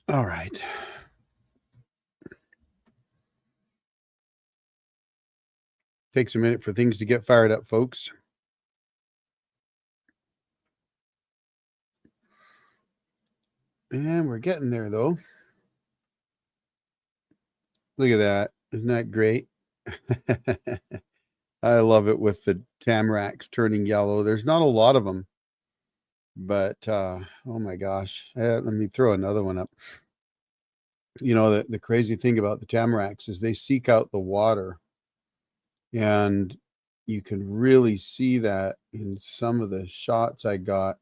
All right. Takes a minute for things to get fired up, folks. And we're getting there, though. Look at that. Isn't that great? I love it with the tamaracks turning yellow. There's not a lot of them, but oh my gosh. Let me throw another one up. You know, the crazy thing about the tamaracks is they seek out the water, and you can really see that in some of the shots I got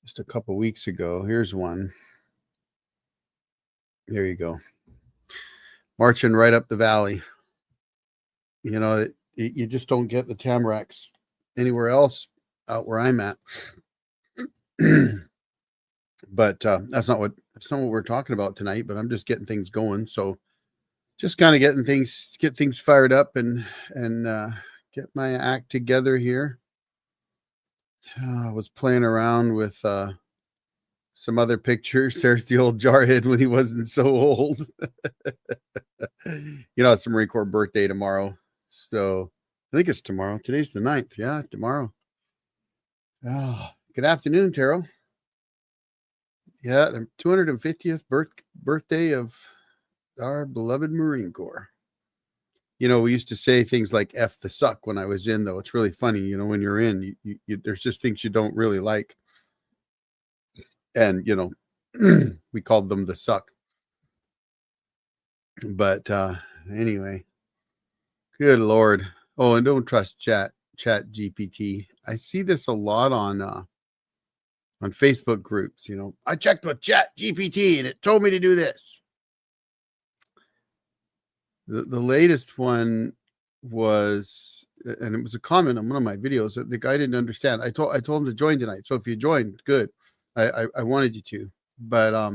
just a couple weeks ago. Here's one. There you go. Marching right up the valley. You know, you just don't get the tamaracks anywhere else out where I'm at. But that's not what we're talking about tonight. But I'm just getting things going. So just kind of get things fired up and get my act together here. I was playing around with some other pictures. There's the old Jarhead when he wasn't so old. You know, it's the Marine Corps birthday tomorrow. So I think it's tomorrow. Today's the 9th. Yeah, tomorrow. Oh, good afternoon, Terrell. Yeah, the 250th birthday of our beloved Marine Corps. You know, we used to say things like F the suck when I was in, though. It's really funny, you know, when you're in, there's just things you don't really like. And, you know, we called them the suck. But anyway, good Lord. Oh, and don't trust chat GPT. I see this a lot on Facebook groups. You know, I checked with chat GPT and it told me to do this. The latest one was, and it was a comment on one of my videos that the guy didn't understand. I told him to join tonight. So if you joined, good. I wanted you to, but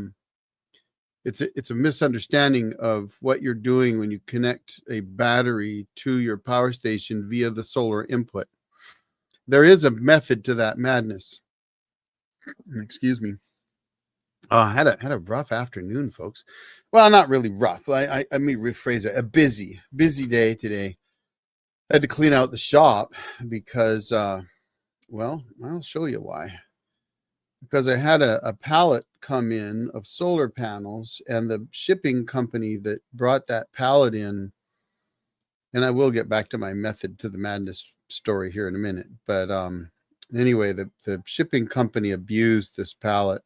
it's a misunderstanding of what you're doing when you connect a battery to your power station via the solar input. There is a method to that madness. Excuse me. I had a rough afternoon, folks. Well, not really rough. I me rephrase it. A busy day today. I had to clean out the shop because, well, I'll show you why. Because I had a pallet come in of solar panels, and the shipping company that brought that pallet in, and I will get back to my method to the madness story here in a minute. But anyway, the shipping company abused this pallet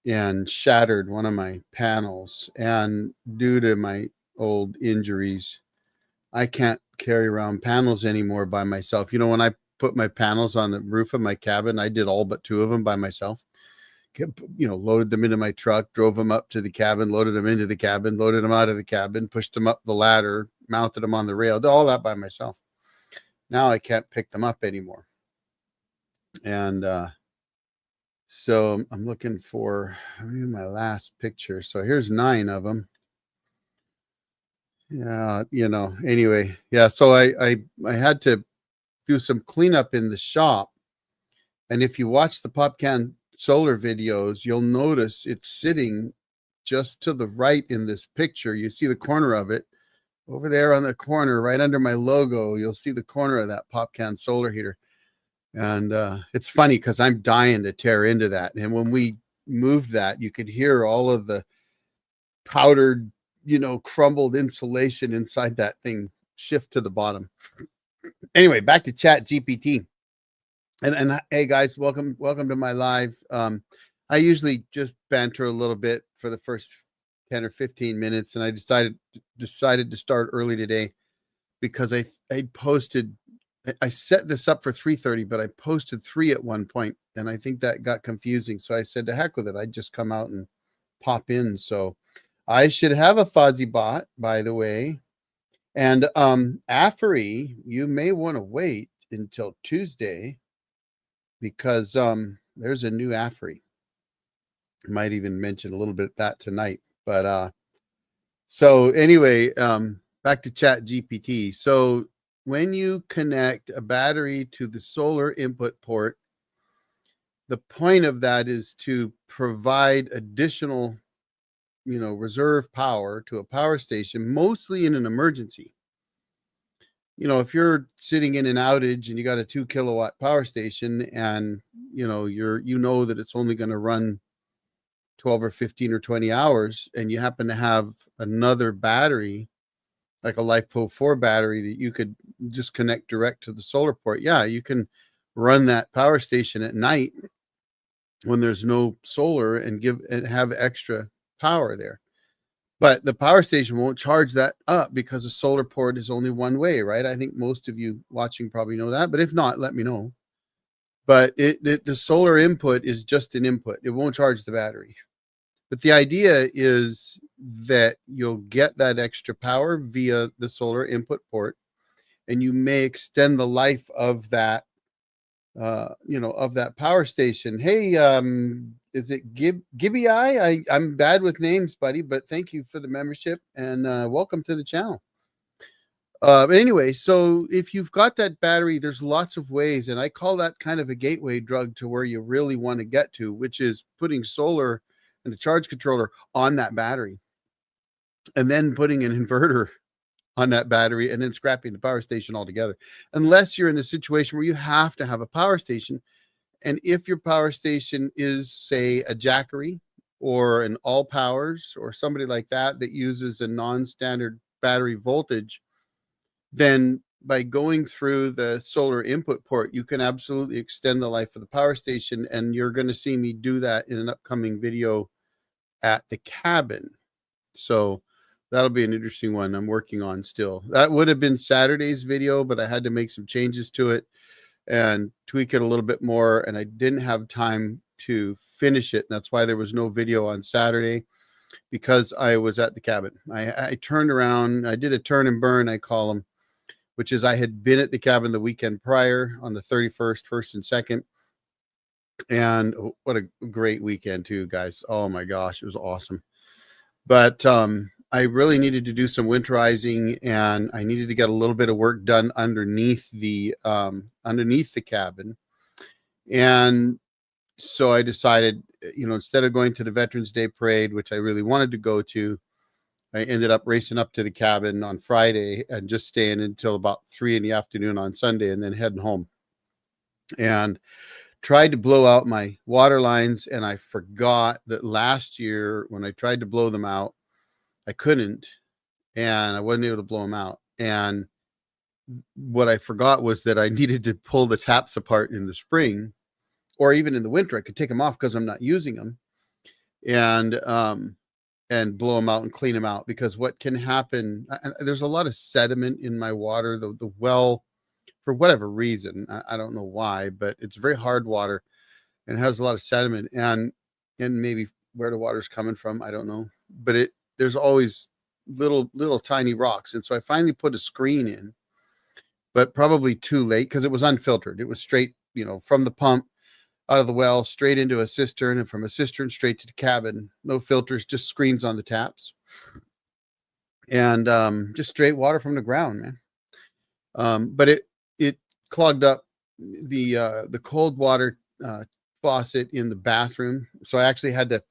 and shattered one of my panels. And due to my old injuries, I can't carry around panels anymore by myself. You know, when I put my panels on the roof of my cabin, I did all but 2 of them by myself. You know, loaded them into my truck, drove them up to the cabin, loaded them into the cabin, loaded them out of the cabin, pushed them up the ladder, mounted them on the rail, did all that by myself. Now I can't pick them up anymore. And so I'm looking for my last picture. So here's 9 of them. Yeah, you know, anyway, yeah. So I had to do some cleanup in the shop. And if you watch the PopCan solar videos, you'll notice it's sitting just to the right in this picture. You see the corner of it over there on the corner, right under my logo. You'll see the corner of that PopCan solar heater. And it's funny because I'm dying to tear into that. And when we moved that, you could hear all of the powdered, you know, crumbled insulation inside that thing shift to the bottom. Anyway, back to chat GPT. And hey guys, welcome to my live. I usually just banter a little bit for the first 10 or 15 minutes, and I decided to start early today because I posted. I set this up for 3:30, but I posted 3 at one point, and I think that got confusing. So I said, to heck with it. I'd just come out and pop in. So I should have a Fozzie bot, by the way. And Afri, you may want to wait until Tuesday because there's a new Afri. I might even mention a little bit of that tonight. But so anyway, back to Chat GPT. So when you connect a battery to the solar input port, the point of that is to provide additional, reserve power to a power station, mostly in an emergency. If you're sitting in an outage and you got a 2 kilowatt power station, and that it's only going to run 12 or 15 or 20 hours, and you happen to have another battery, like a LiFePO 4 battery, that you could just connect direct to the solar port. Yeah, you can run that power station at night when there's no solar and have extra power there. But the power station won't charge that up because the solar port is only one way, right? I think most of you watching probably know that, but if not, let me know. But the solar input is just an input. It won't charge the battery. But the idea is that you'll get that extra power via the solar input port, and you may extend the life of that, of that power station. Hey, is it Gibby I'm bad with names, buddy, but thank you for the membership, and welcome to the channel. But anyway, so if you've got that battery, there's lots of ways, and I call that kind of a gateway drug to where you really want to get to, which is putting solar and a charge controller on that battery, and then putting an inverter on that battery, and then scrapping the power station altogether. Unless you're in a situation where you have to have a power station, and if your power station is, say, a Jackery or an All Powers or somebody like that uses a non-standard battery voltage, then by going through the solar input port, you can absolutely extend the life of the power station. And you're going to see me do that in an upcoming video at the cabin. So that'll be an interesting one I'm working on still. That would have been Saturday's video, but I had to make some changes to it and tweak it a little bit more, and I didn't have time to finish it. And that's why there was no video on Saturday, because I was at the cabin. I turned around, I did a turn and burn, I call them, which is I had been at the cabin the weekend prior on the 31st, 1st and 2nd. And what a great weekend too, guys. Oh my gosh, it was awesome. But I really needed to do some winterizing, and I needed to get a little bit of work done underneath the cabin. And so I decided, instead of going to the Veterans Day parade, which I really wanted to go to, I ended up racing up to the cabin on Friday and just staying until about 3 p.m. on Sunday, and then heading home. And tried to blow out my water lines, and I forgot that last year when I tried to blow them out, I couldn't, and I wasn't able to blow them out. And what I forgot was that I needed to pull the taps apart in the spring, or even in the winter. I could take them off because I'm not using them, and blow them out and clean them out. Because what can happen, there's a lot of sediment in my water. The well, for whatever reason, I don't know why, but it's very hard water and has a lot of sediment, and maybe where the water's coming from, I don't know, but there's always little tiny rocks. And so I finally put a screen in, but probably too late, because it was unfiltered. It was straight, from the pump out of the well straight into a cistern, and from a cistern straight to the cabin. No filters, just screens on the taps, and just straight water from the ground, man. But it clogged up the cold water faucet in the bathroom, so I actually had to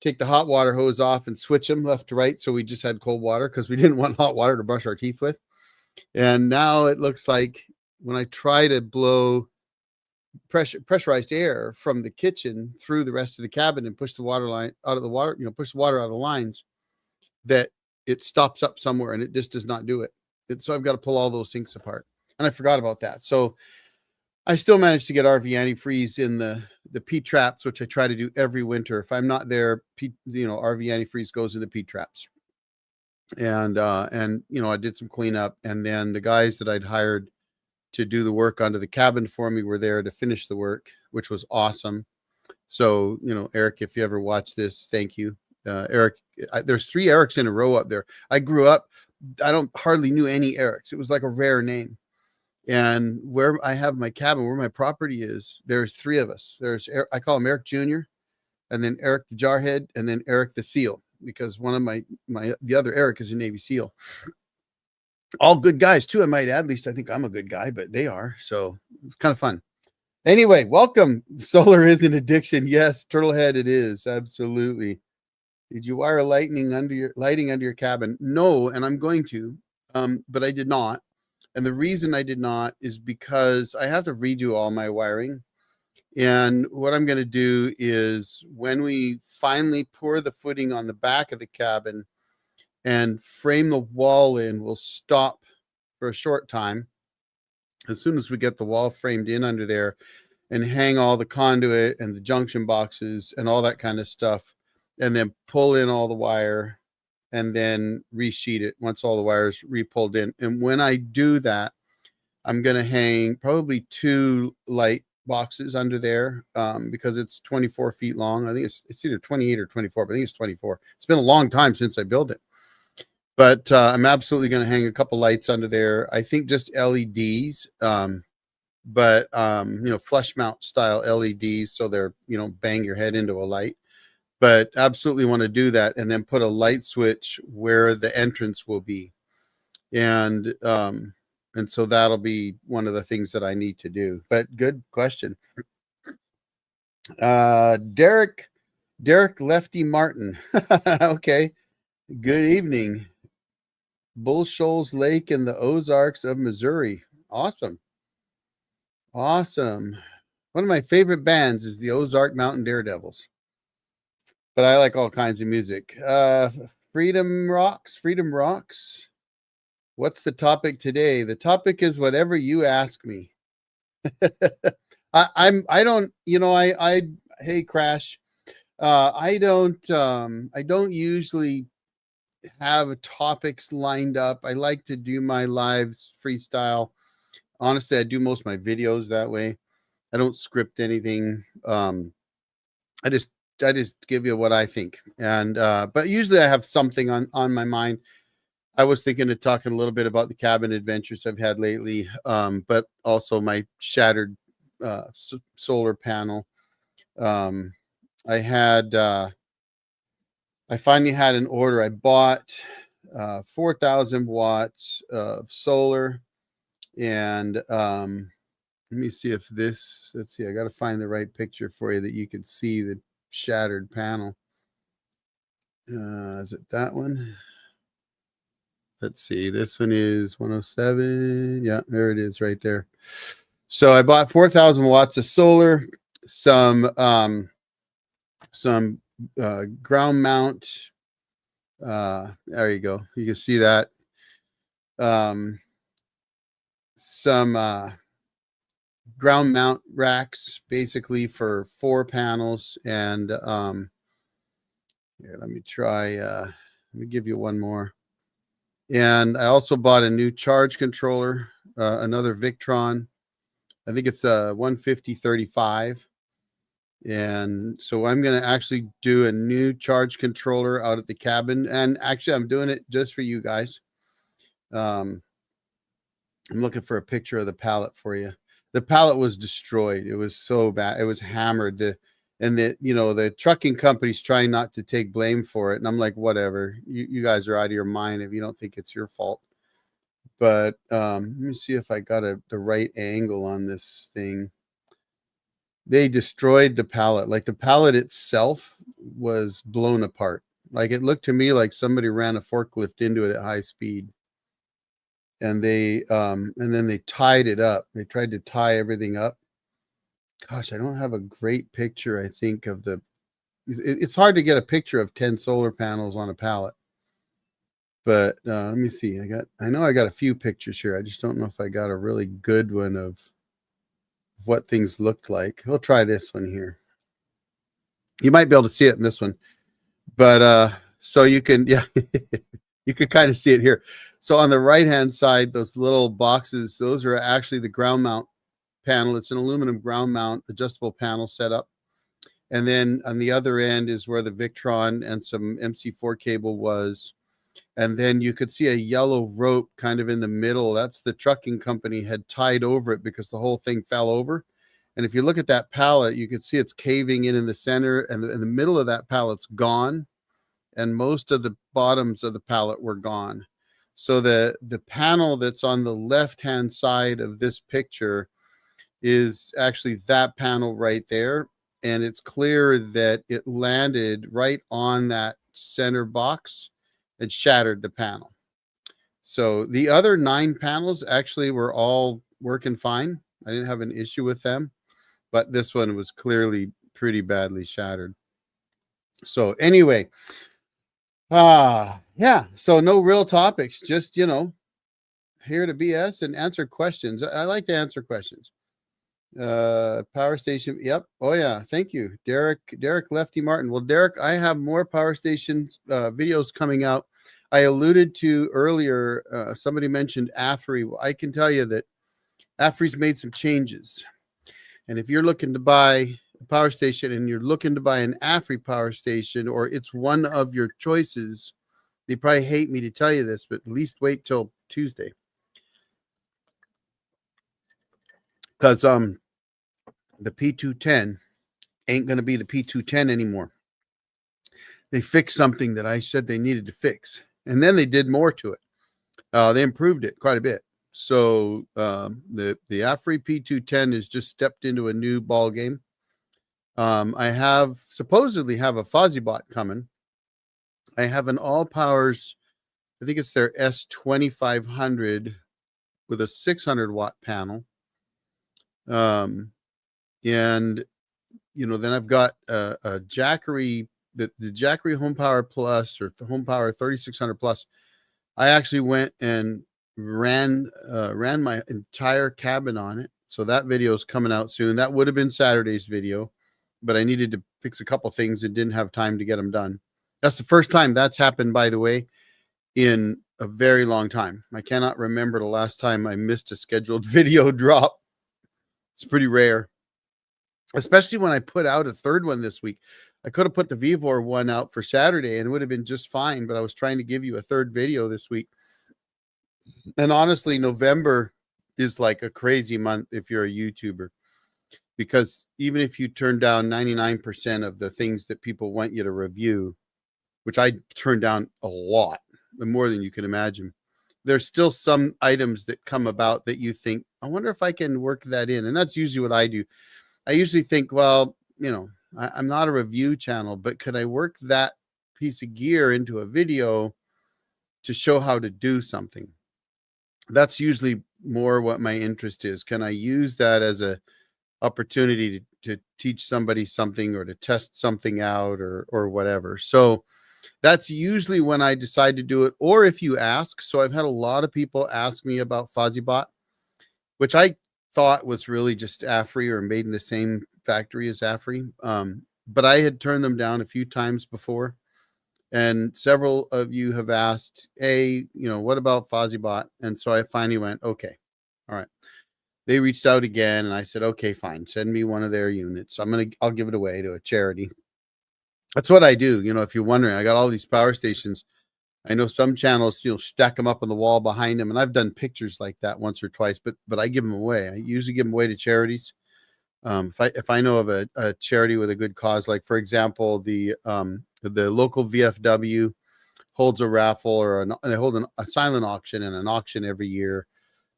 take the hot water hose off and switch them left to right, so we just had cold water because we didn't want hot water to brush our teeth with. And now it looks like when I try to blow pressurized air from the kitchen through the rest of the cabin and push the water line out of the water, push the water out of the lines, that it stops up somewhere and it just does not do it. So I've got to pull all those sinks apart, and I forgot about that. So I still managed to get RV antifreeze in the P traps, which I try to do every winter. If I'm not there, RV antifreeze goes in the P traps. And I did some cleanup, and then the guys that I'd hired to do the work onto the cabin for me were there to finish the work, which was awesome. So, Eric, if you ever watch this, thank you. Eric, there's 3 Erics in a row up there. I grew up, I hardly knew any Erics. It was like a rare name. And where I have my cabin, where my property is, there's 3 of us. I call him Eric Jr., and then Eric the Jarhead, and then Eric the Seal, because one of the other Eric is a Navy SEAL. All good guys too, I might add. At least I think I'm a good guy, but they are. So it's kind of fun. Anyway, welcome. Solar is an addiction. Yes, Turtlehead, it is. Absolutely. Did you wire lighting under your cabin? No, and I'm going to, but I did not. And the reason I did not is because I have to redo all my wiring. And what I'm going to do is when we finally pour the footing on the back of the cabin and frame the wall in, we'll stop for a short time. As soon as we get the wall framed in under there and hang all the conduit and the junction boxes and all that kind of stuff, and then pull in all the wire and then resheet it once all the wires re-pulled in. And when I do that, I'm going to hang probably 2 light boxes under there, because it's 24 feet long. I think it's either 28 or 24, but I think it's 24. It's been a long time since I built it. But I'm absolutely going to hang a couple lights under there. I think just LEDs, but flush mount style LEDs, so they're, bang your head into a light. But absolutely want to do that, and then put a light switch where the entrance will be. And so that'll be one of the things that I need to do. But good question. Derek Lefty Martin. Okay. Good evening. Bull Shoals Lake in the Ozarks of Missouri. Awesome. Awesome. One of my favorite bands is the Ozark Mountain Daredevils. But I like all kinds of music. Freedom Rocks. What's the topic today? The topic is whatever you ask me. Hey Crash. I don't usually have topics lined up. I like to do my lives freestyle. Honestly, I do most of my videos that way. I don't script anything. I just give you what I think. And but usually I have something on my mind. I was thinking of talking a little bit about the cabin adventures I've had lately, but also my shattered solar panel. I finally had an order. I bought 4,000 watts of solar, and let me see if let's see, I got to find the right picture for you that you can see the shattered panel. Is it that one? Let's see, this one is 107. Yeah, there it is right there. So I bought 4,000 watts of solar, some ground mount. There you go. You can see that. Some ground mount racks, basically for 4 panels. And here, let me give you one more. And I also bought a new charge controller, another Victron. I think it's a 15035. And so I'm going to actually do a new charge controller out at the cabin. And actually, I'm doing it just for you guys. I'm looking for a picture of the pallet for you. The pallet was destroyed. It was so bad. It was hammered. And the trucking company's trying not to take blame for it. And I'm like, whatever. You guys are out of your mind if you don't think it's your fault. But let me see if I got the right angle on this thing. They destroyed the pallet. Like, the pallet itself was blown apart. Like, it looked to me like somebody ran a forklift into it at high speed. And then they tied it up. They tried to tie everything up. Gosh, I don't have a great picture, I think, of it's hard to get a picture of 10 solar panels on a pallet. But let me see. I know I got a few pictures here. I just don't know if I got a really good one of what things looked like. We'll try this one here. You might be able to see it in this one. But so you can, yeah, you can kind of see it here. So on the right-hand side, those little boxes, those are actually the ground mount panel. It's an aluminum ground mount adjustable panel setup. And then on the other end is where the Victron and some MC4 cable was. And then you could see a yellow rope kind of in the middle. That's the trucking company had tied over it because the whole thing fell over. And if you look at that pallet, you can see it's caving in the center, and in the middle of that pallet's gone. And most of the bottoms of the pallet were gone. So the panel that's on the left-hand side of this picture is actually that panel right there. And it's clear that it landed right on that center box and shattered the panel. So the other 9 panels actually were all working fine. I didn't have an issue with them, but this one was clearly pretty badly shattered. So anyway, yeah, so no real topics, just, here to BS and answer questions. I like to answer questions. Power station, yep. Oh yeah, thank you, Derek Lefty Martin. Well, Derek, I have more power stations videos coming out. I alluded to earlier, somebody mentioned AFRI. Well, I can tell you that AFRI's made some changes, and if you're looking to buy a power station and you're looking to buy an AFRI power station, or it's one of your choices, they probably hate me to tell you this, but at least wait till Tuesday, because the P210 ain't going to be the P210 anymore. They fixed something that I said they needed to fix, and then they did more to it. They improved it quite a bit. So the AFRI P210 has just stepped into a new ball game. I supposedly have a FuzzyBot coming. I have an All Powers, I think it's their S2500 with a 600 watt panel. And then I've got a Jackery, the Jackery Home Power Plus, or the Home Power 3600 Plus. I actually went and ran my entire cabin on it. So that video is coming out soon. That would have been Saturday's video, but I needed to fix a couple things and didn't have time to get them done. That's the first time that's happened, by the way, in a very long time. I cannot remember the last time I missed a scheduled video drop. It's pretty rare, especially when I put out a third one this week. I could have put the Vivor one out for Saturday and it would have been just fine, but I was trying to give you a third video this week. And honestly, November is like a crazy month if you're a YouTuber, because even if you turn down 99% of the things that people want you to review, which I turn down a lot, more than you can imagine, there's still some items that come about that you think, I wonder if I can work that in. And that's usually what I do. I usually think, well, I'm not a review channel, but could I work that piece of gear into a video to show how to do something? That's usually more what my interest is. Can I use that as a opportunity to teach somebody something, or to test something out, or whatever? So that's usually when I decide to do it, or if you ask. So I've had a lot of people ask me about FuzzyBot, which I thought was really just AFRI, or made in the same factory as AFRI. But I had turned them down a few times before. And several of you have asked, hey, what about FuzzyBot? And so I finally went, okay, all right. They reached out again, and I said, okay, fine. Send me one of their units. I'll give it away to a charity. That's what I do. If you're wondering, I got all these power stations. I know some channels, stack them up on the wall behind them, and I've done pictures like that once or twice, but I give them away. I usually give them away to charities. If I know of a charity with a good cause, like for example, the local VFW holds a raffle, or they hold a silent auction and an auction every year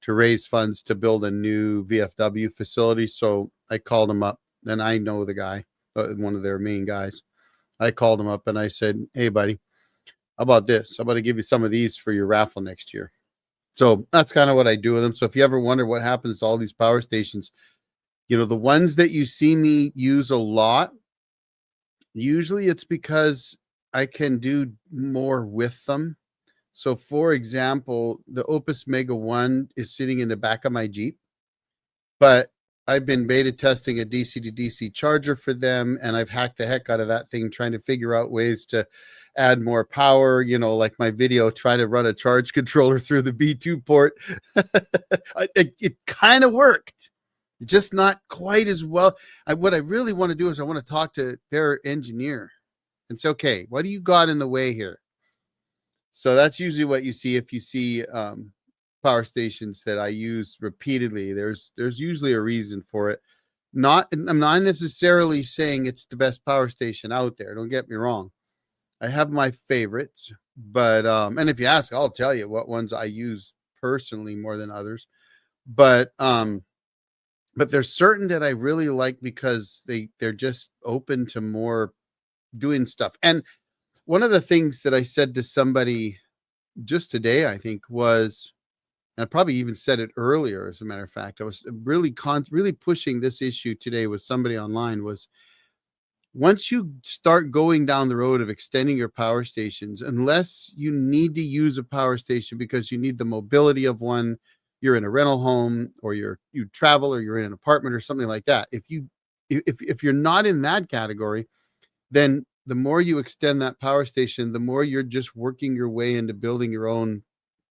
to raise funds to build a new VFW facility. So I called them up, and I know the guy, one of their main guys. I called him up and I said, hey, buddy, how about this? I'm about to give you some of these for your raffle next year. So that's kind of what I do with them. So if you ever wonder what happens to all these power stations, the ones that you see me use a lot, usually it's because I can do more with them. So for example, the Opus Mega 1 is sitting in the back of my Jeep, but I've been beta testing a DC to DC charger for them, and I've hacked the heck out of that thing trying to figure out ways to add more power, like my video, trying to run a charge controller through the B2 port. It kind of worked, just not quite as well. What I really want to do is I want to talk to their engineer and say, okay, what do you got in the way here? So that's usually what you see if you see power stations that I use repeatedly. There's usually a reason for it. I'm not necessarily saying it's the best power station out there. Don't get me wrong. I have my favorites, but and if you ask, I'll tell you what ones I use personally more than others. But But there's certain that I really like because they're just open to more doing stuff. And one of the things that I said to somebody just today, I think, was, and I probably even said it earlier, as a matter of fact, I was really pushing this issue today with somebody online, was once you start going down the road of extending your power stations, unless you need to use a power station because you need the mobility of one, you're in a rental home, or you travel, or you're in an apartment or something like that. If you're not in that category, then the more you extend that power station, the more you're just working your way into building your own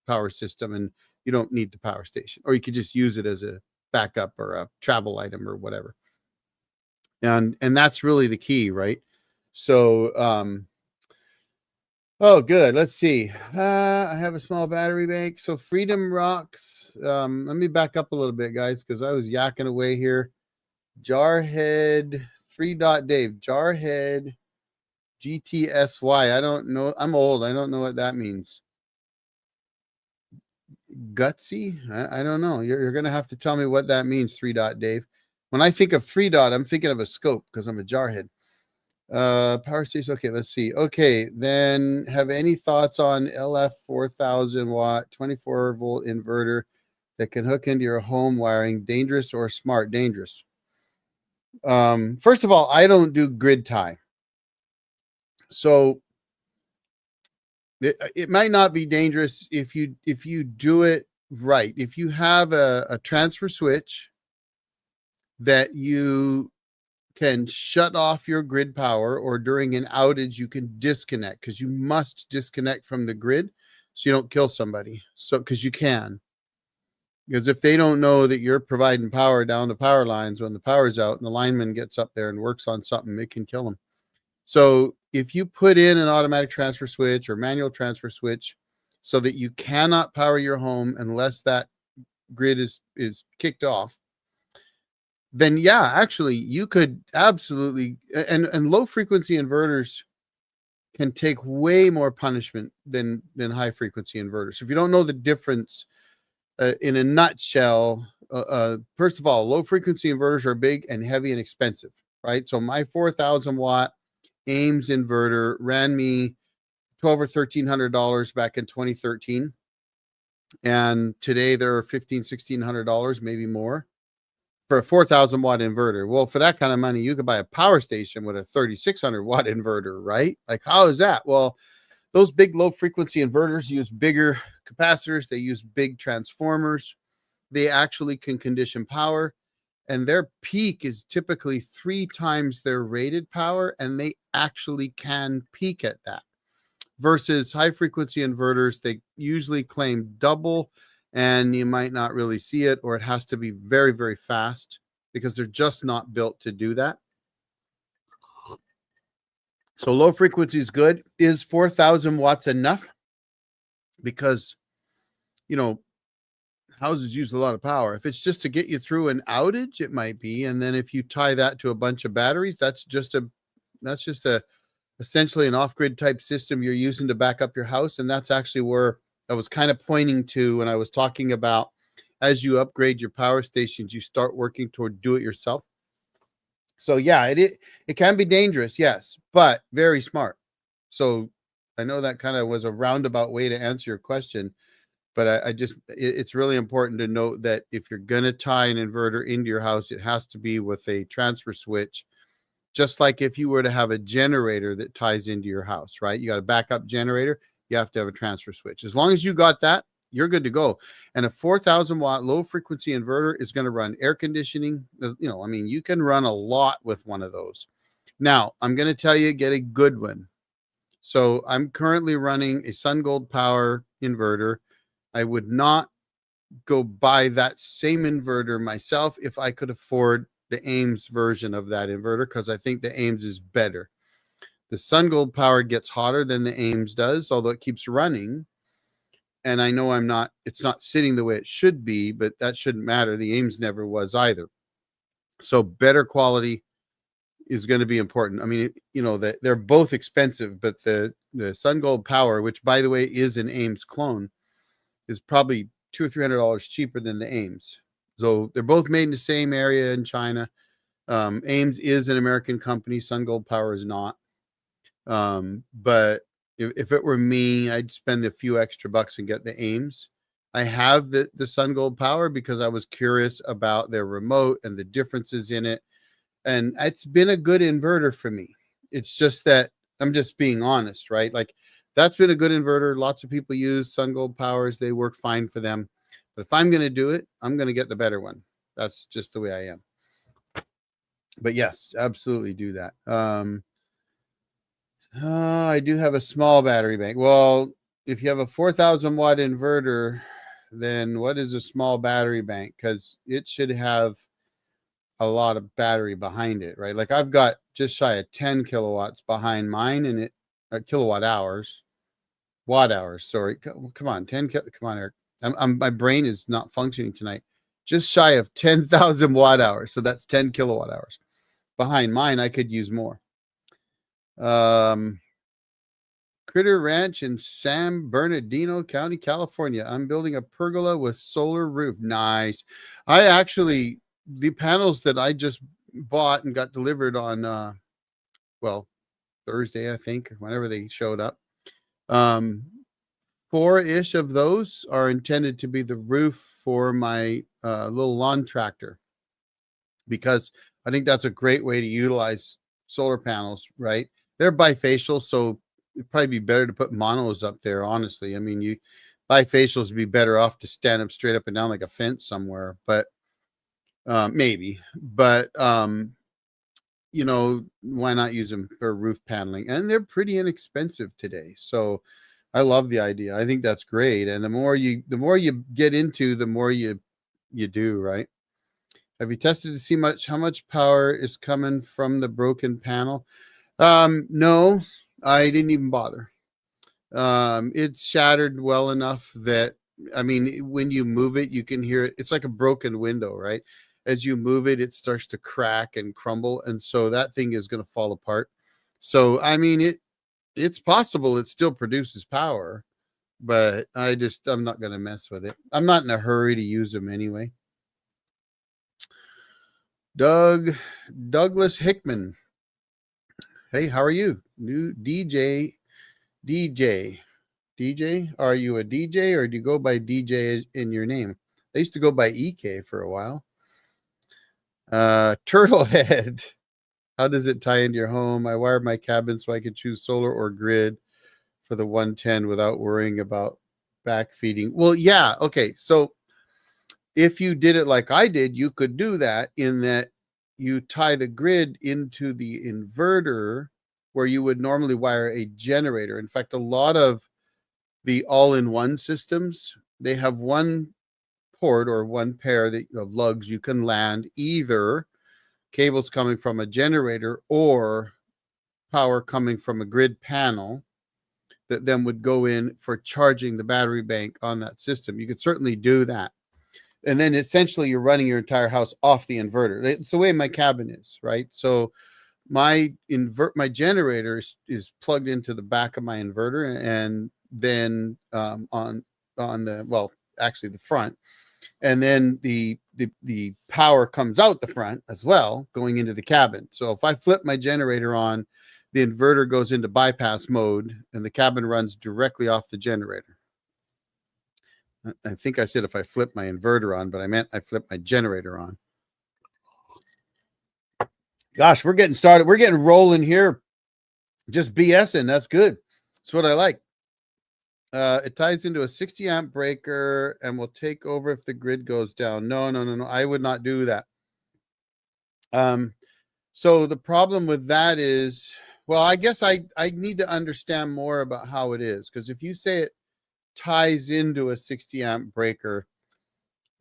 power system, and you don't need the power station, or you could just use it as a backup or a travel item or whatever. And that's really the key, right? So oh, good. Let's see. I have a small battery bank. So Freedom Rocks. Let me back up a little bit, guys, because I was yakking away here. Jarhead 3. Dave. Jarhead GTSY. I don't know. I'm old. I don't know what that means. Gutsy? I don't know. You're going to have to tell me what that means, 3. Dave. When I think of 3. I'm thinking of a scope because I'm a jarhead. Power station. Okay, let's see. Okay, then have any thoughts on LF 4000 watt 24 volt inverter that can hook into your home wiring? Dangerous or smart? Dangerous. First of all, I don't do grid tie. So it might not be dangerous if you do it right. If you have a transfer switch that you can shut off your grid power, or during an outage you can disconnect, because you must disconnect from the grid so you don't kill somebody. So because you can, because if they don't know that you're providing power down the power lines when the power's out and the lineman gets up there and works on something, it can kill them. So if you put in an automatic transfer switch or manual transfer switch so that you cannot power your home unless that grid is kicked off, then yeah, actually you could absolutely, and low frequency inverters can take way more punishment than high frequency inverters. If you don't know the difference, in a nutshell, first of all, low frequency inverters are big and heavy and expensive, right? So my 4,000 watt Ames inverter ran me $1,200 or $1,300 back in 2013, and today they're $1,500-$1,600, maybe more, for a 4,000 watt inverter. Well, for that kind of money, you could buy a power station with a 3,600 watt inverter, right? Like, how is that? Well, those big low frequency inverters use bigger capacitors, they use big transformers, they actually can condition power, and their peak is typically 3 times their rated power, and they actually can peak at that. Versus high frequency inverters, they usually claim double, and you might not really see it, or it has to be very, very fast because they're just not built to do that. So low frequency is good. Is 4,000 watts enough? Because, you know, houses use a lot of power. If it's just to get you through an outage, it might be. And then if you tie that to a bunch of batteries, that's just a essentially an off-grid type system you're using to back up your house. And that's actually where I was kind of pointing to when I was talking about, as you upgrade your power stations, you start working toward do it yourself. So yeah, it can be dangerous, yes, but very smart. So I know that kind of was a roundabout way to answer your question, but it's really important to note that if you're going to tie an inverter into your house, it has to be with a transfer switch. Just like if you were to have a generator that ties into your house, right? You got a backup generator, you have to have a transfer switch. As long as you got that, you're good to go. And a 4,000 watt low frequency inverter is going to run air conditioning. I mean, you can run a lot with one of those. Now, I'm going to tell you, get a good one. So I'm currently running a SunGold Power inverter. I would not go buy that same inverter myself if I could afford the Ames version of that inverter, because I think the Ames is better. The SunGold Power gets hotter than the Ames does, although it keeps running. And I know it's not sitting the way it should be, but that shouldn't matter. The Ames never was either. So better quality is going to be important. I mean, they're both expensive, but the SunGold Power, which by the way is an Ames clone, is probably $200 or $300 cheaper than the Ames. So they're both made in the same area in China. Ames is an American company. Sun Gold Power is not. But if it were me, I'd spend a few extra bucks and get the Ames. I have the Sun Gold Power because I was curious about their remote and the differences in it. And it's been a good inverter for me. It's just that I'm just being honest, right? Like that's been a good inverter. Lots of people use Sun Gold Powers. They work fine for them. But if I'm going to do it, I'm going to get the better one. That's just the way I am. But yes, absolutely do that. I do have a small battery bank. Well, if you have a 4,000 watt inverter, then what is a small battery bank? Because it should have a lot of battery behind it, right? Like I've got just shy of 10 kilowatts behind mine, and it kilowatt hours, watt hours. Sorry, come on, come on, Eric. My brain is not functioning tonight. Just shy of 10,000 watt hours, so that's 10 kilowatt hours. Behind mine, I could use more. Critter Ranch in San Bernardino County, California. I'm building a pergola with solar roof. Nice. I actually, the panels that I just bought and got delivered on, Thursday, I think, or whenever they showed up. 4-ish of those are intended to be the roof for my little lawn tractor, because I think that's a great way to utilize solar panels, right? They're bifacial, so it'd probably be better to put monos up there, honestly. I mean, bifacials would be better off to stand up straight up and down like a fence somewhere, but maybe. But why not use them for roof paneling? And they're pretty inexpensive today. So I love the idea. I think that's great. And the more you get into, the more you do, right? Have you tested to see how much power is coming from the broken panel? No, I didn't even bother. It's shattered well enough that, I mean, when you move it, you can hear it. It's like a broken window, right? As you move it, it starts to crack and crumble. And so that thing is going to fall apart. So, I mean, it's possible it still produces power, but I'm not going to mess with it. I'm not in a hurry to use them anyway. Douglas Hickman. Hey, how are you? New DJ. Are you a DJ or do you go by DJ in your name? I used to go by EK for a while. Turtlehead. How does it tie into your home? I wired my cabin so I could choose solar or grid for the 110 without worrying about backfeeding. Well, yeah. Okay. So if you did it like I did, you could do that in that you tie the grid into the inverter where you would normally wire a generator. In fact, a lot of the all-in-one systems, they have one port or one pair of lugs you can land, either cables coming from a generator or power coming from a grid panel that then would go in for charging the battery bank on that system. You could certainly do that. And then essentially you're running your entire house off the inverter. It's the way my cabin is, right? So my generator is plugged into the back of my inverter, and then on the front, and then the power comes out the front as well, going into the cabin. So if I flip my generator on, the inverter goes into bypass mode and the cabin runs directly off the generator. I think I said if I flip my inverter on, but I meant I flip my generator on. Gosh, we're getting started. We're getting rolling here. Just BSing. That's good. That's what I like. It ties into a 60 amp breaker and will take over if the grid goes down. No. I would not do that. So the problem with that is, well, I guess I need to understand more about how it is. Because if you say it ties into a 60 amp breaker,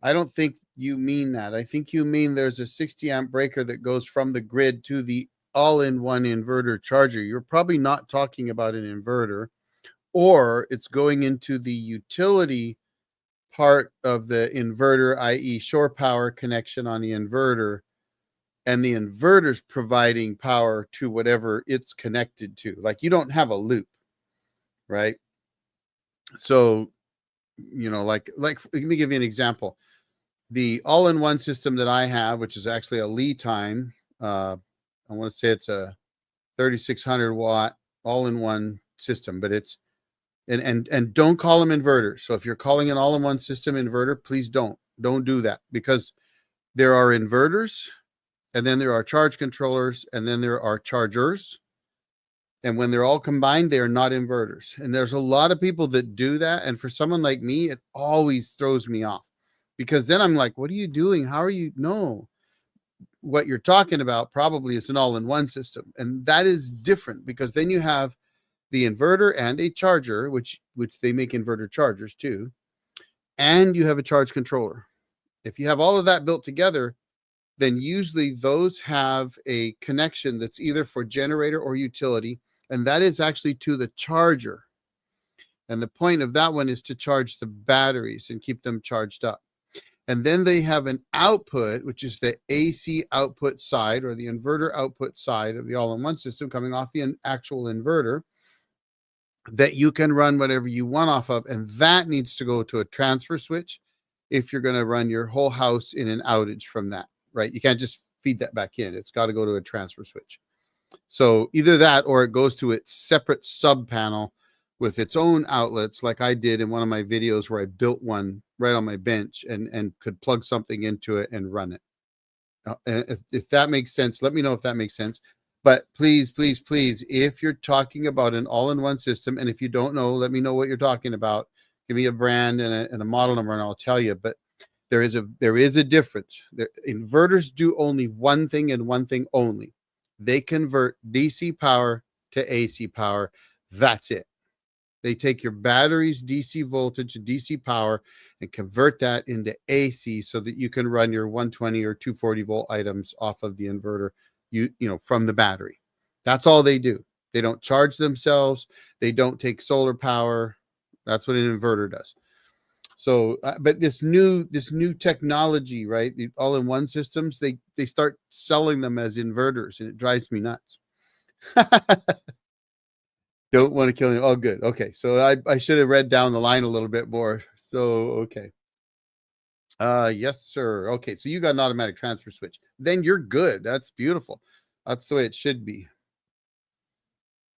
I don't think you mean that. I think you mean there's a 60 amp breaker that goes from the grid to the all-in-one inverter charger. You're probably not talking about an inverter, or it's going into the utility part of the inverter, i.e. shore power connection on the inverter, and the inverter's providing power to whatever it's connected to. Like you don't have a loop, right? So, like let me give you an example. The all-in-one system that I have, which is actually a lead time, I want to say it's a 3600 watt all-in-one system, but it's and don't call them inverters. So if you're calling an all-in-one system inverter, please don't do that, because there are inverters, and then there are charge controllers, and then there are chargers. And when they're all combined, they are not inverters. And there's a lot of people that do that. And for someone like me, it always throws me off, because then I'm like, what are you doing? How are you? No, what you're talking about probably is an all-in-one system. And that is different, because then you have the inverter and a charger, which they make inverter chargers too. And you have a charge controller. If you have all of that built together, then usually those have a connection that's either for generator or utility, and that is actually to the charger. And the point of that one is to charge the batteries and keep them charged up. And then they have an output, which is the AC output side, or the inverter output side of the all-in-one system, coming off the actual inverter, that you can run whatever you want off of. And that needs to go to a transfer switch if you're going to run your whole house in an outage from that, right? You can't just feed that back in. It's got to go to a transfer switch. So either that, or it goes to its separate sub panel with its own outlets, like I did in one of my videos where I built one right on my bench and could plug something into it and run it. If that makes sense, let me know if that makes sense. But please, please, please, if you're talking about an all-in-one system, and if you don't know, let me know what you're talking about. Give me a brand and a model number, and I'll tell you. But there is a difference. Inverters do only one thing, and one thing only. They convert DC power to AC power. That's it. They take your battery's DC voltage and DC power and convert that into AC, so that you can run your 120 or 240 volt items off of the inverter, you know, from the battery. That's all they do. They don't charge themselves. They don't take solar power. That's what an inverter does. So, but this new technology, right? The all-in-one systems, they start selling them as inverters, and it drives me nuts. Don't want to kill him. Oh, good. Okay. So I should have read down the line a little bit more. So, okay. Yes, sir. Okay. So you got an automatic transfer switch. Then you're good. That's beautiful. That's the way it should be.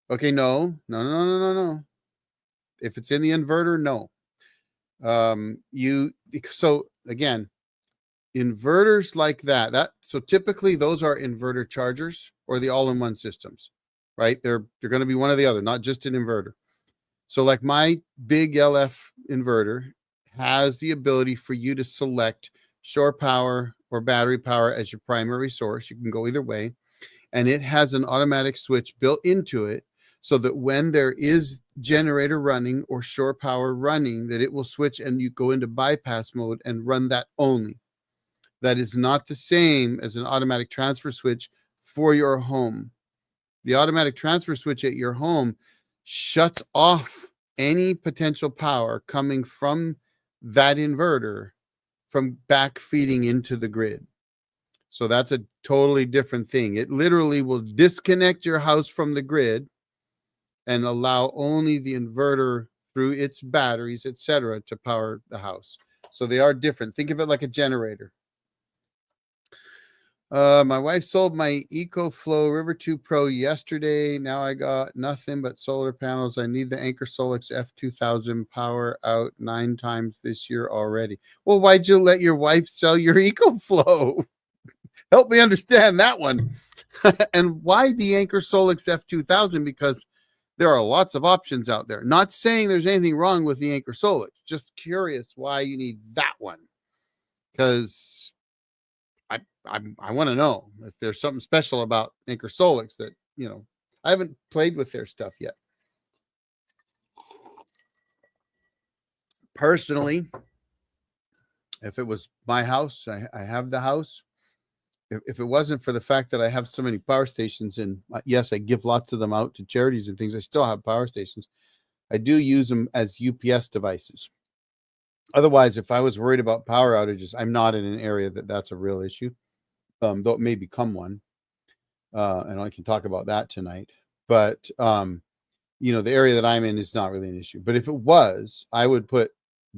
Okay. No. If it's in the inverter, no. So again, inverters like that, so typically those are inverter chargers or the all-in-one systems, right? They're going to be one or the other, not just an inverter. So like my big LF inverter has the ability for you to select shore power or battery power as your primary source. You can go either way. And it has an automatic switch built into it, so that when there is generator running or shore power running, that it will switch and you go into bypass mode and run that only. That is not the same as an automatic transfer switch for your home. The automatic transfer switch at your home shuts off any potential power coming from that inverter from back feeding into the grid. So that's a totally different thing. It literally will disconnect your house from the grid and allow only the inverter through its batteries, etc., to power the house. So they are different. Think of it like a generator. My wife sold my EcoFlow River 2 Pro yesterday. Now I got nothing but solar panels. I need the Anchor Solix F2000 power out 9 times this year already. Well, why'd you let your wife sell your EcoFlow? Help me understand that one. And why the Anchor Solix F2000? Because there are lots of options out there. Not saying there's anything wrong with the Anchor Solix. Just curious why you need that one. Because I want to know if there's something special about Anchor Solix that, you know, I haven't played with their stuff yet. Personally, if it was my house, I have the house. If it wasn't for the fact that I have so many power stations, and yes, I give lots of them out to charities and things, I still have power stations. I do use them as UPS devices. Otherwise, if I was worried about power outages, I'm not in an area that's a real issue. Though it may become one. And I can talk about that tonight. But, you know, the area that I'm in is not really an issue. But if it was, I would put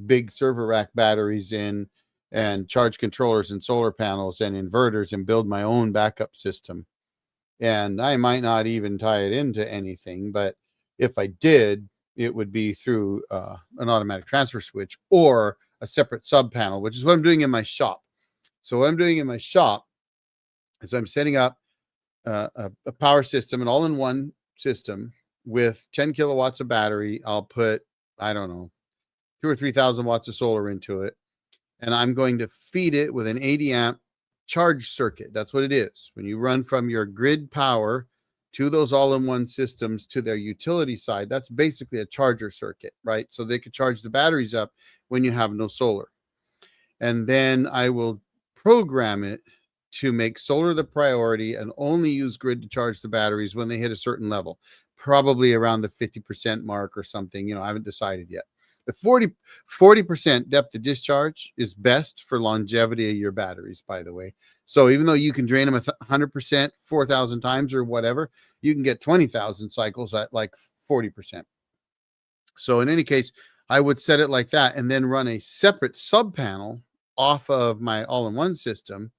big server rack batteries in and charge controllers and solar panels and inverters and build my own backup system. And I might not even tie it into anything, but if I did, it would be through an automatic transfer switch or a separate sub panel, which is what I'm doing in my shop. So what I'm doing in my shop is I'm setting up a power system, an all-in-one system with 10 kilowatts of battery. I'll put, I don't know, 2 or 3,000 watts of solar into it, and I'm going to feed it with an 80 amp charge circuit. That's what it is. When you run from your grid power to those all-in-one systems to their utility side, that's basically a charger circuit, right? So they could charge the batteries up when you have no solar. And then I will program it to make solar the priority and only use grid to charge the batteries when they hit a certain level, probably around the 50% mark or something. You know, I haven't decided yet. The 40% depth of discharge is best for longevity of your batteries, by the way. So even though you can drain them 100%, 4,000 times or whatever, you can get 20,000 cycles at like 40%. So in any case, I would set it like that and then run a separate sub panel off of my all-in-one system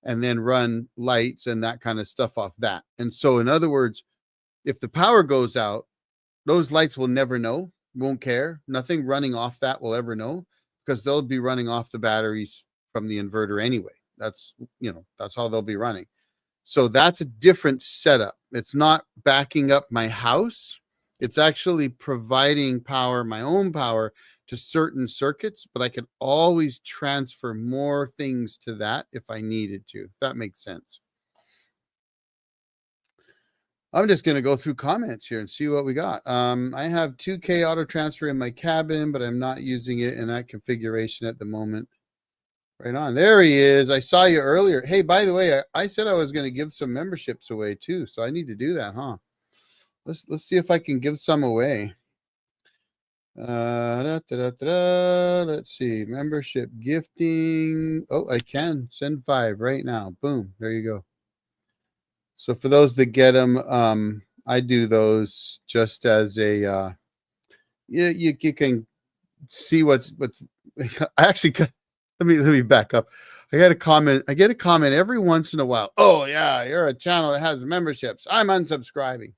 and then run lights and that kind of stuff off that. And so in other words, if the power goes out, those lights will never know, won't care. Nothing running off that will ever know because they'll be running off the batteries from the inverter anyway. That's, you know, that's how they'll be running. So that's a different setup. It's not backing up my house. It's actually providing power, my own power, to certain circuits, but I can always transfer more things to that if I needed to. If that makes sense. I'm just going to go through comments here and see what we got. I have 2K auto transfer in my cabin, but I'm not using it in that configuration at the moment. Right on. There he is. I saw you earlier. Hey, by the way, I said I was going to give some memberships away too, so I need to do that, huh? Let's see if I can give some away. Let's see. Membership gifting. Oh, I can send 5 right now. Boom. There you go. So for those that get them, I do those just as a you can see what's I actually got, let me back up. I get a comment every once in a while. Oh yeah, you're a channel that has memberships. I'm unsubscribing.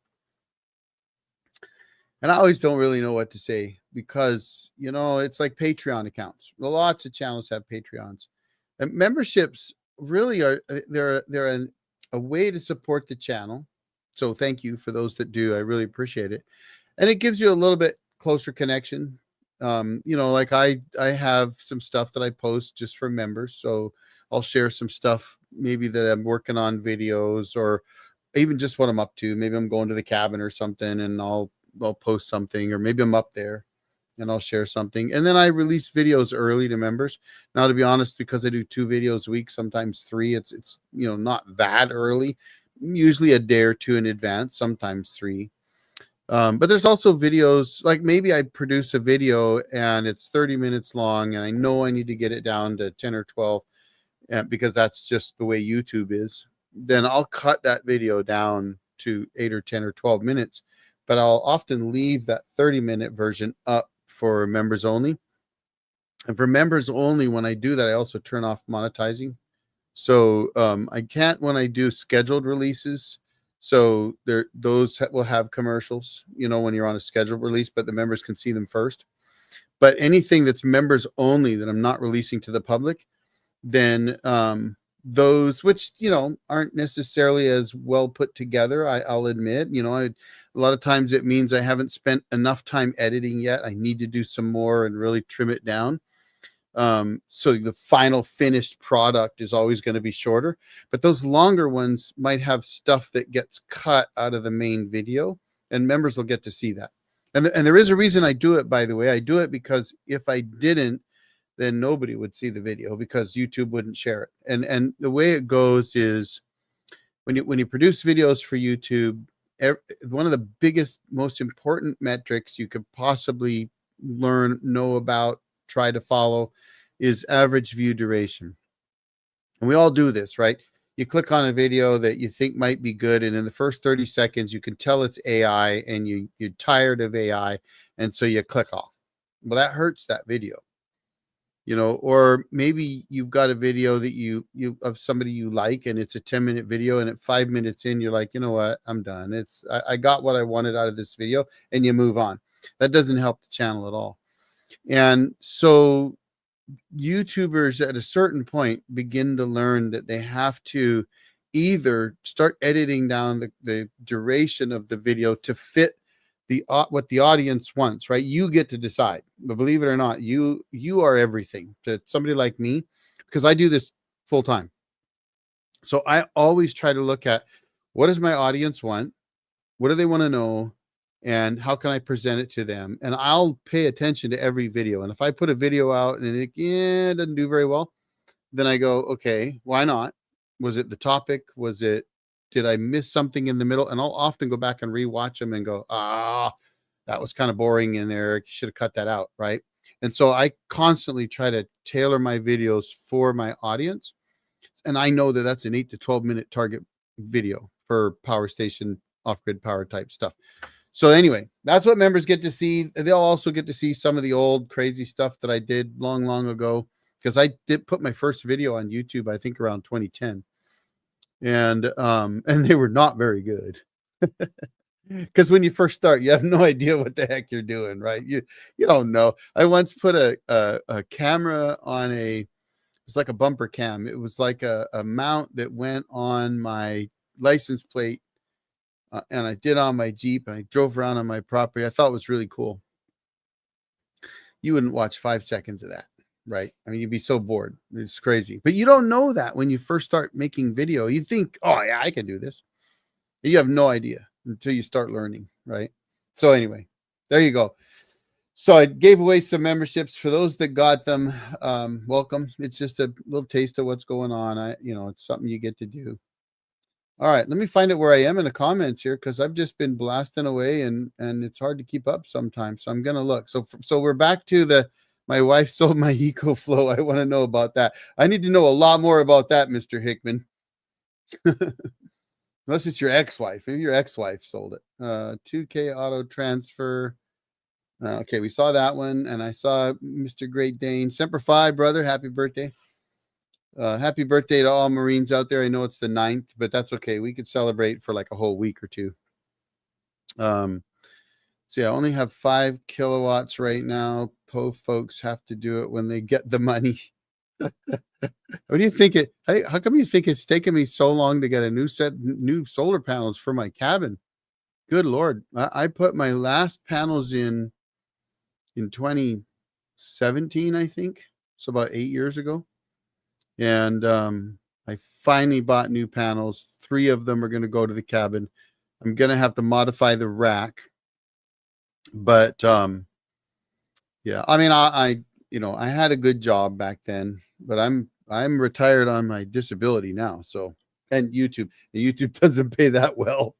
And I always don't really know what to say because, you know, it's like Patreon accounts. Lots of channels have Patreons. And memberships really are they're a way to support the channel. So thank you for those that do. I really appreciate it. And it gives you a little bit closer connection. You know, like I have some stuff that I post just for members. So I'll share some stuff maybe that I'm working on, videos, or even just what I'm up to. Maybe I'm going to the cabin or something and I'll post something, or maybe I'm up there and I'll share something. And then I release videos early to members. Now, to be honest, because I do 2 videos a week, sometimes 3, it's you know, not that early, usually a day or 2 in advance, sometimes 3. But there's also videos, like maybe I produce a video and it's 30 minutes long and I know I need to get it down to 10 or 12 because that's just the way YouTube is. Then I'll cut that video down to 8 or 10 or 12 minutes, but I'll often leave that 30-minute version up for members only. And for members only, when I do that, I also turn off monetizing. So I can't when I do scheduled releases. So those will have commercials, you know, when you're on a scheduled release, but the members can see them first. But anything that's members only that I'm not releasing to the public, then those which, you know, aren't necessarily as well put together, I'll admit, you know, a lot of times it means I haven't spent enough time editing yet. I need to do some more and really trim it down. So the final finished product is always going to be shorter, but those longer ones might have stuff that gets cut out of the main video and members will get to see that. And there is a reason I do it, by the way. I do it because if I didn't, then nobody would see the video because YouTube wouldn't share it. And the way it goes is when you produce videos for YouTube, one of the biggest, most important metrics you could possibly know about, try to follow, is average view duration. And we all do this, right? You click on a video that you think might be good, and in the first 30 seconds, you can tell it's AI, and you're tired of AI, and so you click off. Well, that hurts that video. or maybe you've got a video that you of somebody you like, and it's a 10-minute video, and at 5 minutes in, you're like, you know what, I'm done. I got what I wanted out of this video, and you move on. That doesn't help the channel at all. And so YouTubers at a certain point begin to learn that they have to either start editing down the duration of the video to fit what the audience wants, right? You get to decide. But believe it or not, you are everything to somebody like me, because I do this full time. So I always try to look at, what does my audience want? What do they want to know? And how can I present it to them? And I'll pay attention to every video. And if I put a video out and it doesn't do very well, then I go, okay, why not? Was it the topic? Did I miss something in the middle? And I'll often go back and rewatch them and go, that was kind of boring in there. You should have cut that out, right? And so I constantly try to tailor my videos for my audience. And I know that that's an 8 to 12 minute target video for power station, off-grid power type stuff. So anyway, that's what members get to see. They'll also get to see some of the old crazy stuff that I did long, long ago, because I did put my first video on YouTube, I think around 2010. And they were not very good. Because when you first start, you have no idea what the heck you're doing, right? You don't know. I once put a camera on it's like a bumper cam. It was like a mount that went on my license plate. And I did on my Jeep, and I drove around on my property. I thought it was really cool. You wouldn't watch 5 seconds of that, right? I mean, you'd be so bored. It's crazy. But you don't know that when you first start making video. You think, oh, yeah, I can do this. You have no idea until you start learning, right? So anyway, there you go. So I gave away some memberships for those that got them. Welcome. It's just a little taste of what's going on. It's something you get to do. All right, let me find out where I am in the comments here, because I've just been blasting away and it's hard to keep up sometimes. So I'm going to look. So we're back to my wife sold my EcoFlow. I want to know about that. I need to know a lot more about that, Mr. Hickman. Unless it's your ex-wife. Maybe your ex-wife sold it. 2K auto transfer. Okay, we saw that one. And I saw Mr. Great Dane. Semper Fi, brother. Happy birthday. Happy birthday to all Marines out there. I know it's the 9th, but that's okay. We could celebrate for like a whole week or two. See, I only have 5 kilowatts right now. Po folks have to do it when they get the money. What do you think how come you think it's taken me so long to get a new solar panels for my cabin? Good Lord. I put my last panels in 2017, I think. So about 8 years ago. And I finally bought new panels. 3 of them are going to go to the cabin. I'm going to have to modify the rack. But yeah, I mean, I had a good job back then, but I'm retired on my disability now. So, and YouTube doesn't pay that well.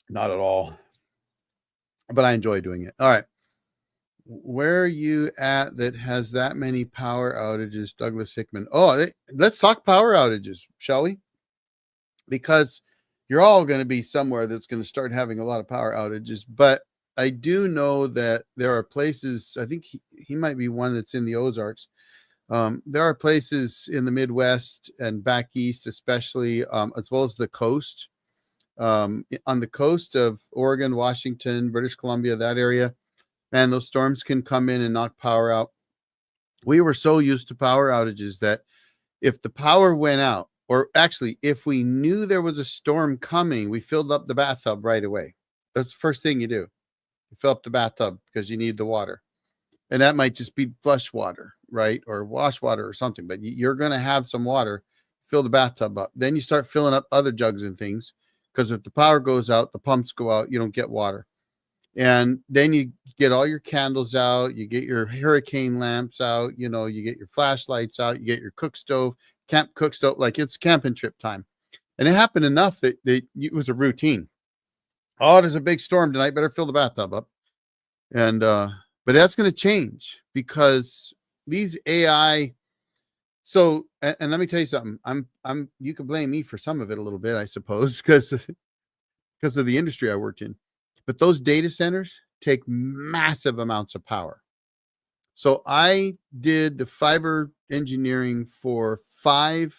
Not at all. But I enjoy doing it. All right. Where are you at that has that many power outages, Douglas Hickman? Oh, let's talk power outages, shall we? Because you're all going to be somewhere that's going to start having a lot of power outages. But I do know that there are places, I think he might be one that's in the Ozarks. There are places in the Midwest and back east, especially, as well as the coast. On the coast of Oregon, Washington, British Columbia, that area, man, those storms can come in and knock power out. We were so used to power outages that if the power went out, or actually if we knew there was a storm coming, we filled up the bathtub right away. That's the first thing you do. You fill up the bathtub because you need the water. And that might just be flush water, right? Or wash water or something, but you're going to have some water. Fill the bathtub up. Then you start filling up other jugs and things, because if the power goes out, the pumps go out, you don't get water. And then you get all your candles out, you get your hurricane lamps out, you get your flashlights out, you get your cook stove, camp cook stove, like it's camping trip time. And it happened enough that it was a routine. Oh, there's a big storm tonight, better fill the bathtub up. And but that's going to change, because these AI. So, and let me tell you something. You can blame me for some of it a little bit, I suppose, because of the industry I worked in. But those data centers, take massive amounts of power. So I did the fiber engineering for 5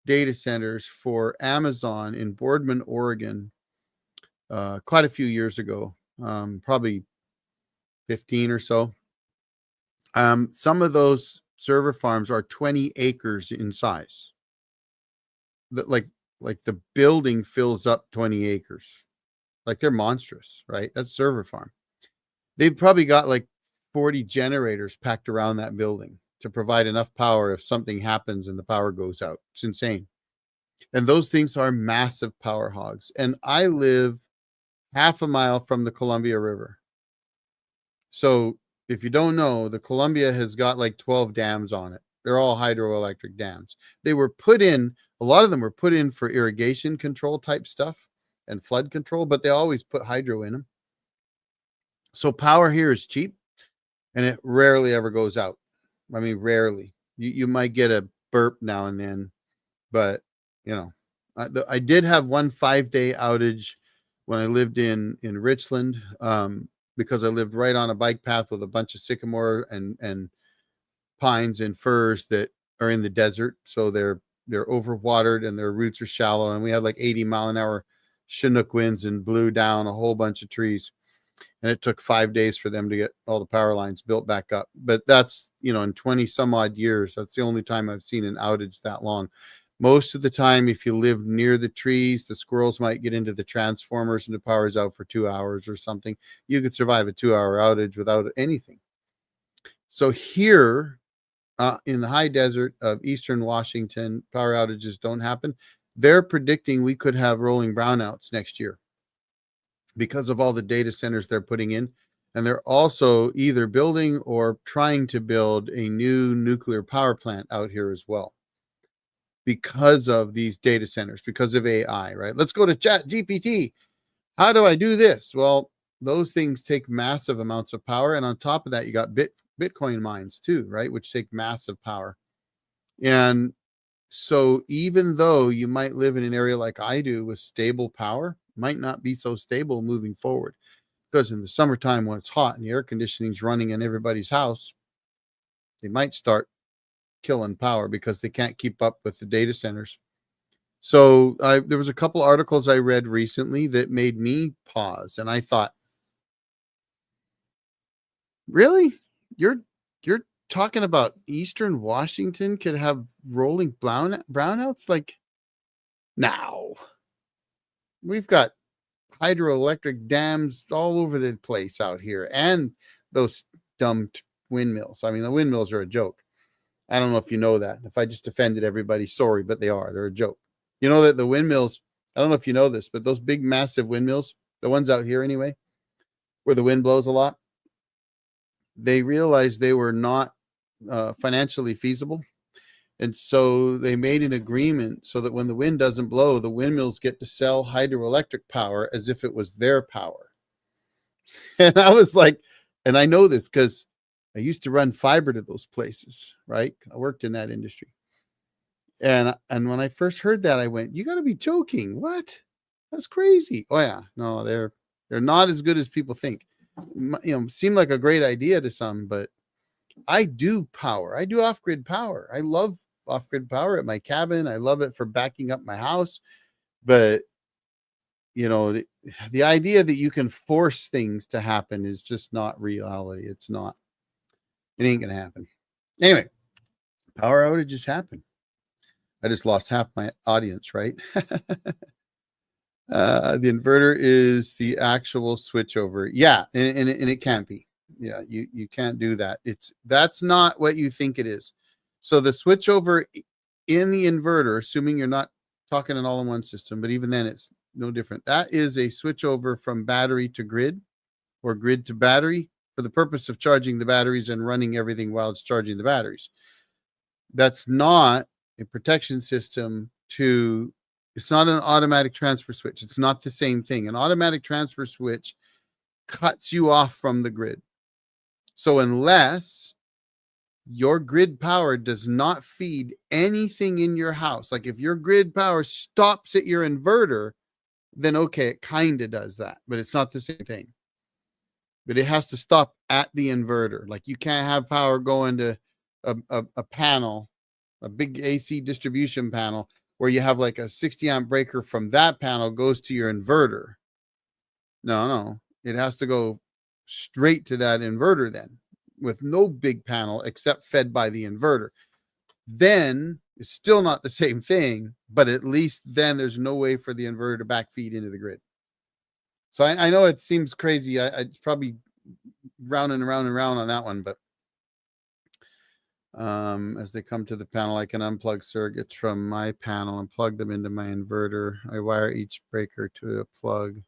data centers for Amazon in Boardman, Oregon, quite a few years ago, probably 15 or so. Some of those server farms are 20 acres in size. Like the building fills up 20 acres. Like they're monstrous, right? That's server farm. They've probably got like 40 generators packed around that building to provide enough power if something happens and the power goes out. It's insane. And those things are massive power hogs. And I live half a mile from the Columbia River. So if you don't know, the Columbia has got like 12 dams on it. They're all hydroelectric dams. They were put in, a lot of them were put in for irrigation control type stuff and flood control, but they always put hydro in them. So power here is cheap and it rarely ever goes out. I mean, rarely. You might get a burp now and then, but you know, I did have one 5-day outage when I lived in Richland, because I lived right on a bike path with a bunch of sycamore and pines and firs that are in the desert. So they're overwatered and their roots are shallow. And we had like 80-mile-an-hour Chinook winds and blew down a whole bunch of trees. And it took 5 days for them to get all the power lines built back up. But that's, in 20 some odd years, that's the only time I've seen an outage that long. Most of the time, if you live near the trees, the squirrels might get into the transformers and the power's out for 2 hours or something. You could survive a 2-hour outage without anything. So here in the high desert of Eastern Washington, power outages don't happen. They're predicting we could have rolling brownouts next year because of all the data centers they're putting in. And they're also either building or trying to build a new nuclear power plant out here as well, because of these data centers, because of AI, right? Let's go to Chat GPT. How do I do this? Well, those things take massive amounts of power. And on top of that, you got Bitcoin mines too, right? Which take massive power. And so even though you might live in an area like I do with stable power, might not be so stable moving forward, because in the summertime when it's hot and the air conditioning is running in everybody's house, they might start killing power because they can't keep up with the data centers. So there was a couple articles I read recently that made me pause, and I thought, really? You're talking about Eastern Washington could have rolling brownouts? Like, now we've got hydroelectric dams all over the place out here, and those dumb windmills. I mean, the windmills are a joke. I don't know if you know that. If I just offended everybody, sorry, but they're a joke. You know that the windmills, I don't know if you know this, but those big, massive windmills, the ones out here anyway, where the wind blows a lot, they realized they were not financially feasible. And so they made an agreement so that when the wind doesn't blow, the windmills get to sell hydroelectric power as if it was their power. And I was like, and I know this because I used to run fiber to those places, right? I worked in that industry. And when I first heard that, I went, you got to be joking. What? That's crazy. Oh yeah. No, they're not as good as people think. Seem like a great idea to some, but I do power. I do off-grid power. I love off-grid power at my cabin. I love it for backing up my house. But the idea that you can force things to happen is just not reality. It's not. It ain't gonna happen. Anyway, power outages happen. I just lost half my audience, right? The inverter is the actual switchover. Yeah, and it can't be. Yeah, you can't do that. That's not what you think it is. So the switchover in the inverter, assuming you're not talking an all-in-one system, but even then it's no different. That is a switchover from battery to grid or grid to battery for the purpose of charging the batteries and running everything while it's charging the batteries. That's not a protection system it's not an automatic transfer switch. It's not the same thing. An automatic transfer switch cuts you off from the grid. So unless your grid power does not feed anything in your house, like if your grid power stops at your inverter, then okay, it kind of does that, but it's not the same thing. but it has to stop at the inverter. Like you can't have power going to a panel, a big AC distribution panel, where you have like a 60 amp breaker from that panel goes to your inverter. No, it has to go straight to that inverter then, with no big panel except fed by the inverter. Then it's still not the same thing, but at least then there's no way for the inverter to backfeed into the grid. So I know it seems crazy. It's probably round and round and round on that one, but as they come to the panel, I can unplug circuits from my panel and plug them into my inverter. I wire each breaker to a plug.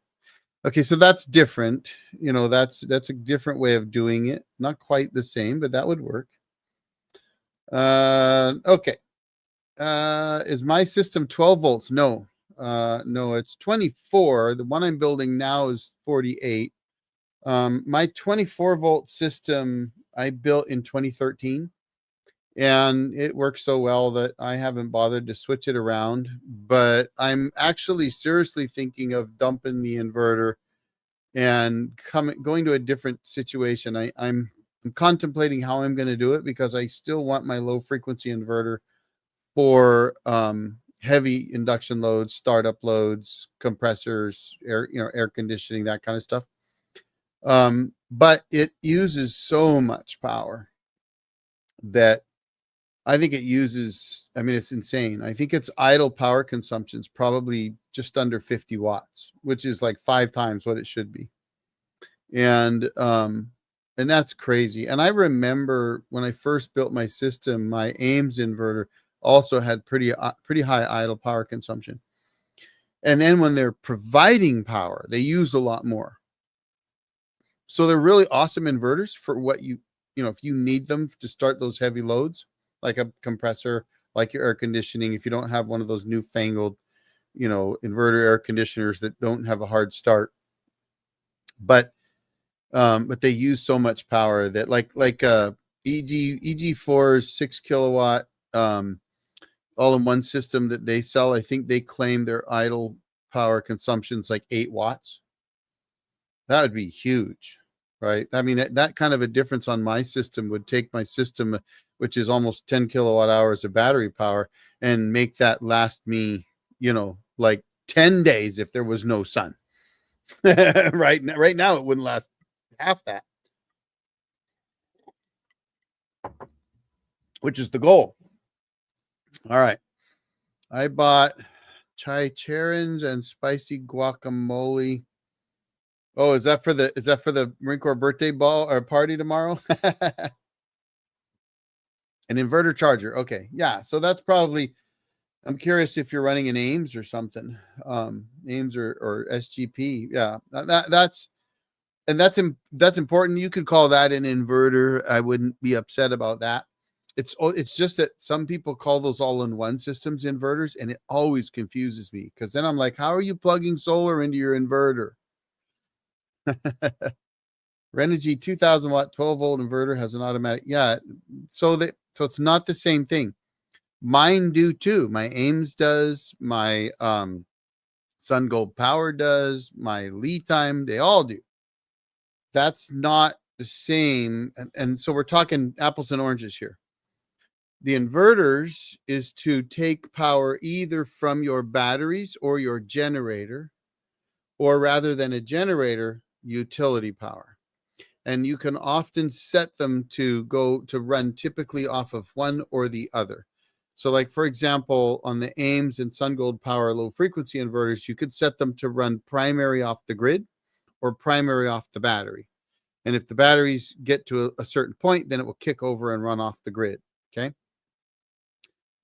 Okay, so that's different. You know, that's a different way of doing it. Not quite the same, but that would work. Okay. Is my system 12 volts? No. No, it's 24. The one I'm building now is 48. My 24 volt system I built in 2013, and it works so well that I haven't bothered to switch it around. But I'm actually seriously thinking of dumping the inverter and going to a different situation. I'm contemplating how I'm going to do it, because I still want my low frequency inverter for heavy induction loads, startup loads, compressors, air conditioning, that kind of stuff. But it uses so much power that I think it uses, I mean, it's insane. I think its idle power consumption is probably just under 50 watts, which is like 5 times what it should be. And that's crazy. And I remember when I first built my system, my Ames inverter also had pretty high idle power consumption. And then when they're providing power, they use a lot more. So they're really awesome inverters for what if you need them to start those heavy loads, like a compressor, like your air conditioning. If you don't have one of those newfangled, inverter air conditioners that don't have a hard start, but they use so much power that like EG4's 6 kilowatt all-in-one system that they sell, I think they claim their idle power consumption is like 8 watts. That would be huge, right? I mean, that kind of a difference on my system would take my system, which is almost 10 kilowatt hours of battery power, and make that last me, like 10 days if there was no sun. Right now, it wouldn't last half that, which is the goal. All right. I bought chai cherins and spicy guacamole. Oh, is that for the Marine Corps birthday ball or party tomorrow? An inverter charger. Okay. Yeah. So that's probably, I'm curious if you're running an Ames or something. Ames or SGP. Yeah. That's important. You could call that an inverter. I wouldn't be upset about that. It's just that some people call those all-in-one systems inverters, and it always confuses me, because then I'm like, how are you plugging solar into your inverter? Renogy 2000 watt 12 volt inverter has an automatic. Yeah. So it's not the same thing. Mine do too. My Ames does, my Sun Gold Power does, my lead time, they all do. That's not the same. And so we're talking apples and oranges here. The inverters is to take power either from your batteries or your generator, or rather than a generator, utility power. And you can often set them to run typically off of one or the other. So like, for example, on the Ames and Sun Gold Power low frequency inverters, you could set them to run primary off the grid or primary off the battery. And if the batteries get to a certain point, then it will kick over and run off the grid. Okay.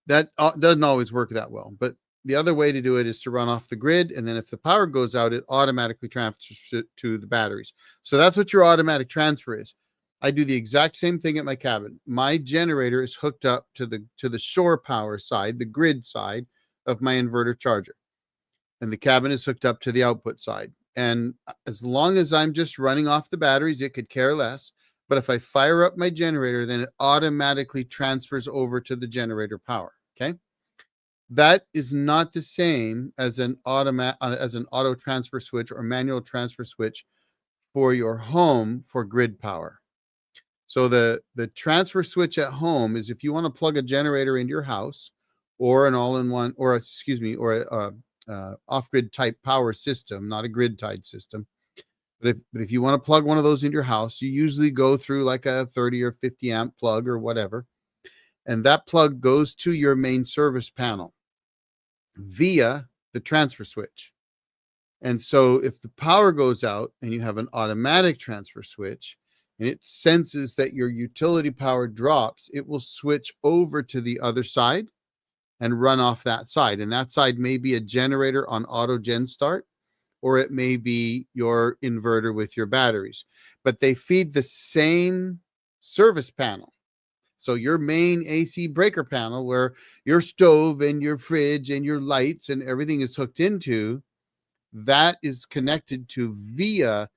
That doesn't always work that well, but the other way to do it is to run off the grid. And then if the power goes out, it automatically transfers to the batteries. So that's what your automatic transfer is. I do the exact same thing at my cabin. My generator is hooked up to the shore power side, the grid side of my inverter charger. And the cabin is hooked up to the output side. And as long as I'm just running off the batteries, it could care less. But if I fire up my generator, then it automatically transfers over to the generator power. Okay. That is not the same as an auto transfer switch or manual transfer switch for your home for grid power. So the transfer switch at home is if you want to plug a generator into your house, or an all-in-one, or excuse me, or a off-grid type power system, not a grid tied system. But if you want to plug one of those into your house, you usually go through like a 30 or 50 amp plug or whatever. And that plug goes to your main service panel via the transfer switch. And so if the power goes out and you have an automatic transfer switch and it senses that your utility power drops, it will switch over to the other side and run off that side. And that side may be a generator on auto gen start, or it may be your inverter with your batteries, but they feed the same service panel. So your main AC breaker panel, where your stove and your fridge and your lights and everything is hooked into, that is connected to via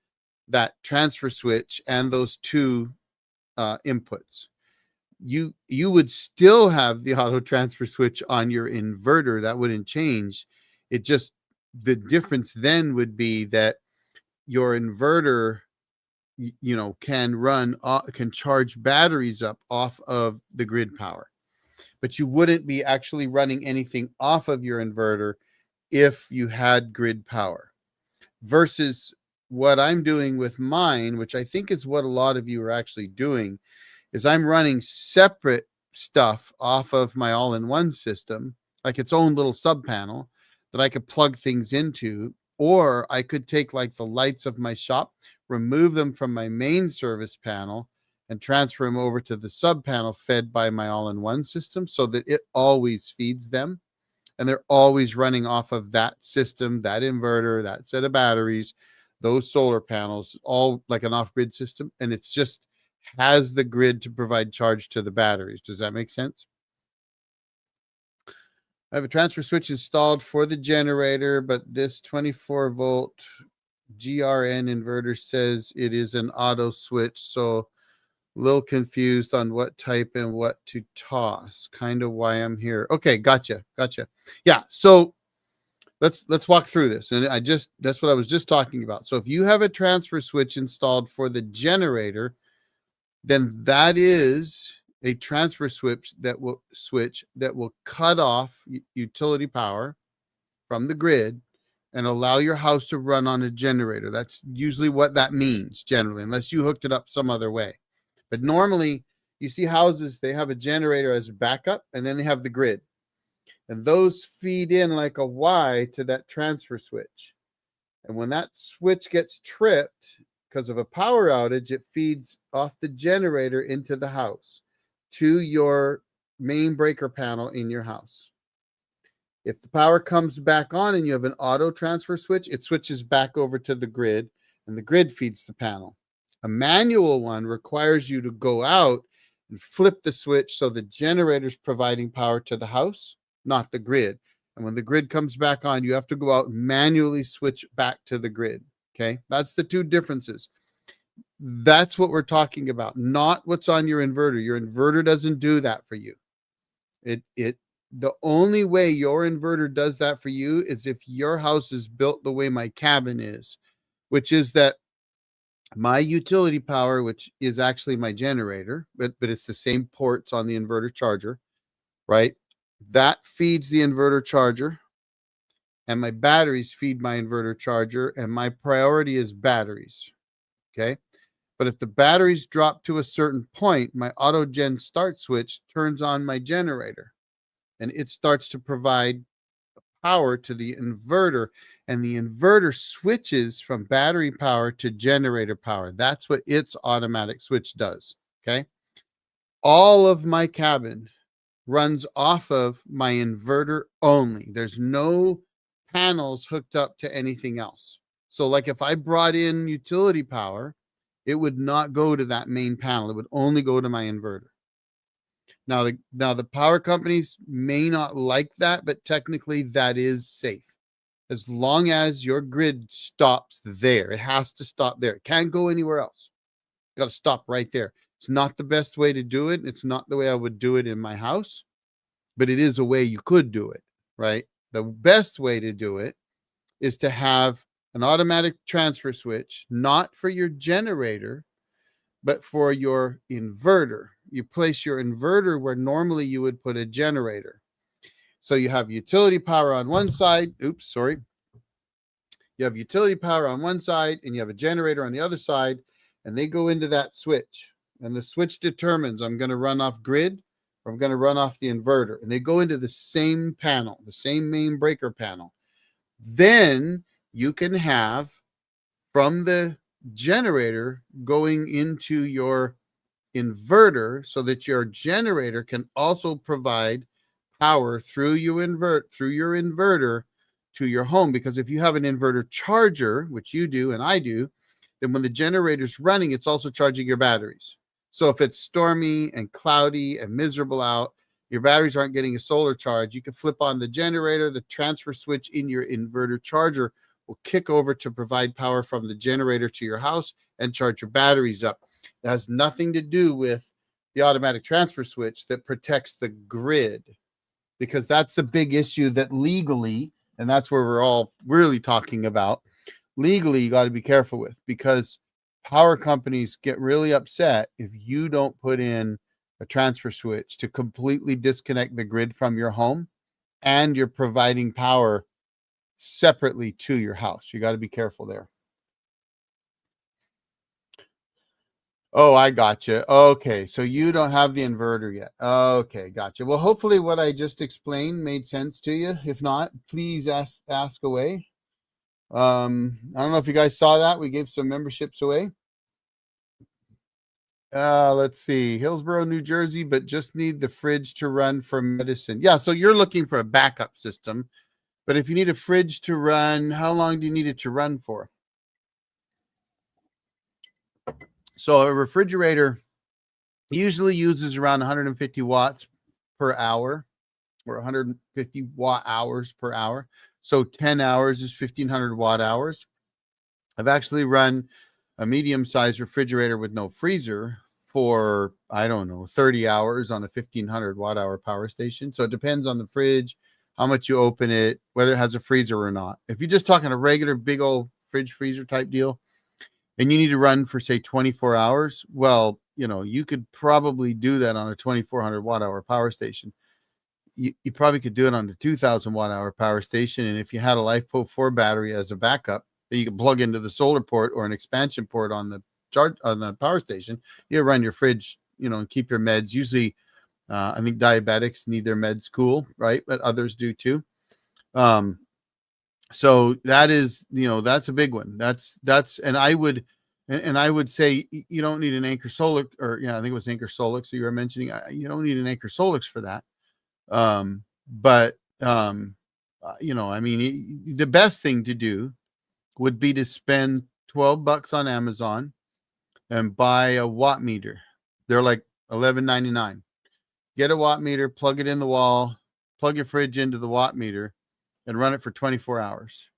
that transfer switch and those two inputs. You would still have the auto transfer switch on your inverter. That wouldn't change. It just, the difference then would be that your inverter, can charge batteries up off of the grid power, but you wouldn't be actually running anything off of your inverter if you had grid power. Versus what I'm doing with mine, which I think is what a lot of you are actually doing, is I'm running separate stuff off of my all-in-one system, like its own little sub panel that I could plug things into, or I could take like the lights of my shop, remove them from my main service panel and transfer them over to the sub panel fed by my all-in-one system so that it always feeds them. And they're always running off of that system, that inverter, that set of batteries, those solar panels, all like an off-grid system. And it's just has the grid to provide charge to the batteries. Does that make sense? I have a transfer switch installed for the generator, but this 24-volt GRN inverter says it is an auto switch. So a little confused on what type and what to toss. Kind of why I'm here. Okay, gotcha. Yeah, so let's walk through this. And that's what I was just talking about. So if you have a transfer switch installed for the generator, then that is a transfer switch that will cut off utility power from the grid and allow your house to run on a generator. That's usually what that means generally, unless you hooked it up some other way. But normally you see houses, they have a generator as a backup and then they have the grid. And those feed in like a Y to that transfer switch. And when that switch gets tripped because of a power outage, it feeds off the generator into the house to your main breaker panel in your house. If the power comes back on and you have an auto transfer switch, it switches back over to the grid and the grid feeds the panel. A manual one requires you to go out and flip the switch so the generator's providing power to the house, not the grid. And when the grid comes back on, you have to go out and manually switch back to the grid. Okay, that's the two differences. That's what we're talking about, not what's on your inverter. Your inverter doesn't do that for you. The only way your inverter does that for you is if your house is built the way my cabin is, which is that my utility power, which is actually my generator, but it's the same ports on the inverter charger, right? That feeds the inverter charger, and my batteries feed my inverter charger, and my priority is batteries, okay? But if the batteries drop to a certain point, my auto gen start switch turns on my generator, and it starts to provide power to the inverter, and the inverter switches from battery power to generator power. That's what its automatic switch does, okay? All of my cabin runs off of my inverter only. There's no panels hooked up to anything else. So like if I brought in utility power, it would not go to that main panel. It would only go to my inverter. Now the power companies may not like that, but technically that is safe. As long as your grid stops there, it has to stop there. It can't go anywhere else. Got to stop right there. It's not the best way to do it. It's not the way I would do it in my house, but it is a way you could do it, right? The best way to do it is to have an automatic transfer switch, not for your generator, but for your inverter. You place your inverter where normally you would put a generator. So you have utility power on one side. Oops, sorry. You have utility power on one side and you have a generator on the other side, and they go into that switch. And the switch determines I'm going to run off grid or I'm going to run off the inverter. And they go into the same panel, the same main breaker panel. Then you can have from the generator going into your inverter so that your generator can also provide power through your inverter to your home. Because if you have an inverter charger, which you do and I do, then when the generator's running, it's also charging your batteries. So if it's stormy and cloudy and miserable out, your batteries aren't getting a solar charge, you can flip on the generator, the transfer switch in your inverter charger will kick over to provide power from the generator to your house and charge your batteries up. It has nothing to do with the automatic transfer switch that protects the grid, because that's the big issue that legally, and that's where we're all really talking about, legally you got to be careful with, because power companies get really upset if you don't put in a transfer switch to completely disconnect the grid from your home and you're providing power separately to your house. You got to be careful there. Oh, I got you. Okay, so you don't have the inverter yet. Okay, gotcha. Well, hopefully what I just explained made sense to you. If not, please ask away. I don't know if you guys saw that. We gave some memberships away. Let's see. Hillsborough, New Jersey, but just need the fridge to run for medicine. Yeah, so you're looking for a backup system. But if you need a fridge to run, how long do you need it to run for? So a refrigerator usually uses around 150 watts per hour, or 150 watt hours per hour. So 10 hours is 1,500 watt hours. I've actually run a medium-sized refrigerator with no freezer for, I don't know, 30 hours on a 1,500 watt hour power station. So it depends on the fridge, how much you open it, whether it has a freezer or not. If you're just talking a regular big old fridge freezer type deal, and you need to run for say 24 hours, well, you could probably do that on a 2,400 watt hour power station. You probably could do it on a 2,000 watt hour power station. And if you had a LifePo 4 battery as a backup that you could plug into the solar port or an expansion port on the power station, you run your fridge, and keep your meds. Usually, I think diabetics need their meds cool, right? But others do too. So that is, that's a big one. And I would say you don't need an Anchor Solix, or I think it was Anchor Solix. So you were mentioning, you don't need an Anchor Solix for that. I mean, the best thing to do would be to spend $12 on Amazon and buy a watt meter. They're like $11.99. Get a watt meter, plug it in the wall, plug your fridge into the watt meter, and run it for 24 hours.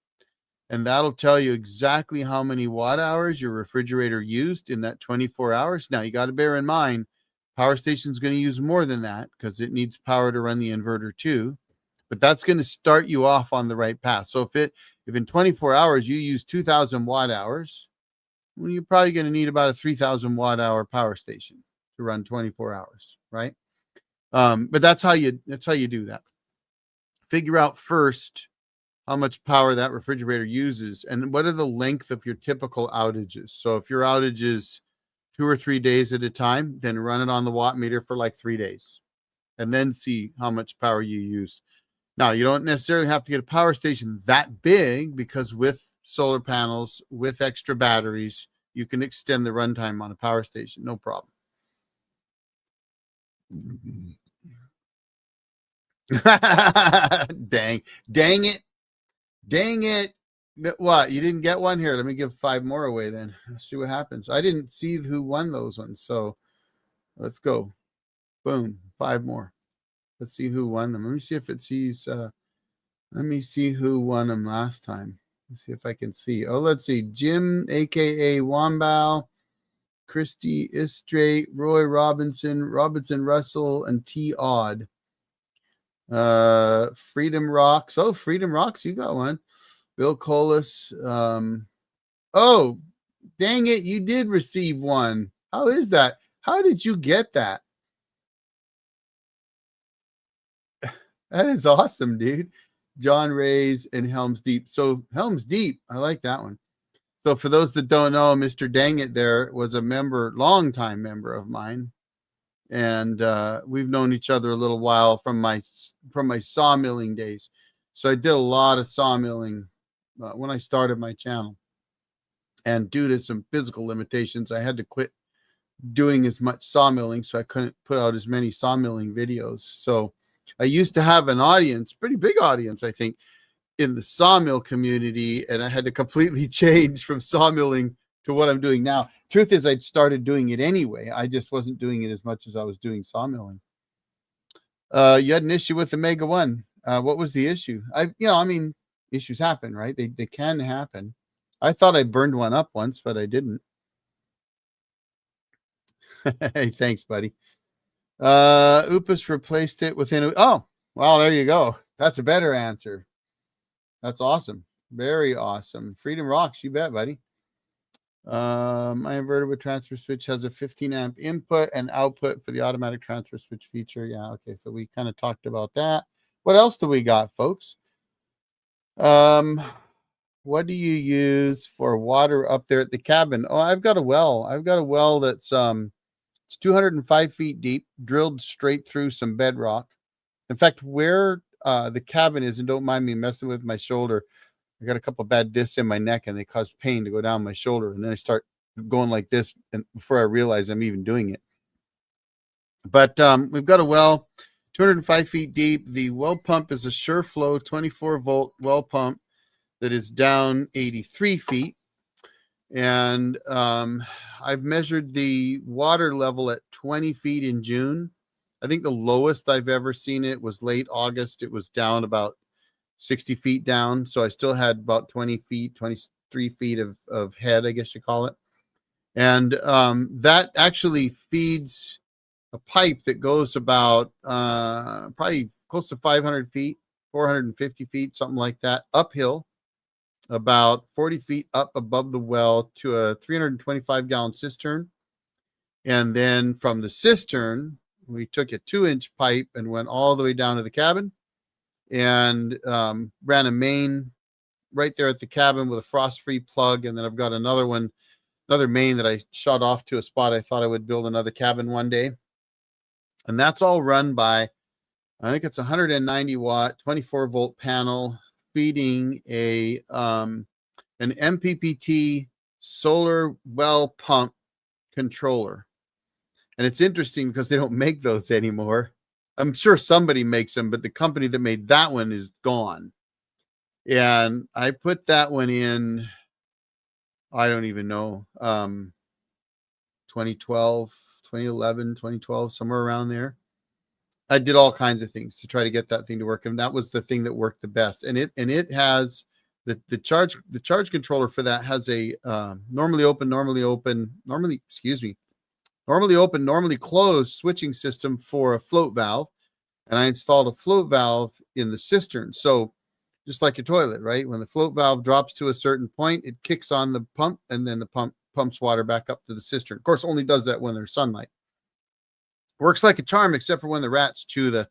And that'll tell you exactly how many watt hours your refrigerator used in that 24 hours. Now, you got to bear in mind, power station is going to use more than that because it needs power to run the inverter too. But that's going to start you off on the right path. So if in 24 hours you use 2,000 watt hours, well, you're probably going to need about a 3,000 watt hour power station to run 24 hours, right? But that's how you do that. Figure out first how much power that refrigerator uses and what are the length of your typical outages. So if your outage is 2 or 3 days at a time, then run it on the watt meter for like 3 days and then see how much power you used. Now, you don't necessarily have to get a power station that big, because with solar panels, with extra batteries, you can extend the runtime on a power station. No problem. Dang it. What? You didn't get one? Here, let me give 5 more away then. Let's see what happens. I didn't see who won those ones. So let's go. Boom. 5 more. Let's see who won them. Let me see if it sees. Let me see who won them last time. Let's see if I can see. Oh, let's see. Jim, a.k.a. Wambal, Christy Istrate, Roy Robinson Russell, and T. Odd. Freedom Rocks. Oh, Freedom Rocks, you got one. Bill Colas. Oh, dang it. You did receive one. How is that? How did you get that? That is awesome, dude. John Rays and Helms Deep. So Helms Deep, I like that one. So for those that don't know, Mr. Dang It there was a member, longtime member of mine. And we've known each other a little while from my sawmilling days. So I did a lot of sawmilling when I started my channel. And due to some physical limitations, I had to quit doing as much sawmilling, so I couldn't put out as many sawmilling videos. So I used to have an audience, pretty big audience, I think, in the sawmill community, and I had to completely change from sawmilling to what I'm doing now. Truth is, I'd started doing it anyway. I just wasn't doing it as much as I was doing sawmilling. You had an issue with the Mega One. What was the issue? Issues happen, right? They can happen. I thought I burned one up once, but I didn't. Hey, thanks, buddy. Upus replaced it within. Oh, well, there you go. That's a better answer. That's awesome. Very awesome. Freedom rocks. You bet, buddy. My inverter with transfer switch has a 15 amp input and output for the automatic transfer switch feature. Yeah. Okay. So we kind of talked about that. What else do we got, folks? What do you use for water up there at the cabin? Oh, I've got a well. I've got a well that's it's 205 feet deep, drilled straight through some bedrock. In fact, where the cabin is, and don't mind me messing with my shoulder, I got a couple of bad discs in my neck and they cause pain to go down my shoulder. And then I start going like this, and before I realize I'm even doing it. But we've got a well, 205 feet deep. The well pump is a SureFlow 24-volt well pump that is down 83 feet. And I've measured the water level at 20 feet in June. I think the lowest I've ever seen it was late August. It was down about 60 feet down. So I still had about 20 feet, 23 feet of head, I guess you call it. And that actually feeds a pipe that goes about probably close to 500 feet, 450 feet, something like that, uphill, about 40 feet up above the well to a 325 gallon cistern. And then from the cistern, we took a 2-inch pipe and went all the way down to the cabin and ran a main right there at the cabin with a frost-free plug. And then I've got another main that I shot off to a spot I thought I would build another cabin one day. And that's all run by, I think it's 190 watt, 24 volt panel feeding an MPPT solar well pump controller. And it's interesting because they don't make those anymore. I'm sure somebody makes them, but the company that made that one is gone. And I put that one in, I don't even know, 2012, 2011, 2012, somewhere around there. I did all kinds of things to try to get that thing to work, and that was the thing that worked the best. And it has the charge controller for that has a normally open, normally closed switching system for a float valve. And I installed a float valve in the cistern. So just like your toilet, right? When the float valve drops to a certain point, it kicks on the pump, and then the pump pumps water back up to the cistern. Of course, only does that when there's sunlight. Works like a charm, except for when the rats chew the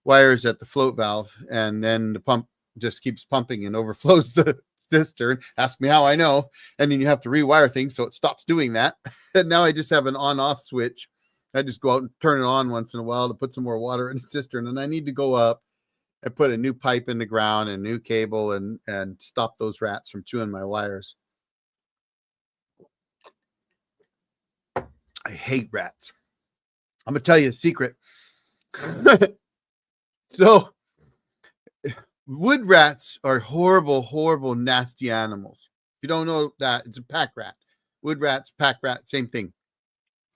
wires at the float valve, and then the pump just keeps pumping and overflows the cistern. Ask me how I know. And then you have to rewire things so it stops doing that. And now I just have an on-off switch. I just go out and turn it on once in a while to put some more water in the cistern. And I need to go up and put a new pipe in the ground and new cable and stop those rats from chewing my wires. I hate rats. I'm going to tell you a secret. So, wood rats are horrible, horrible, nasty animals. If you don't know that, it's a pack rat. Wood rats, pack rat, same thing.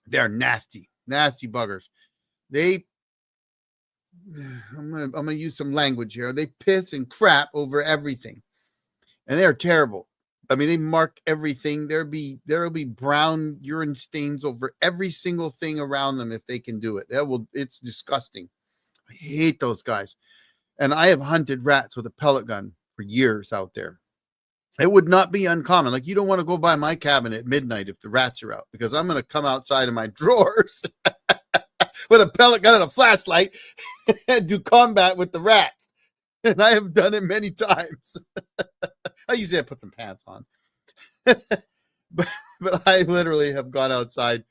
They're nasty, nasty buggers. I'm gonna use some language here. They piss and crap over everything, and they're terrible. I mean, they mark everything. There will be brown urine stains over every single thing around them if they can do it. It's disgusting. I hate those guys. And I have hunted rats with a pellet gun for years out there. It would not be uncommon. Like, you don't want to go by my cabin at midnight if the rats are out, because I'm going to come outside of my drawers with a pellet gun and a flashlight and do combat with the rats. And I have done it many times. I usually put some pants on. but I literally have gone outside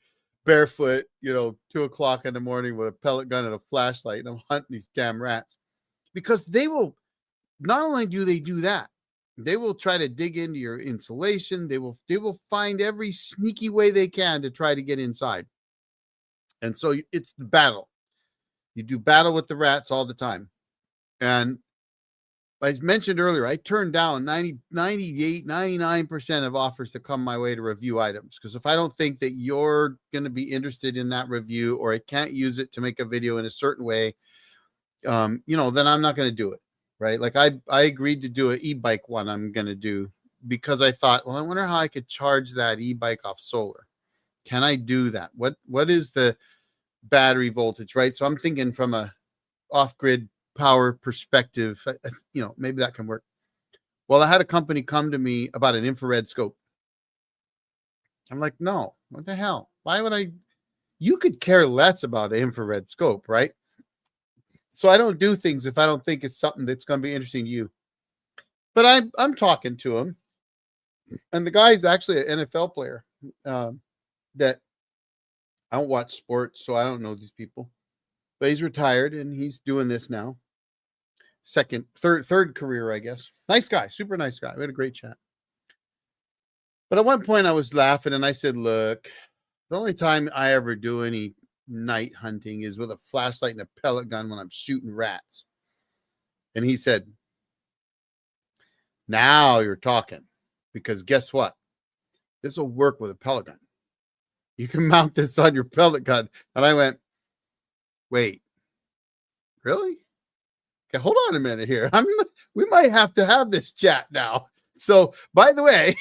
barefoot, 2:00 in the morning with a pellet gun and a flashlight, and I'm hunting these damn rats, because they will, not only do they do that, they will try to dig into your insulation. They will find every sneaky way they can to try to get inside. And so it's battle. You do battle with the rats all the time. And I mentioned earlier, I turned down 98, 99% of offers that come my way to review items, because if I don't think that you're going to be interested in that review, or I can't use it to make a video in a certain way, then I'm not going to do it. Right. Like, I agreed to do an e-bike one I'm going to do, because I thought, well, I wonder how I could charge that e-bike off solar. Can I do that? What is the battery voltage? Right. So I'm thinking from a off-grid power perspective, maybe that can work. Well, I had a company come to me about an infrared scope. I'm like, no, what the hell? Why would I? You could care less about an infrared scope, right? So I don't do things if I don't think it's something that's going to be interesting to you. But I'm talking to him, and the guy is actually an NFL player. That I don't watch sports, so I don't know these people. But he's retired, and he's doing this now. Third career, I guess. Nice guy, super nice guy. We had a great chat. But at one point I was laughing, and I said, look, the only time I ever do any night hunting is with a flashlight and a pellet gun when I'm shooting rats. And he said, now you're talking, because guess what? This will work with a pellet gun. You can mount this on your pellet gun. And I went, wait, really? Okay, hold on a minute here. We might have to have this chat now. So, by the way,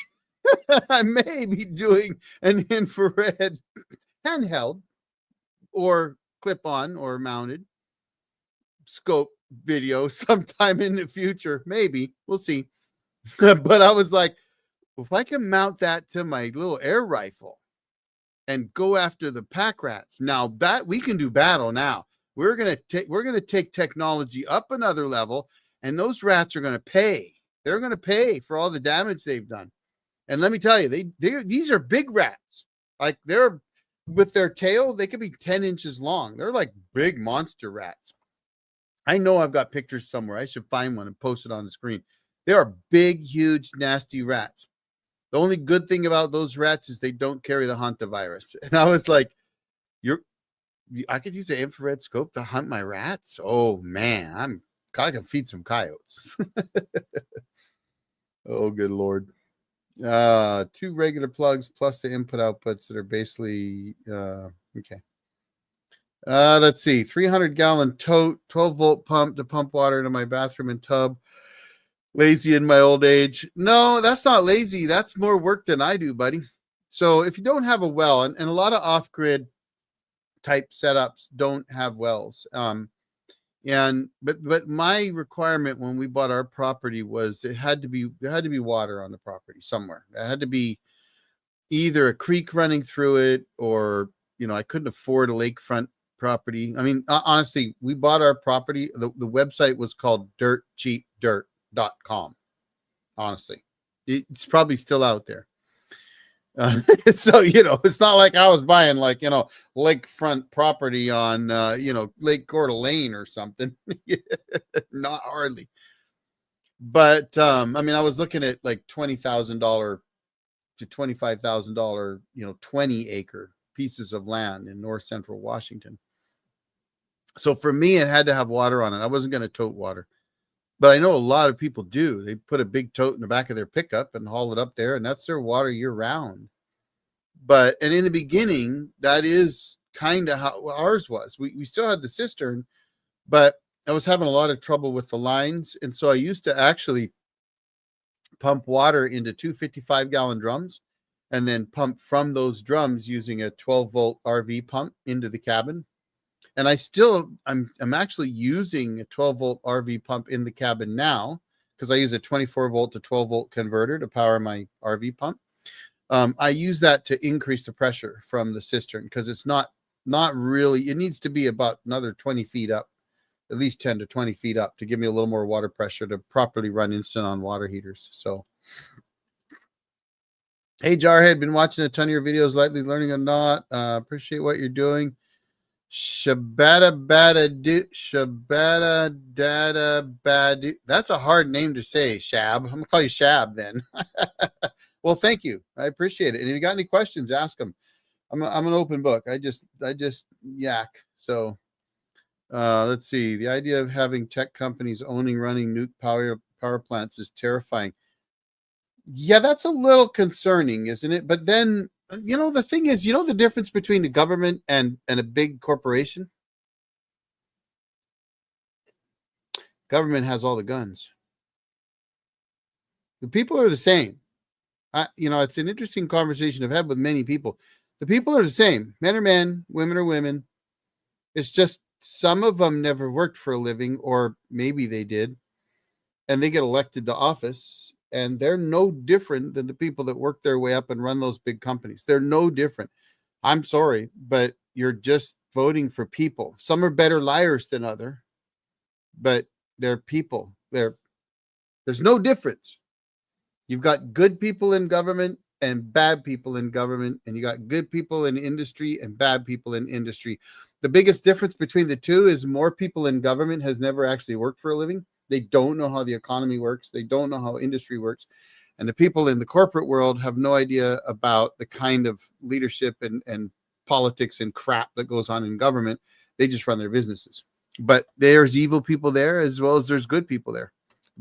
I may be doing an infrared handheld or clip-on or mounted scope video sometime in the future. Maybe. We'll see. But I was like, if I can mount that to my little air rifle and go after the pack rats, now that we can do battle now. We're gonna take technology up another level, and those rats are gonna pay. They're gonna pay for all the damage they've done. And let me tell you, these are big rats. Like, they're, with their tail, they could be 10 inches long. They're like big monster rats. I know I've got pictures somewhere. I should find one and post it on the screen. They are big, huge, nasty rats. The only good thing about those rats is they don't carry the hantavirus. And I was like, I could use an infrared scope to hunt my rats. Oh man, I can feed some coyotes. Oh, good Lord. 2 regular plugs plus the input outputs that are basically okay. Let's see, 300-gallon tote, 12-volt pump to pump water into my bathroom and tub. Lazy in my old age. No, that's not lazy. That's more work than I do, buddy. So if you don't have a well, and a lot of off-grid type setups don't have wells. But my requirement when we bought our property was there had to be water on the property somewhere. It had to be either a creek running through it, or I couldn't afford a lakefront property. I mean, honestly, we bought our property. The website was called dirtcheapdirt.com. Honestly, it's probably still out there. So, it's not like I was buying lakefront property on, Lake Coeur d'Alene or something. Not hardly. But, I was looking at like $20,000 to $25,000, 20-acre pieces of land in north central Washington. So for me, it had to have water on it. I wasn't going to tote water. But I know a lot of people do. They put a big tote in the back of their pickup and haul it up there, and that's their water year round. And in the beginning, that is kind of how ours was. We still had the cistern, but I was having a lot of trouble with the lines. And so I used to actually pump water into 2 55-gallon drums, and then pump from those drums using a 12-volt RV pump into the cabin. And I'm actually using a 12-volt RV pump in the cabin now, because I use a 24 volt to 12 volt converter to power my RV pump. I use that to increase the pressure from the cistern, because it's not really, it needs to be about another 20 feet up, at least 10 to 20 feet up, to give me a little more water pressure to properly run instant on water heaters. So, hey, Jarhead, been watching a ton of your videos lately, learning a lot. Appreciate what you're doing. Shabada Dada Badu. That's a hard name to say, Shab. I'm gonna call you Shab then. Well, thank you. I appreciate it. And if you got any questions, ask them. I'm an open book. I just yak. So let's see. The idea of having tech companies owning, running nuke power plants is terrifying. Yeah, that's a little concerning, isn't it? But then, the thing is, the difference between the government and a big corporation? Government has all the guns. The people are the same. It's an interesting conversation I've had with many people. The people are the same. Men are men, women are women. It's just some of them never worked for a living, or maybe they did, and they get elected to office, and they're no different than the people that work their way up and run those big companies. They're no different. I'm sorry, but you're just voting for people. Some are better liars than other, but they're people. There's no difference. You've got good people in government and bad people in government, and you got good people in industry and bad people in industry. The biggest difference between the two is more people in government has never actually worked for a living. They don't know how the economy works. They don't know how industry works. And the people in the corporate world have no idea about the kind of leadership and politics and crap that goes on in government. They just run their businesses. But there's evil people there as well as there's good people there.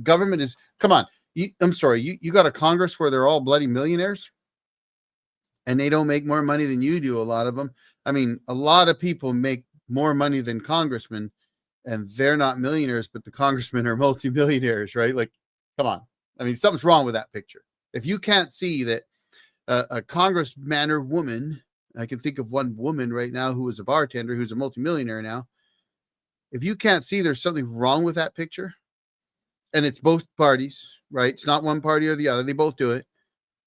Government is, come on. I'm sorry, you got a Congress where they're all bloody millionaires and they don't make more money than you do, a lot of them. I mean, a lot of people make more money than congressmen, and they're not millionaires, but the congressmen are multimillionaires, right? Like, come on. I mean, something's wrong with that picture. If you can't see that a congressman or woman, I can think of one woman right now who is a bartender, who's a multimillionaire now. If you can't see there's something wrong with that picture, and it's both parties, right? It's not one party or the other. They both do it.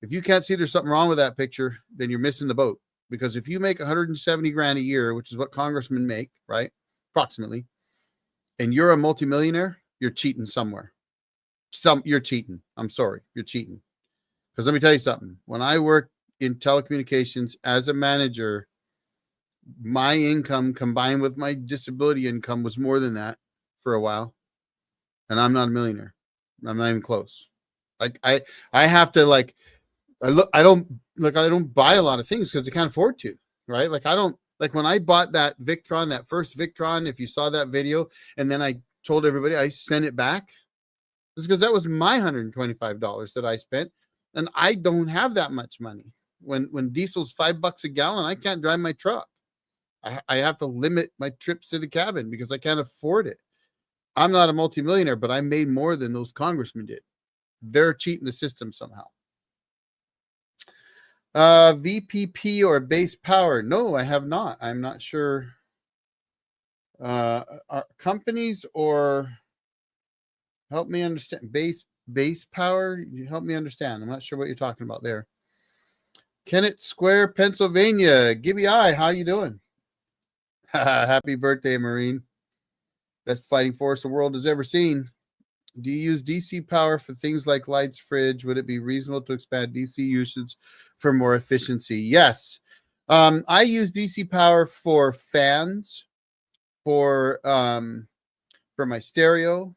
If you can't see there's something wrong with that picture, then you're missing the boat. Because if you make 170 grand a year, which is what congressmen make, right? Approximately, and you're a multimillionaire, you're cheating somewhere. You're cheating. I'm sorry. You're cheating. Because let me tell you something. When I worked in telecommunications as a manager, my income combined with my disability income was more than that for a while. And I'm not a millionaire. I'm not even close. Like I have to I don't buy a lot of things because I can't afford to, right? Like I don't, like when I bought that Victron, that first Victron, if you saw that video, and then I told everybody I sent it back, it's because that was my $125 that I spent, and I don't have that much money. When diesel's $5 a gallon, I can't drive my truck. I have to limit my trips to the cabin because I can't afford it. I'm not a multimillionaire, but I made more than those congressmen did. They're cheating the system somehow. VPP or base power? No, I have not. I'm not sure. Companies or help me understand. Base power? You help me understand. I'm not sure what you're talking about there. Kennett Square, Pennsylvania. Gibby I, how you doing? Happy birthday, Marine. Best fighting force the world has ever seen. Do you use DC power for things like lights, fridge? Would it be reasonable to expand DC usage for more efficiency? Yes. I use DC power for fans, for my stereo,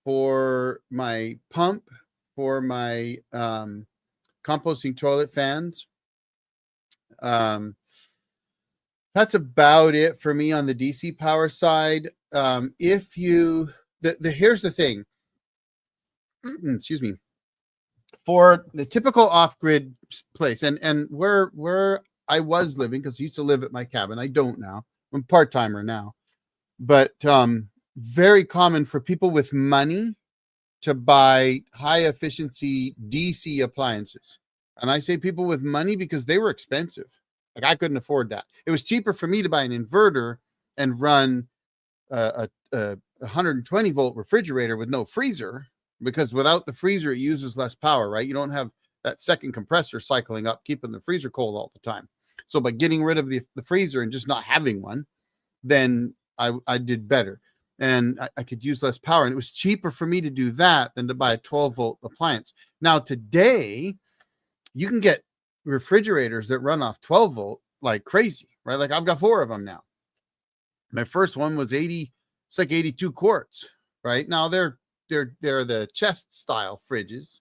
for my pump, for my composting toilet fans. That's about it for me on the DC power side. If you, here's the thing, excuse me, for the typical off-grid place, and where I was living, because I used to live at my cabin, I don't now. I'm part-timer now, but very common for people with money to buy high-efficiency DC appliances. And I say people with money because they were expensive. Like I couldn't afford that. It was cheaper for me to buy an inverter and run a 120 volt refrigerator with no freezer because without the freezer, it uses less power, right? You don't have that second compressor cycling up, keeping the freezer cold all the time. So by getting rid of the freezer and just not having one, then I did better. And I could use less power. And it was cheaper for me to do that than to buy a 12-volt appliance. Now, today, you can get refrigerators that run off 12-volt like crazy, right? Like I've got 4 of them now. My first one was 80, it's like 82 quarts, right? Now they're the chest style fridges.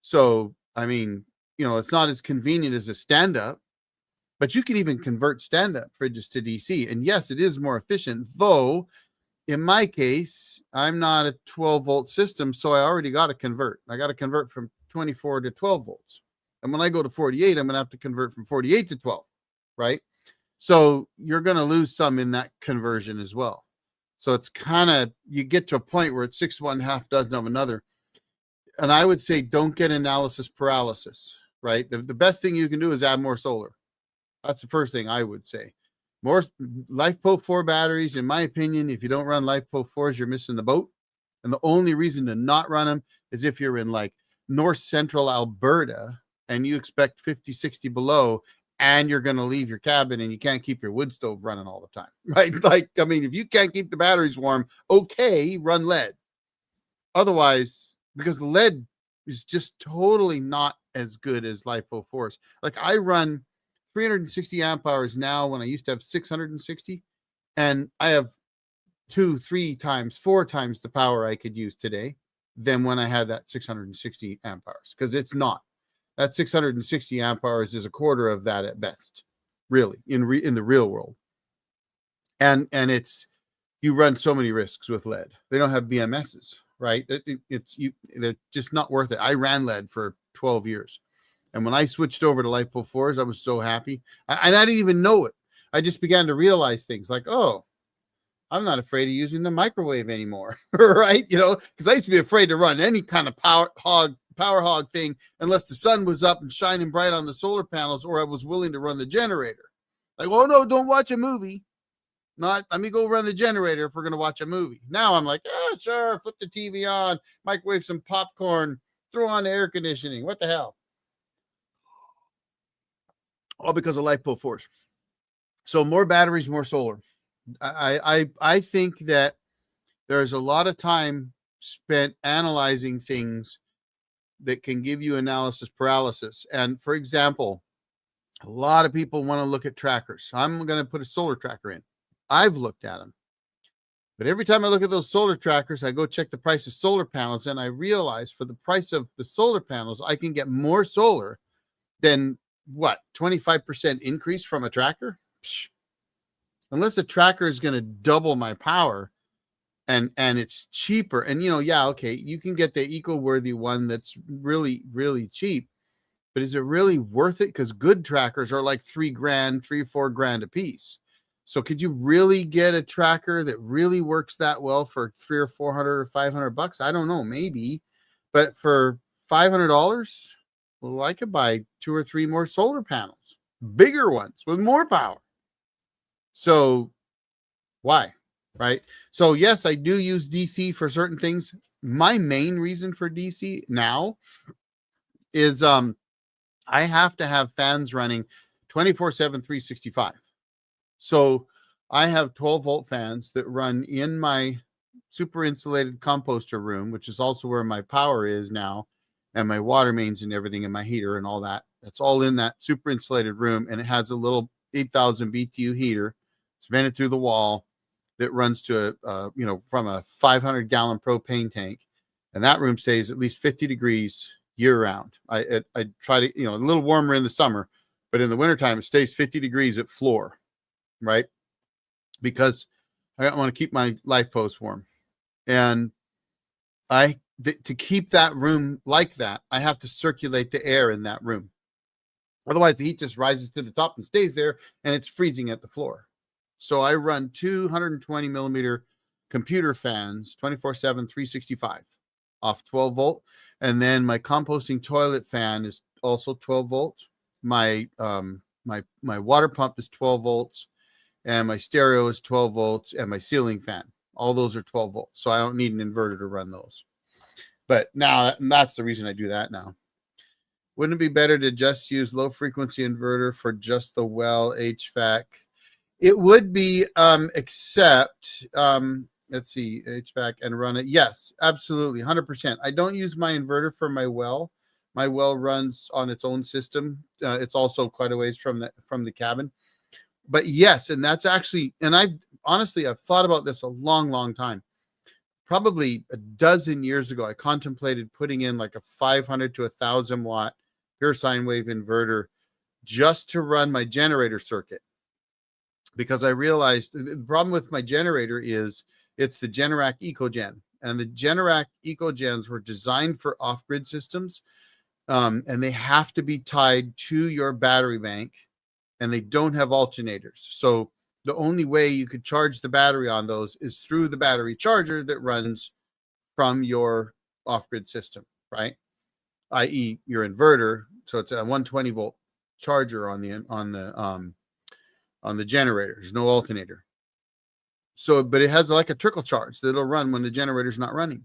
So, I mean, it's not as convenient as a stand-up, but you can even convert stand-up fridges to DC. And yes, it is more efficient, though in my case, I'm not a 12-volt system, so I already got to convert. I got to convert from 24 to 12 volts. And when I go to 48, I'm going to have to convert from 48 to 12, right? So you're going to lose some in that conversion as well. So it's kind of, you get to a point where it's 6 of one, half dozen of another. And I would say don't get analysis paralysis, right? The best thing you can do is add more solar. That's the first thing I would say. More LifePo 4 batteries, in my opinion, if you don't run LifePo 4s, you're missing the boat. And the only reason to not run them is if you're in like north central Alberta and you expect 50, 60 below, and you're going to leave your cabin and you can't keep your wood stove running all the time, right? Like, I mean, if you can't keep the batteries warm, okay, run lead. Otherwise, because the lead is just totally not as good as LifePo 4s. Like I run 360 amp hours now when I used to have 660, and I have 2, 3 times, 4 times the power I could use today than when I had that 660 amp hours, because it's not. That 660 amp hours is a quarter of that at best, really, in the real world. And it's, you run so many risks with lead. They don't have BMSs, right? They're just not worth it. I ran lead for 12 years. And when I switched over to LifePo 4s, I was so happy. And I didn't even know it. I just began to realize things like, oh, I'm not afraid of using the microwave anymore, right? Because I used to be afraid to run any kind of power hog thing unless the sun was up and shining bright on the solar panels, or I was willing to run the generator. Like, oh no, don't watch a movie. Let me go run the generator if we're going to watch a movie. Now I'm like, oh, sure, flip the TV on, microwave some popcorn, throw on the air conditioning. What the hell? All because of LifePo 4s. So more batteries, more solar. I think that there's a lot of time spent analyzing things that can give you analysis paralysis. And for example, a lot of people want to look at trackers. I'm going to put a solar tracker in. I've looked at them. But every time I look at those solar trackers, I go check the price of solar panels, and I realize for the price of the solar panels, I can get more solar than 25% increase from a tracker? Psh. Unless a tracker is going to double my power and it's cheaper. And, okay, you can get the eco-worthy one that's really, really cheap. But is it really worth it? Because good trackers are like $3,000, $4,000 a piece. So could you really get a tracker that really works that well for $300 or $400 or $500? I don't know, maybe. But for $500, well, I could buy 2 or 3 more solar panels, bigger ones with more power. So why? Right? So yes, I do use DC for certain things. My main reason for DC now is I have to have fans running 24/7, 365. So I have 12-volt fans that run in my super insulated composter room, which is also where my power is now, and my water mains and everything, and my heater and all that. That's all in that super insulated room, and it has a little 8,000 BTU heater. It's vented through the wall that runs to from a 500-gallon propane tank, and that room stays at least 50 degrees year round. I try to, a little warmer in the summer, but in the wintertime, it stays 50 degrees at floor, right? Because I want to keep my LifePos warm. And to keep that room like that, I have to circulate the air in that room. Otherwise, the heat just rises to the top and stays there, and it's freezing at the floor. So I run 220 millimeter computer fans, 24/7, 365 off 12 volt. And then my composting toilet fan is also 12 volts. My water pump is 12 volts, and my stereo is 12 volts, and my ceiling fan. All those are 12 volts. So I don't need an inverter to run those. But now that's the reason I do that now. Wouldn't it be better to just use low frequency inverter for just the well HVAC? It would be, except, let's see, HVAC and run it. Yes, absolutely, 100%. I don't use my inverter for my well. My well runs on its own system. It's also quite a ways from the cabin. But yes, and that's actually, and I've thought about this a long, long time. Probably a dozen years ago, I contemplated putting in like a 500 to 1,000 watt pure sine wave inverter just to run my generator circuit, because I realized the problem with my generator is it's the Generac EcoGen, and the Generac EcoGens were designed for off-grid systems, and they have to be tied to your battery bank, and they don't have alternators. So the only way you could charge the battery on those is through the battery charger that runs from your off-grid system, right? I.e., your inverter. So it's a 120 volt charger on the generator. There's no alternator. So, but it has like a trickle charge that'll run when the generator's not running.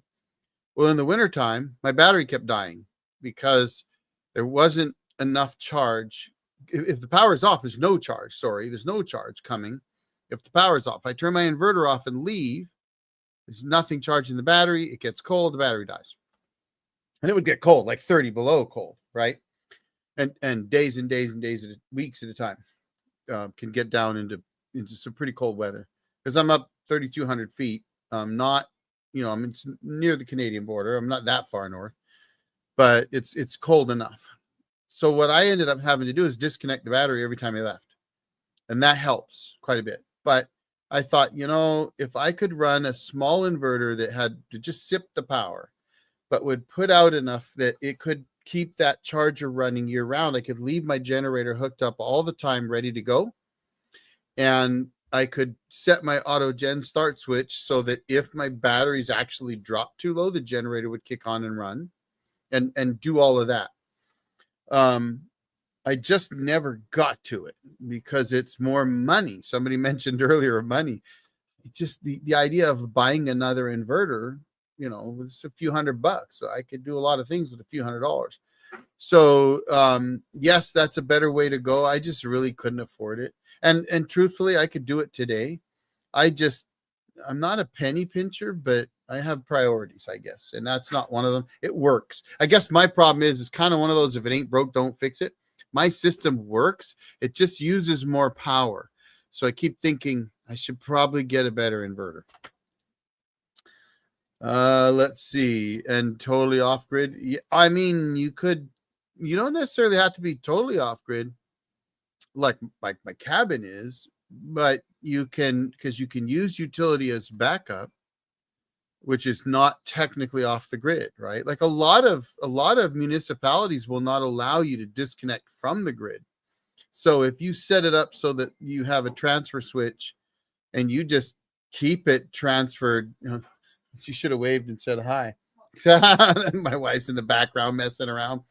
Well, in the wintertime, my battery kept dying because there wasn't enough charge. If the power is off, there's no charge. Sorry, there's no charge coming. If the power is off, I turn my inverter off and leave. There's nothing charging the battery. It gets cold. The battery dies. And it would get cold, like 30 below cold, right? And days and days and days, weeks at a time, can get down into some pretty cold weather. Because I'm up 3,200 feet. Not, I'm near the Canadian border. I'm not that far north, but it's cold enough. So what I ended up having to do is disconnect the battery every time I left. And that helps quite a bit. But I thought, if I could run a small inverter that had to just sip the power, but would put out enough that it could keep that charger running year round, I could leave my generator hooked up all the time, ready to go. And I could set my auto gen start switch so that if my batteries actually drop too low, the generator would kick on and run and do all of that. I just never got to it because it's more money. Somebody mentioned earlier money. It's just the idea of buying another inverter, was a few $100. So I could do a lot of things with a few $100. So yes, that's a better way to go. I just really couldn't afford it. And truthfully, I could do it today. I'm not a penny pincher, but I have priorities, I guess. And that's not one of them. It works. I guess my problem is kind of one of those, if it ain't broke, don't fix it. My system works. It just uses more power. So I keep thinking I should probably get a better inverter. Let's see. And totally off grid. I mean, you don't necessarily have to be totally off grid like my cabin is, but you can, because you can use utility as backup, which is not technically off the grid, right? Like a lot of municipalities will not allow you to disconnect from the grid. So if you set it up so that you have a transfer switch and you just keep it transferred, she should have waved and said hi. My wife's in the background messing around.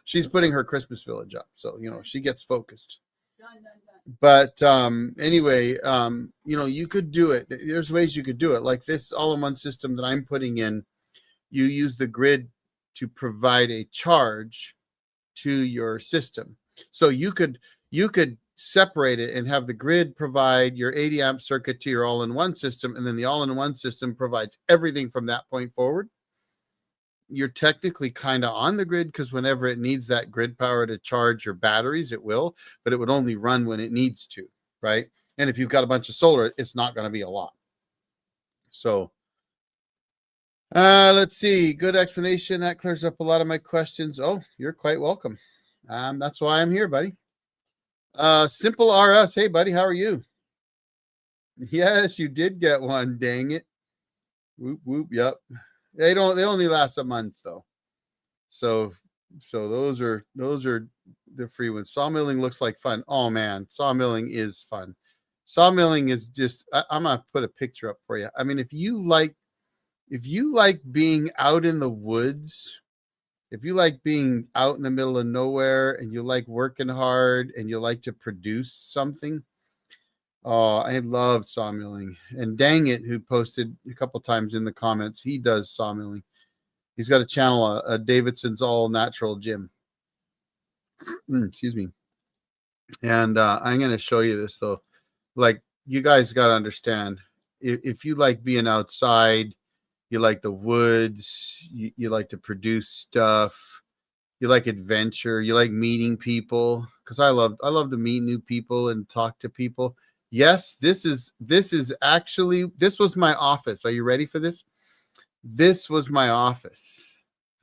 She's putting her Christmas village up, so she gets focused. But anyway, you could do it. There's ways you could do it. Like this all-in-one system that I'm putting in, you use the grid to provide a charge to your system. So you could separate it and have the grid provide your 80 amp circuit to your all-in-one system, and then the all-in-one system provides everything from that point forward. You're technically kind of on the grid because whenever it needs that grid power to charge your batteries, it will, but it would only run when it needs to, right? And if you've got a bunch of solar, it's not going to be a lot. So let's see. Good explanation. That clears up a lot of my questions. Oh, you're quite welcome. That's why I'm here, buddy. Simple RS. Hey, buddy, how are you? Yes, you did get one. Dang it. Whoop, whoop. Yep. They only last a month though. So those are the free ones. Sawmilling looks like fun. Oh man, sawmilling is fun. Sawmilling is just, I'm gonna put a picture up for you. I mean, if you like being out in the woods, if you like being out in the middle of nowhere and you like working hard and you like to produce something, oh, I love sawmilling. And Dang It, who posted a couple times in the comments, he does sawmilling. He's got a channel, Davidson's All Natural Gym. Excuse me. And I'm going to show you this though. Like, you guys got to understand, if you like being outside, you like the woods, you like to produce stuff, you like adventure, you like meeting people, because I love to meet new people and talk to people. Yes, this is actually, this was my office. Are you ready for this? This was my office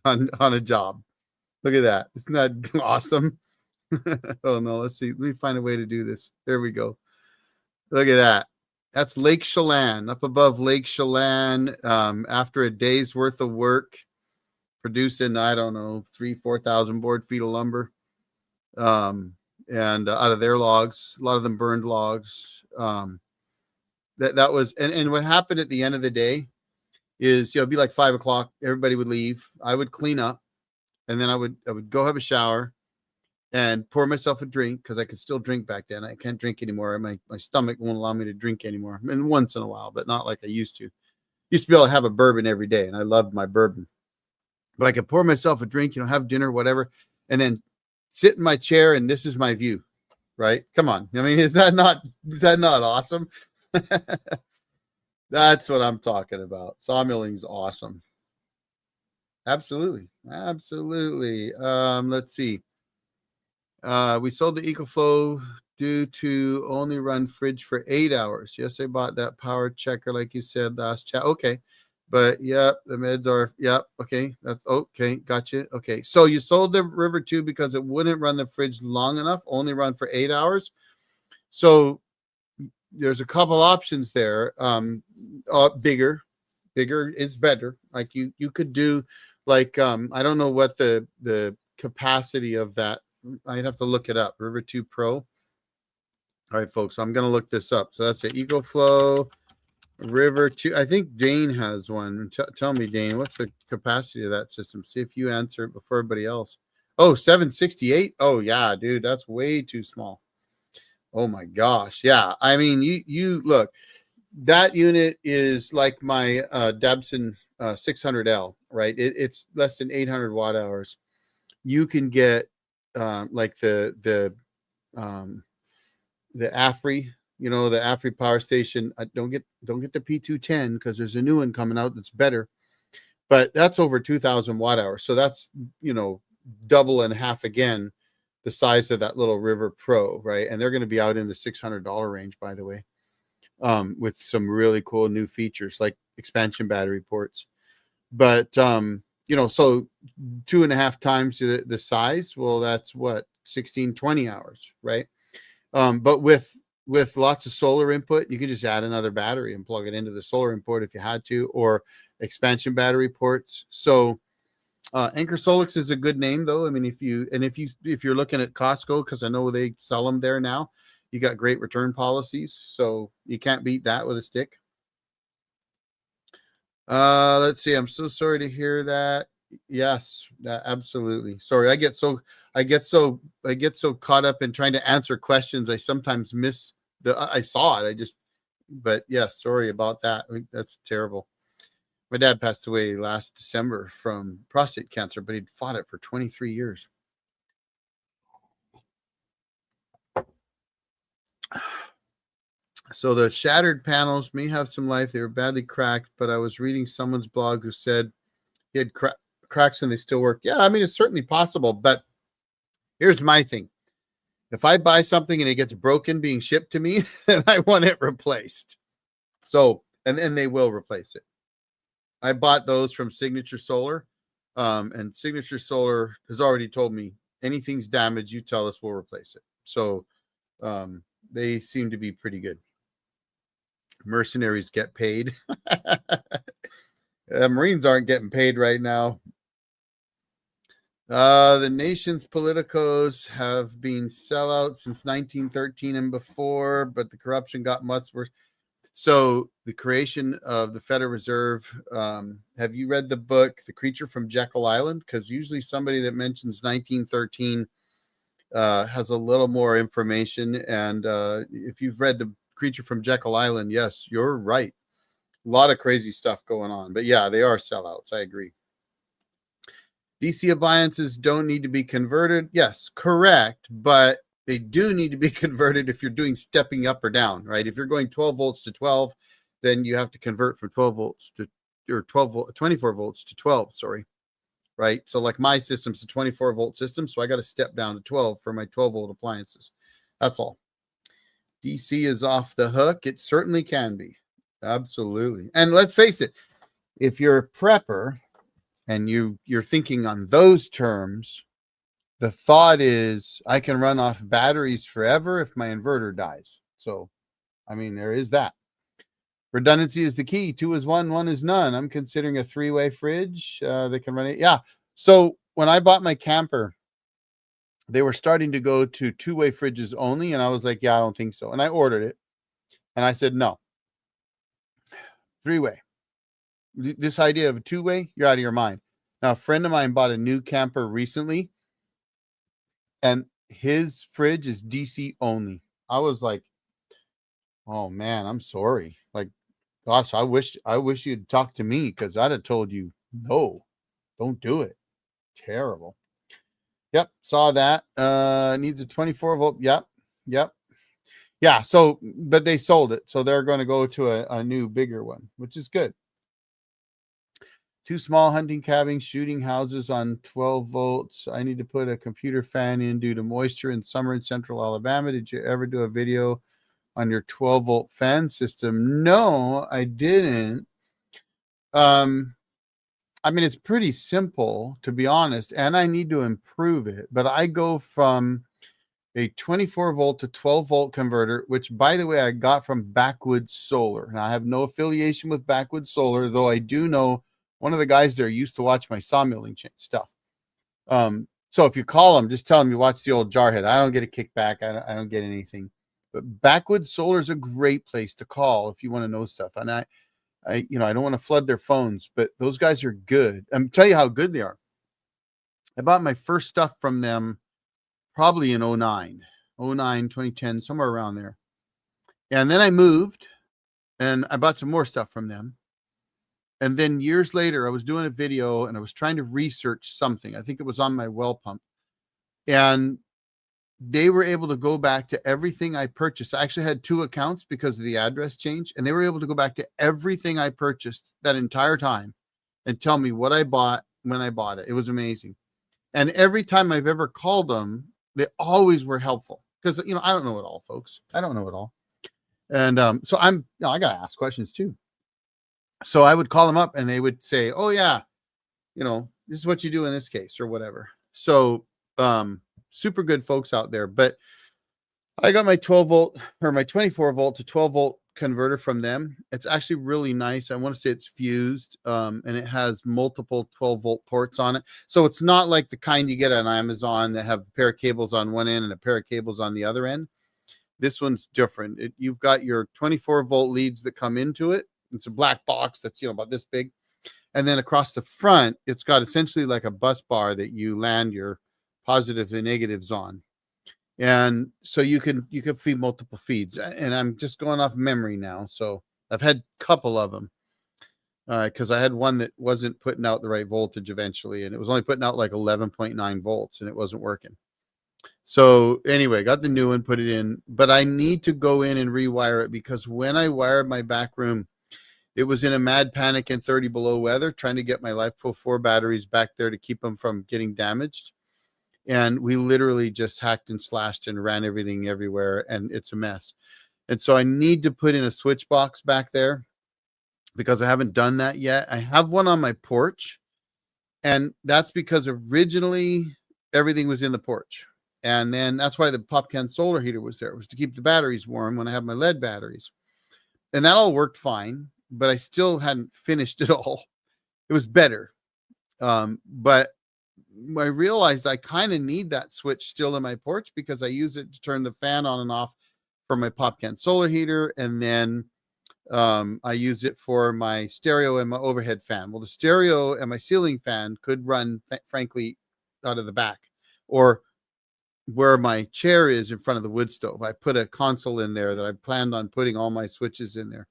on a job. Look at that. Isn't that awesome? Oh no, let's see. Let me find a way to do this. There we go. Look at that. That's Lake Chelan, up above Lake Chelan. After a day's worth of work, producing, I don't know, 4,000 board feet of lumber. And out of their logs, a lot of them burned logs. That was, and what happened at the end of the day is, it'd be like 5 o'clock. Everybody would leave. I would clean up, and then I would go have a shower and pour myself a drink, because I could still drink back then. I can't drink anymore. My stomach won't allow me to drink anymore. I mean, once in a while, but not like I used to. Used to be able to have a bourbon every day, and I loved my bourbon. But I could pour myself a drink, have dinner, whatever, and then sit in my chair, and this is my view, right? Come on. I mean, is that not awesome? That's what I'm talking about. Sawmilling's awesome. Absolutely. Absolutely. Let's see. We sold the EcoFlow due to only run fridge for 8 hours. Yes, I bought that power checker, like you said last chat. Okay. But yep, the meds are, yep. Okay. That's okay. Gotcha. Okay. So you sold the River 2 because it wouldn't run the fridge long enough, only run for 8 hours. So there's a couple options there. Bigger is better. Like you could do like, I don't know what the capacity of that. I'd have to look it up. River 2 Pro. All right, folks, I'm going to look this up. So that's the EcoFlow River 2. I think Dane has one. Tell me, Dane, what's the capacity of that system? See if you answer it before everybody else. Oh, 768. Oh, yeah, dude, that's way too small. Oh, my gosh. Yeah, I mean, you look, that unit is like my Dabson 600L, right? It's less than 800 watt hours. You can get like the AFRI, the AFRI power station. Don't get the P210, because there's a new one coming out that's better, but that's over 2,000 watt hours. So that's, double and half again the size of that little River Pro, right? And they're going to be out in the $600 range, by the way, with some really cool new features like expansion battery ports. But so 2.5 times the size. Well, that's what, 16-20 hours, right? But with lots of solar input, you can just add another battery and plug it into the solar input if you had to, or expansion battery ports. So Anchor Solix is a good name, though. I mean, if you're looking at Costco, because I know they sell them there now, you got great return policies, so you can't beat that with a stick. Let's see. I'm so sorry to hear that. Yes, absolutely. Sorry. I get so caught up in trying to answer questions. I sometimes miss I saw it. But yes, sorry about that. That's terrible. My dad passed away last December from prostate cancer, but he'd fought it for 23 years. So the shattered panels may have some life. They were badly cracked, but I was reading someone's blog who said he had cracks and they still work. Yeah, I mean, it's certainly possible, but here's my thing. If I buy something and it gets broken being shipped to me, then I want it replaced. So, and then they will replace it. I bought those from Signature Solar, and Signature Solar has already told me anything's damaged, you tell us, we'll replace it. So they seem to be pretty good. Mercenaries get paid. Marines aren't getting paid right now. The nation's politicos have been sellouts since 1913 and before, but the corruption got much worse. So the creation of the Federal Reserve, have you read the book, The Creature from Jekyll Island? Because usually somebody that mentions 1913 has a little more information. And if you've read The Creature from Jekyll Island, yes, you're right. A lot of crazy stuff going on. But yeah, they are sellouts. I agree. DC appliances don't need to be converted. Yes, correct. But they do need to be converted if you're doing stepping up or down, right? If you're going 12 volts to 12, then you have to convert from 12 volts to, or 24 volts to 12, sorry. Right. So like my system's a 24 volt system. So I got to step down to 12 for my 12 volt appliances. That's all. DC is off the hook. It certainly can be. Absolutely. And let's face it, if you're a prepper and you're thinking on those terms, the thought is I can run off batteries forever if my inverter dies. So, I mean, there is that. Redundancy is the key. 2 is 1, 1 is none. I'm considering a 3-way fridge that can run it. Yeah. So when I bought my camper, they were starting to go to 2-way fridges only. And I was like, yeah, I don't think so. And I ordered it. And I said, no. 3-way. This idea of a 2-way, you're out of your mind. Now, a friend of mine bought a new camper recently, and his fridge is DC only. I was like, oh man, I'm sorry. Like, gosh, I wish you'd talk to me, because I'd have told you, no, don't do it. Terrible. Yep, saw that. Needs a 24 volt. Yep. Yeah, so, but they sold it. So they're going to go to a new, bigger one, which is good. 2 small hunting cabins, shooting houses on 12 volts. I need to put a computer fan in due to moisture in summer in central Alabama. Did you ever do a video on your 12 volt fan system? No, I didn't. I mean, it's pretty simple, to be honest, and I need to improve it. But I go from a 24 volt to 12 volt converter, which, by the way, I got from Backwoods Solar. Now, I have no affiliation with Backwoods Solar, though I do know one of the guys there used to watch my sawmilling stuff. So if you call them, just tell them you watch the Old Jarhead. I don't get a kickback. I don't get anything. But Backwoods Solar is a great place to call if you want to know stuff. And I don't want to flood their phones, but those guys are good. I'm tell you how good they are. I bought my first stuff from them probably in 09, 2010, somewhere around there. And then I moved and I bought some more stuff from them. And then years later, I was doing a video and I was trying to research something. I think it was on my well pump. And they were able to go back to everything I purchased. I actually had 2 accounts because of the address change. And they were able to go back to everything I purchased that entire time and tell me what I bought when I bought it. It was amazing. And every time I've ever called them, they always were helpful. Because, I don't know it all, folks. I don't know it all. And so I got to ask questions too. So I would call them up and they would say, oh yeah, this is what you do in this case or whatever. So, super good folks out there, but I got my 12 volt or my 24 volt to 12 volt converter from them. It's actually really nice. I want to say it's fused, and it has multiple 12 volt ports on it. So it's not like the kind you get on Amazon that have a pair of cables on one end and a pair of cables on the other end. This one's different. You've got your 24 volt leads that come into it. It's a black box that's, about this big. And then across the front, it's got essentially like a bus bar that you land your positives and negatives on. And so you can feed multiple feeds. And I'm just going off memory now. So I've had a couple of them because I had one that wasn't putting out the right voltage eventually. And it was only putting out like 11.9 volts and it wasn't working. So anyway, got the new one, put it in. But I need to go in and rewire it because when I wired my back room, it was in a mad panic in 30 below weather, trying to get my LiFePro 4 batteries back there to keep them from getting damaged. And we literally just hacked and slashed and ran everything everywhere, and it's a mess. And so I need to put in a switch box back there because I haven't done that yet. I have one on my porch, and that's because originally everything was in the porch. And then that's why the pop can solar heater was there. It was to keep the batteries warm when I have my lead batteries. And that all worked fine, but I still hadn't finished it all. It was better. But I realized I kind of need that switch still in my porch because I use it to turn the fan on and off for my pop can solar heater. And then I use it for my stereo and my overhead fan. Well, the stereo and my ceiling fan could run, frankly, out of the back or where my chair is in front of the wood stove. I put a console in there that I planned on putting all my switches in there.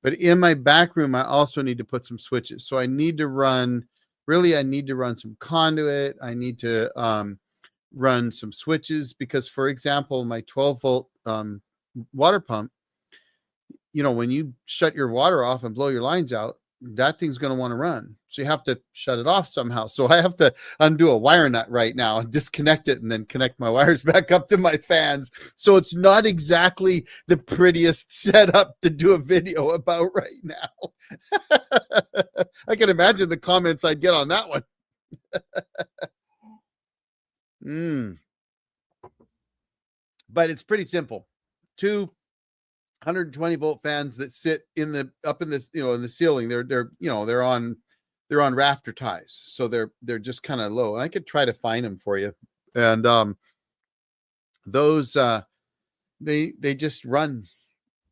But in my back room, I also need to put some switches. So I need to run really I need to run some conduit. I need to run some switches because, for example, my 12-volt water pump, when you shut your water off and blow your lines out, that thing's going to want to run. So you have to shut it off somehow. So I have to undo a wire nut right now and disconnect it and then connect my wires back up to my fans. So it's not exactly the prettiest setup to do a video about right now. I can imagine the comments I'd get on that one. But it's pretty simple. 220-volt fans that sit up in this, in the ceiling. They're on rafter ties, so they're just kind of low. I could try to find them for you, and those they just run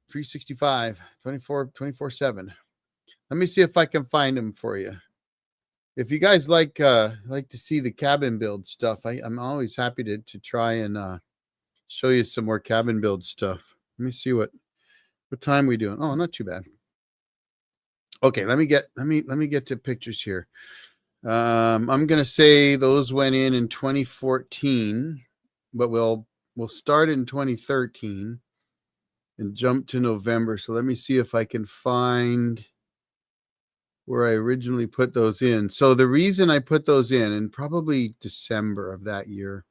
365 24/7. Let me see if I can find them for you. If you guys like to see the cabin build stuff, I'm always happy to try and show you some more cabin build stuff. Let me see what time we doing. Oh, not too bad. Okay, let me get to pictures here. I'm gonna say those went in 2014, but we'll start in 2013 and jump to November. So let me see if I can find where I originally put those in. So the reason I put those in probably December of that year,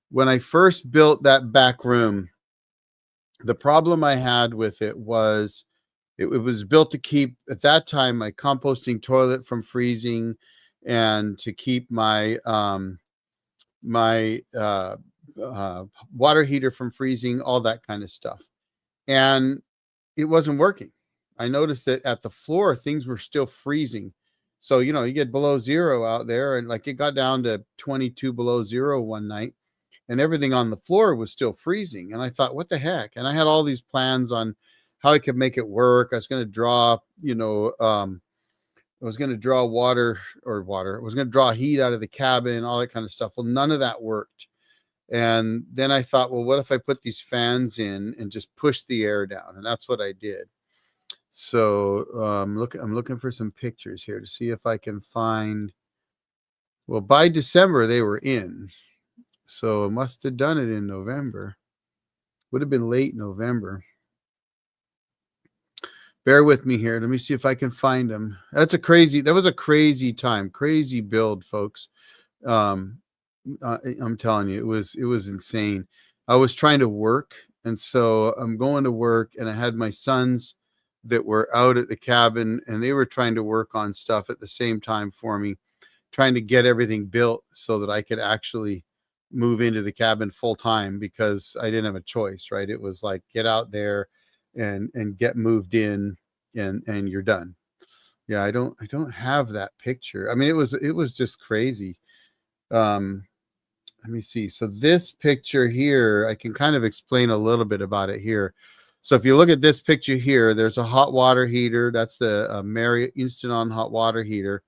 when I first built that back room, the problem I had with it was it was built to keep, at that time, my composting toilet from freezing and to keep my water heater from freezing, all that kind of stuff. And it wasn't working. I noticed that at the floor, things were still freezing. So, you get below zero out there, and like it got down to 22 below zero one night, and everything on the floor was still freezing. And I thought, what the heck? And I had all these plans on how I could make it work. I was going to draw, I was going to draw water. I was going to draw heat out of the cabin, all that kind of stuff. Well, none of that worked. And then I thought, well, what if I put these fans in and just push the air down? And that's what I did. So I'm looking for some pictures here to see if I can find. Well, by December they were in, so I must have done it in November. Would have been late November. Bear with me here. Let me see if I can find them. That was a crazy time, crazy build, folks. I'm telling you, it was insane. I was trying to work, and so I'm going to work, and I had my sons that were out at the cabin, and they were trying to work on stuff at the same time for me, trying to get everything built so that I could actually move into the cabin full time, because I didn't have a choice, right? It was like, get out there and get moved in, and you're done. Yeah, I don't have that picture. I mean, it was just crazy. Let me see. So this picture here, I can kind of explain a little bit about it here. So if you look at this picture here, there's a hot water heater. That's the Marriott Instant On hot water heater.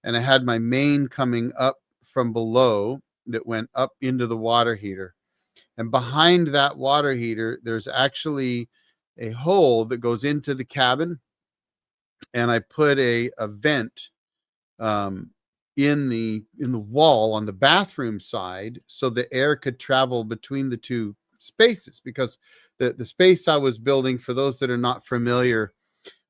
And I had my main coming up from below that went up into the water heater. And behind that water heater, there's actually a hole that goes into the cabin. And I put a vent in the wall on the bathroom side, so the air could travel between the two spaces, because the space I was building, for those that are not familiar,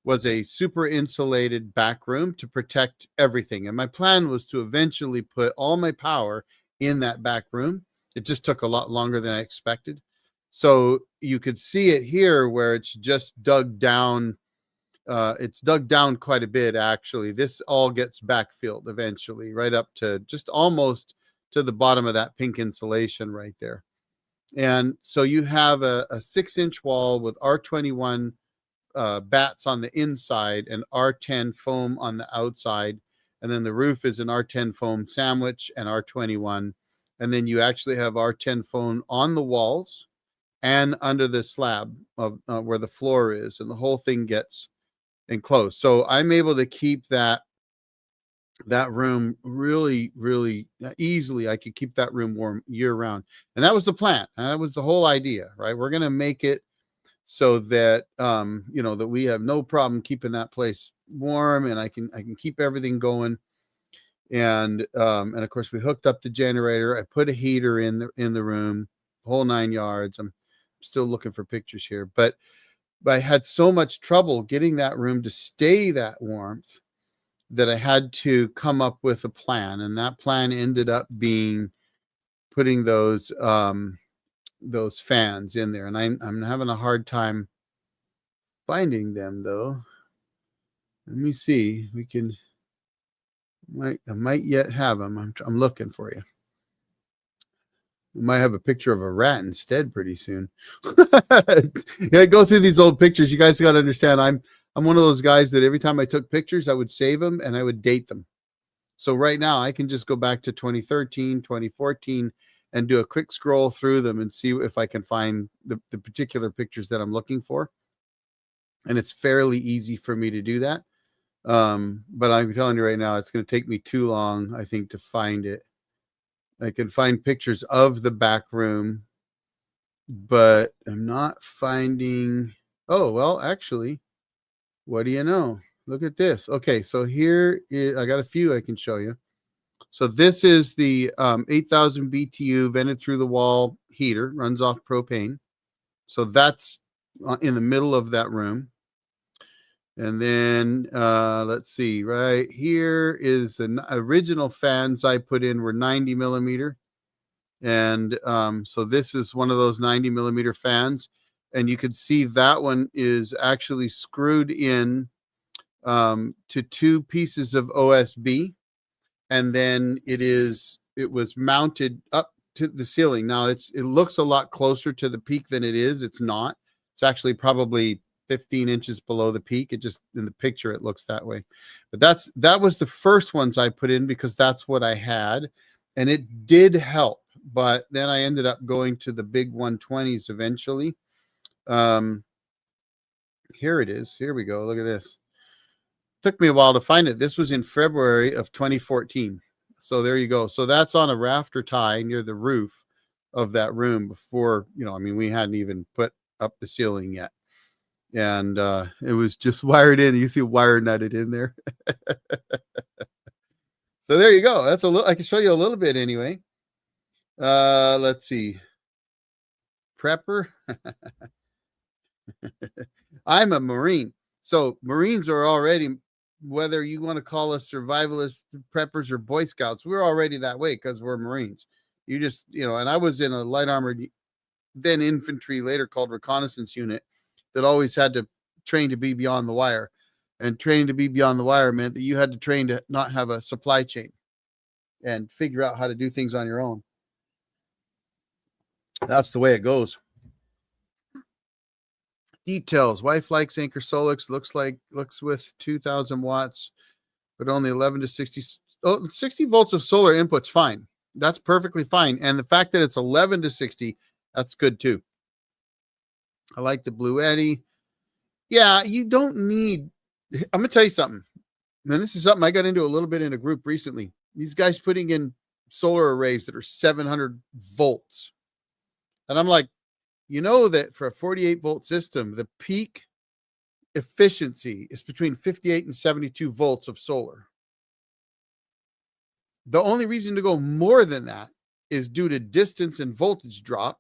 was a super insulated back room to protect everything. And my plan was to eventually put all my power in that back room. It just took a lot longer than I expected. So you could see it here where it's just dug down. It's dug down quite a bit, actually. This all gets backfilled eventually, right up to just almost to the bottom of that pink insulation right there. And so you have a 6-inch wall with R21 bats on the inside and R10 foam on the outside. And then the roof is an R10 foam sandwich and R21. And then you actually have R10 foam on the walls and under the slab of where the floor is. And the whole thing gets enclosed. So I'm able to keep that room really, really easily. I could keep that room warm year round. And that was the plan. That was the whole idea, right? We're going to make it so that, that we have no problem keeping that place warm, and I can keep everything going. And of course we hooked up the generator. I put a heater in the room, whole 9 yards. I'm still looking for pictures here, but I had so much trouble getting that room to stay that warmth that I had to come up with a plan, and that plan ended up being putting those fans in there. And I'm having a hard time finding them though. Let me see. I might yet have them. I'm looking for you. We might have a picture of a rat instead pretty soon. Yeah, go through these old pictures. You guys got to understand. I'm one of those guys that every time I took pictures, I would save them and I would date them. So right now I can just go back to 2013, 2014 and do a quick scroll through them and see if I can find the particular pictures that I'm looking for. And it's fairly easy for me to do that. But I'm telling you right now, it's going to take me too long, I think, to find it. I can find pictures of the back room, but I'm not finding. Oh, well, actually, what do you know? Look at this. Okay, so here I got a few I can show you. So this is the 8,000 BTU vented through the wall heater, runs off propane. So that's in the middle of that room. And then let's see, right here is the original fans I put in were 90 millimeter. And so this is one of those 90 millimeter fans. And you can see that one is actually screwed in to two pieces of OSB. And then it was mounted up to the ceiling. Now it looks a lot closer to the peak than it is. It's not. It's actually probably 15 inches below the peak. It just, in the picture, it looks that way. But that was the first ones I put in because that's what I had. And it did help. But then I ended up going to the big 120s eventually. Here it is. Here we go. Look at this. Took me a while to find it. This was in February of 2014. So there you go. So that's on a rafter tie near the roof of that room before, we hadn't even put up the ceiling yet. And it was just wired in. You see wire nutted in there. So there you go. That's I can show you a little bit anyway. Let's see. Prepper. I'm a Marine. So Marines are already, whether you want to call us survivalists, preppers, or Boy Scouts, we're already that way because we're Marines. You just, and I was in a light armored, then infantry, later called reconnaissance unit, that always had to train to be beyond the wire. And training to be beyond the wire meant that you had to train to not have a supply chain and figure out how to do things on your own. That's the way it goes. Details. Wife likes Anchor Solix. Looks with 2,000 watts, but only 11 to 60. 60 volts of solar input's fine. That's perfectly fine. And the fact that it's 11 to 60, that's good too. I like the Blue Eddy. Yeah, you don't need. I'm going to tell you something. And this is something I got into a little bit in a group recently. These guys putting in solar arrays that are 700 volts. And I'm like, that for a 48 volt system, the peak efficiency is between 58 and 72 volts of solar. The only reason to go more than that is due to distance and voltage drop,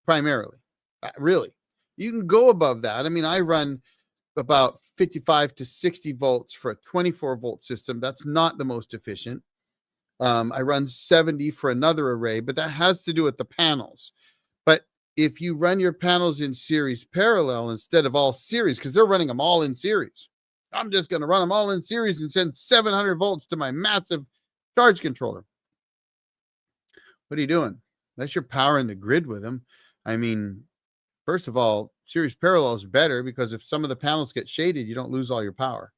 primarily. Really. You can go above that. I run about 55 to 60 volts for a 24 volt system. That's not the most efficient. I run 70 for another array, but that has to do with the panels. But if you run your panels in series parallel instead of all series, because they're running them all in series, I'm just going to run them all in series and send 700 volts to my massive charge controller. What are you doing? Unless you're powering the grid with them. First of all, series parallel is better because if some of the panels get shaded, you don't lose all your power.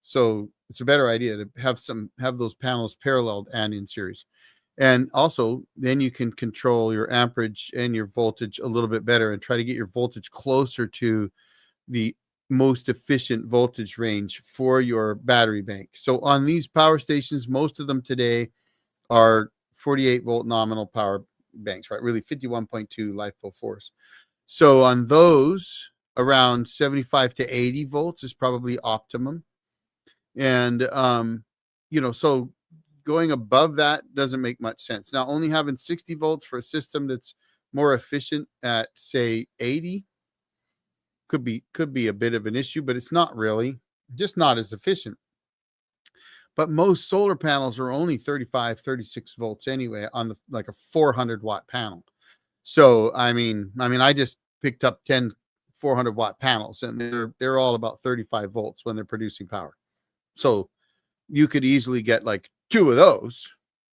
So it's a better idea to have those panels paralleled and in series. And also, then you can control your amperage and your voltage a little bit better and try to get your voltage closer to the most efficient voltage range for your battery bank. So on these power stations, most of them today are 48 volt nominal power banks, right? Really 51.2 LiFePO force. So on those, around 75 to 80 volts is probably optimum. And, so going above that doesn't make much sense. Now, only having 60 volts for a system that's more efficient at, say, 80 could be a bit of an issue, but it's not really, just not as efficient. But most solar panels are only 35, 36 volts anyway on like a 400 watt panel. So, I mean, I just picked up 10 400-watt panels, and they're all about 35 volts when they're producing power. So you could easily get like 2 of those,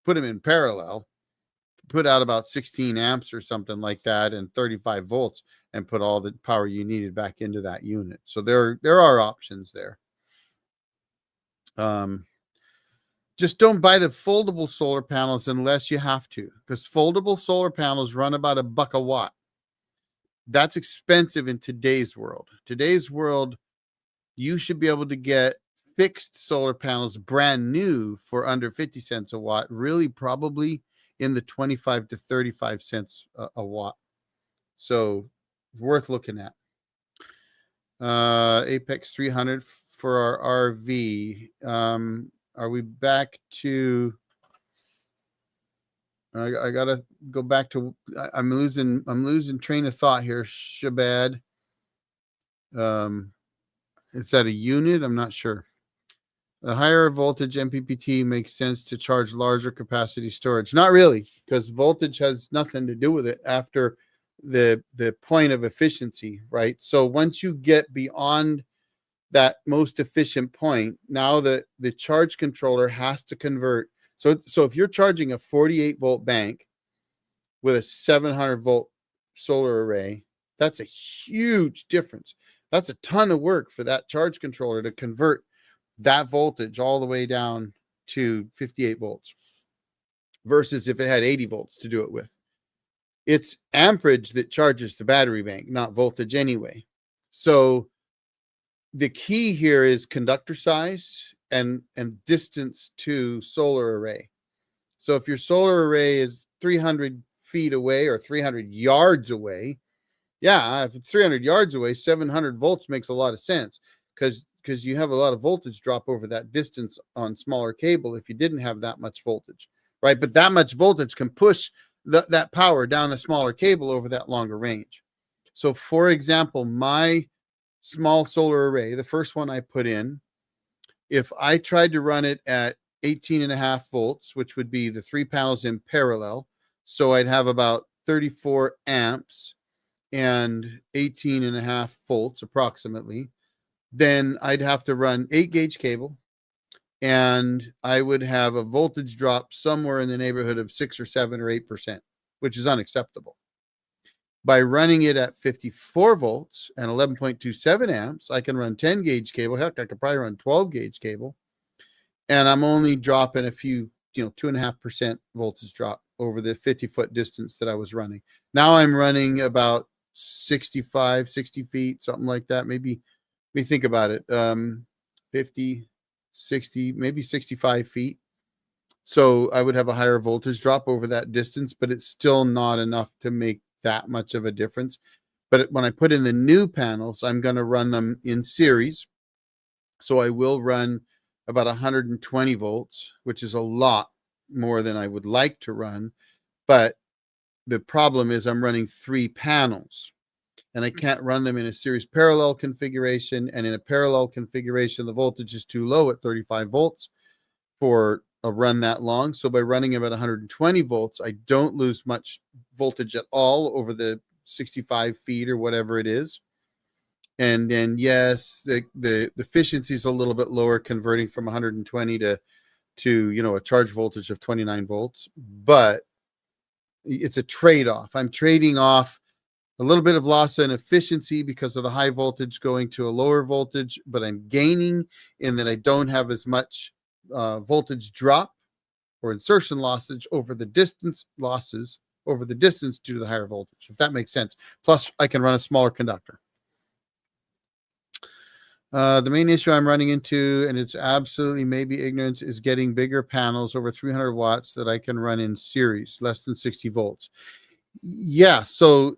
put them in parallel, put out about 16 amps or something like that, and 35 volts, and put all the power you needed back into that unit. So there are options there. Just don't buy the foldable solar panels unless you have to, because foldable solar panels run about $1 a watt. That's expensive in today's world. Today's world, you should be able to get fixed solar panels brand new for under 50 cents a watt, really probably in the 25 to 35 cents a watt. So worth looking at. Apex 300 for our RV. Are we back to... I gotta go back to... I'm losing train of thought here, Shabad. Is that a unit? I'm not sure. The higher voltage MPPT makes sense to charge larger capacity storage. Not really, because voltage has nothing to do with it after the point of efficiency, right? So once you get beyond that most efficient point, now the charge controller has to convert. So if you're charging a 48 volt bank with a 700 volt solar array, that's a huge difference. That's a ton of work for that charge controller to convert that voltage all the way down to 58 volts versus if it had 80 volts to do it with. It's amperage that charges the battery bank, not voltage anyway. So the key here is conductor size and distance to solar array. So if your solar array is 300 feet away or 300 yards away, yeah, if it's 300 yards away, 700 volts makes a lot of sense, because you have a lot of voltage drop over that distance on smaller cable if you didn't have that much voltage, right? But that much voltage can push that power down the smaller cable over that longer range. So for example, my small solar array, the first one I put in, if I tried to run it at 18.5 volts, which would be the 3 panels in parallel, so I'd have about 34 amps and 18.5 volts approximately, then I'd have to run 8 gauge cable, and I would have a voltage drop somewhere in the neighborhood of 6 or 7 or 8%, which is unacceptable. By running it at 54 volts and 11.27 amps, I can run 10 gauge cable. Heck, I could probably run 12 gauge cable. And I'm only dropping a few, 2.5% voltage drop over the 50-foot distance that I was running. Now I'm running about 65, 60 feet, something like that. Maybe, let me think about it. 50, 60, maybe 65 feet. So I would have a higher voltage drop over that distance, but it's still not enough to make that much of a difference. But when I put in the new panels, I'm going to run them in series. So I will run about 120 volts, which is a lot more than I would like to run. But the problem is I'm running 3 panels, and I can't run them in a series parallel configuration. And in a parallel configuration, the voltage is too low at 35 volts for a run that long. So by running about 120 volts, I don't lose much voltage at all over the 65 feet or whatever it is. And then, yes, the efficiency is a little bit lower, converting from 120 to a charge voltage of 29 volts, but it's a trade-off. I'm trading off a little bit of loss in efficiency because of the high voltage going to a lower voltage, but I'm gaining in that I don't have as much voltage drop or insertion losses over the distance due to the higher voltage, if that makes sense. Plus, I can run a smaller conductor. The main issue I'm running into, and it's absolutely maybe ignorance, is getting bigger panels over 300 watts that I can run in series, less than 60 volts. Yeah, so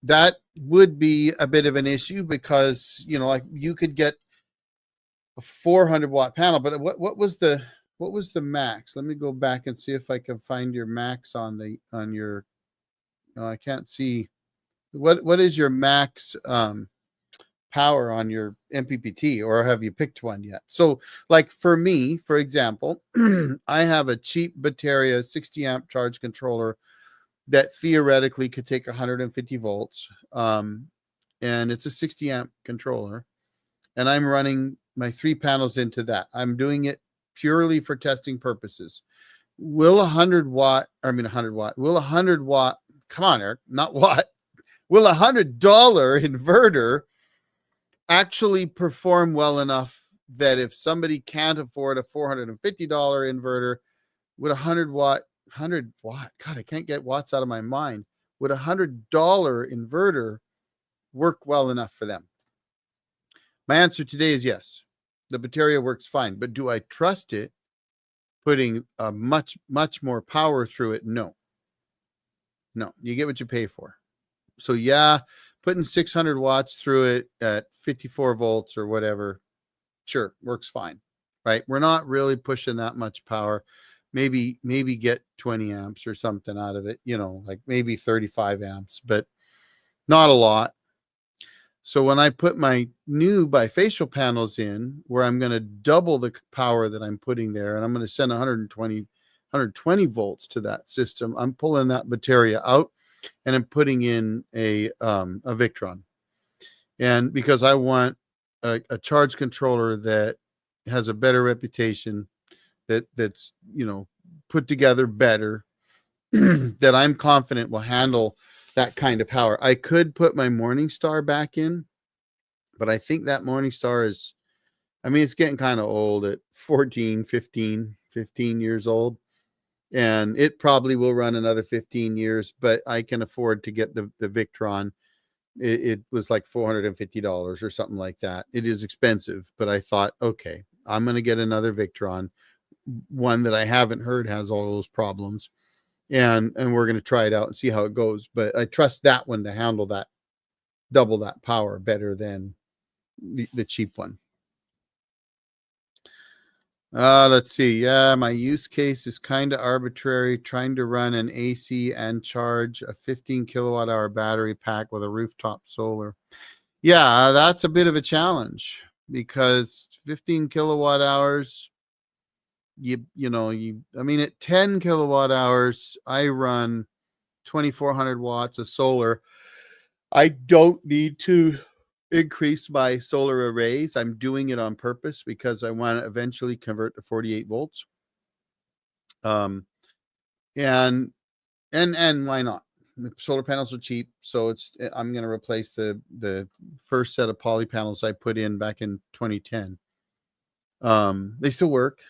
that would be a bit of an issue because, like you could get a 400 watt panel, but what was the what was the max? Let me go back and see if I can find your max on your. No, I can't see. What is your max power on your MPPT, or have you picked one yet? So, like for me, for example, I have a cheap Bateria 60 amp charge controller that theoretically could take 150 volts, and it's a 60 amp controller, and I'm running my 3 panels into that. I'm doing it purely for testing purposes. Will 100 watt, I mean 100 watt, will 100 watt, come on, Eric, not watt, will $100 inverter actually perform well enough that if somebody can't afford a $450 inverter, would 100 watt, God, I can't get watts out of my mind, would $100 inverter work well enough for them? My answer today is yes. The Bateria works fine, but do I trust it putting a much more power through it? No. You get what you pay for. So yeah, putting 600 watts through it at 54 volts or whatever, sure, works fine, right? We're not really pushing that much power. Maybe get 20 amps or something out of it, like maybe 35 amps, but not a lot. So when I put my new bifacial panels in, where I'm going to double the power that I'm putting there, and I'm going to send 120 volts to that system, I'm pulling that Bateria out and I'm putting in a Victron. And because I want a charge controller that has a better reputation, that's put together better, that I'm confident will handle that kind of power. I could put my Morningstar back in, but I think that Morningstar is, it's getting kind of old at 15 years old, and it probably will run another 15 years, but I can afford to get the Victron. It was like $450 or something like that. It is expensive, but I thought, okay, I'm going to get another Victron, one that I haven't heard has all those problems, and we're going to try it out and see how it goes. But I trust that one to handle that, double that power better than the cheap one. Let's see. Yeah, my use case is kind of arbitrary, trying to run an AC and charge a 15 kilowatt hour battery pack with a rooftop solar. Yeah, that's a bit of a challenge, because 15 kilowatt hours, at 10 kilowatt hours, I run 2,400 watts of solar. I don't need to increase my solar arrays. I'm doing it on purpose because I want to eventually convert to 48 volts. And why not? The solar panels are cheap, so I'm going to replace the first set of poly panels I put in back in 2010. They still work,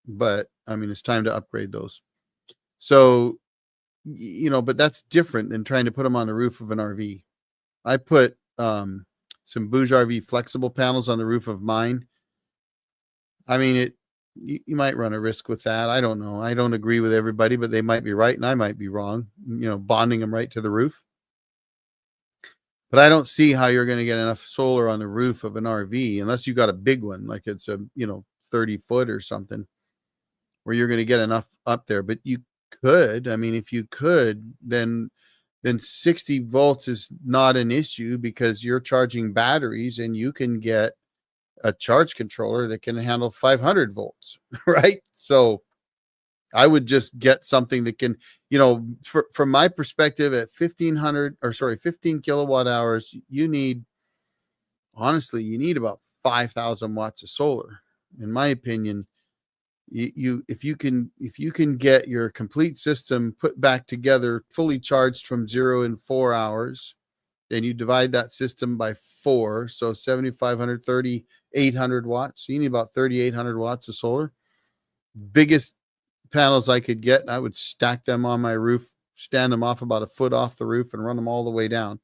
but it's time to upgrade those. So, but that's different than trying to put them on the roof of an RV. I put some Bouge RV flexible panels on the roof of mine. You might run a risk with that. I don't know. I don't agree with everybody, but they might be right and I might be wrong, bonding them right to the roof. But I don't see how you're going to get enough solar on the roof of an RV unless you got a big one, like it's a 30 foot or something, where you're going to get enough up there. But you could, if you could, then 60 volts is not an issue, because you're charging batteries and you can get a charge controller that can handle 500 volts, right? So I would just get something that can, from my perspective, at 15 kilowatt hours, you need about 5,000 watts of solar. In my opinion, if you can get your complete system put back together, fully charged from 0 in 4 hours, then you divide that system by 4, so 7,500, 3,800 watts. So you need about 3,800 watts of solar. Biggest panels I could get, I would stack them on my roof, stand them off about a foot off the roof, and run them all the way down,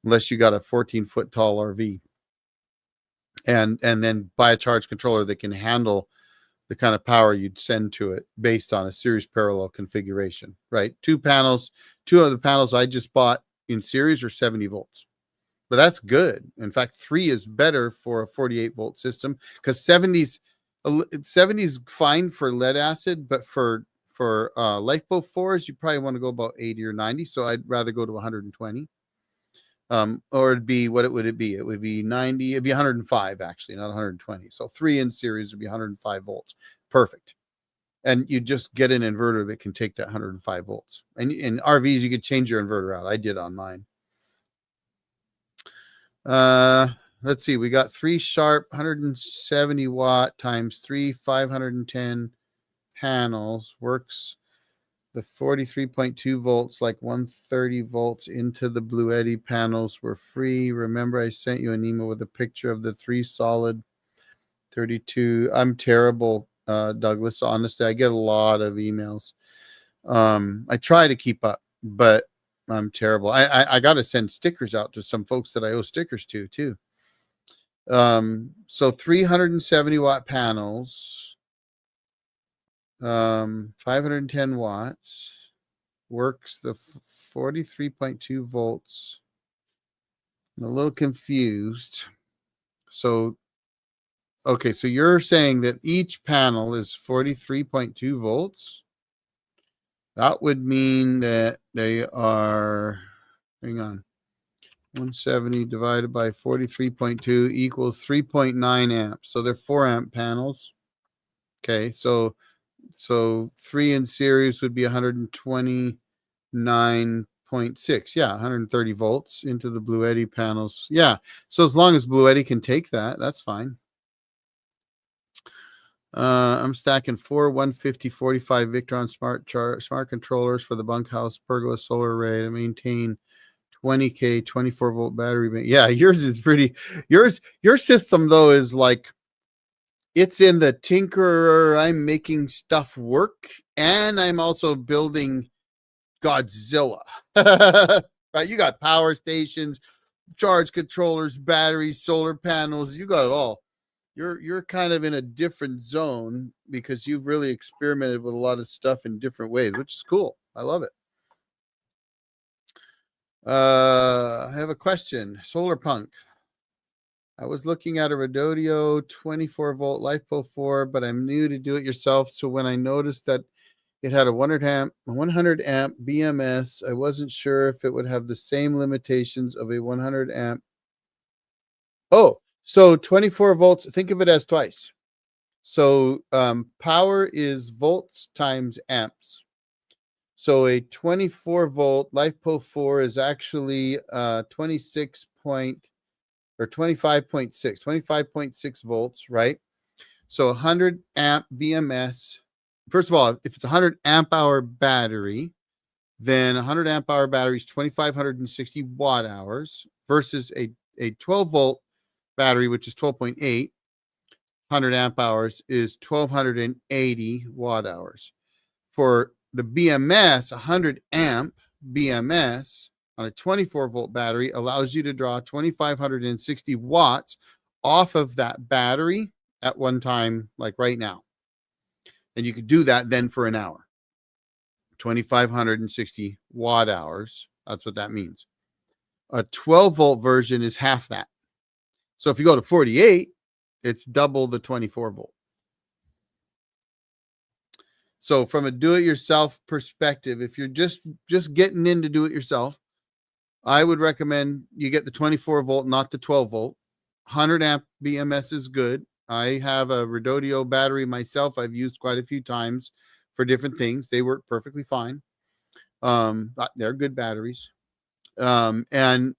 unless you got a 14-foot tall RV, and then buy a charge controller that can handle the kind of power you'd send to it based on a series parallel configuration, right? Two of the panels I just bought in series are 70 volts, but that's good. In fact, 3 is better for a 48 volt system, because 70s 70 is fine for lead acid, but for lifeboat 4s, you probably want to go about 80 or 90. So I'd rather go to 120. Or it'd be, what would it be? It would be 90. It'd be 105 actually, not 120. So 3 in series would be 105 volts. Perfect. And you just get an inverter that can take that 105 volts. And in RVs, you could change your inverter out. I did on mine. Let's see. We got 3 sharp 170 watt times 3 510 panels. Works the 43.2 volts, like 130 volts into the Bluetti panels were free. Remember, I sent you an email with a picture of the 3 solid 32. I'm terrible, Douglas. Honestly, I get a lot of emails. I try to keep up, but I'm terrible. I got to send stickers out to some folks that I owe stickers to too. So 370 watt panels, 510 watts, works the 43.2 volts. I'm a little confused. So, okay, so you're saying that each panel is 43.2 volts? That would mean that they are, hang on, 170 divided by 43.2 equals 3.9 amps. So they're 4 amp panels. Okay, so 3 in series would be 129.6. Yeah, 130 volts into the Bluetti panels. Yeah, so as long as Bluetti can take that, that's fine. I'm stacking 4 150 45 Victron smart controllers for the bunkhouse pergola solar array to maintain 20K 24 volt battery bank. Yeah, yours is pretty. Your system though is like, it's in the tinkerer. I'm making stuff work, and I'm also building Godzilla. Right? You got power stations, charge controllers, batteries, solar panels. You got it all. You're kind of in a different zone because you've really experimented with a lot of stuff in different ways, which is cool. I love it. I have a question. Solar Punk. I was looking at a Redodio 24 volt LiFePO 4, but I'm new to do it yourself. So when I noticed that it had a 100 amp BMS, I wasn't sure if it would have the same limitations of a 100 amp. Oh, so 24 volts, think of it as twice. So power is volts times amps. So a 24 volt LiFePO 4 is actually 25.6 volts, right? So 100 amp BMS. First of all, if it's a 100 amp hour battery, then 100 amp hour battery is 2,560 watt hours versus a 12 volt battery, which is 12.8. 100 amp hours is 1,280 watt hours. For the BMS, 100 amp BMS on a 24 volt battery allows you to draw 2,560 watts off of that battery at one time, like right now. And you could do that then for an hour. 2,560 watt hours. That's what that means. A 12 volt version is half that. So if you go to 48, it's double the 24 volt. So from a do-it-yourself perspective, if you're just getting in to do it yourself, I would recommend you get the 24 volt, not the 12 volt. 100 amp BMS is good. I have a Redodio battery myself. I've used quite a few times for different things. They work perfectly fine. They're good batteries. And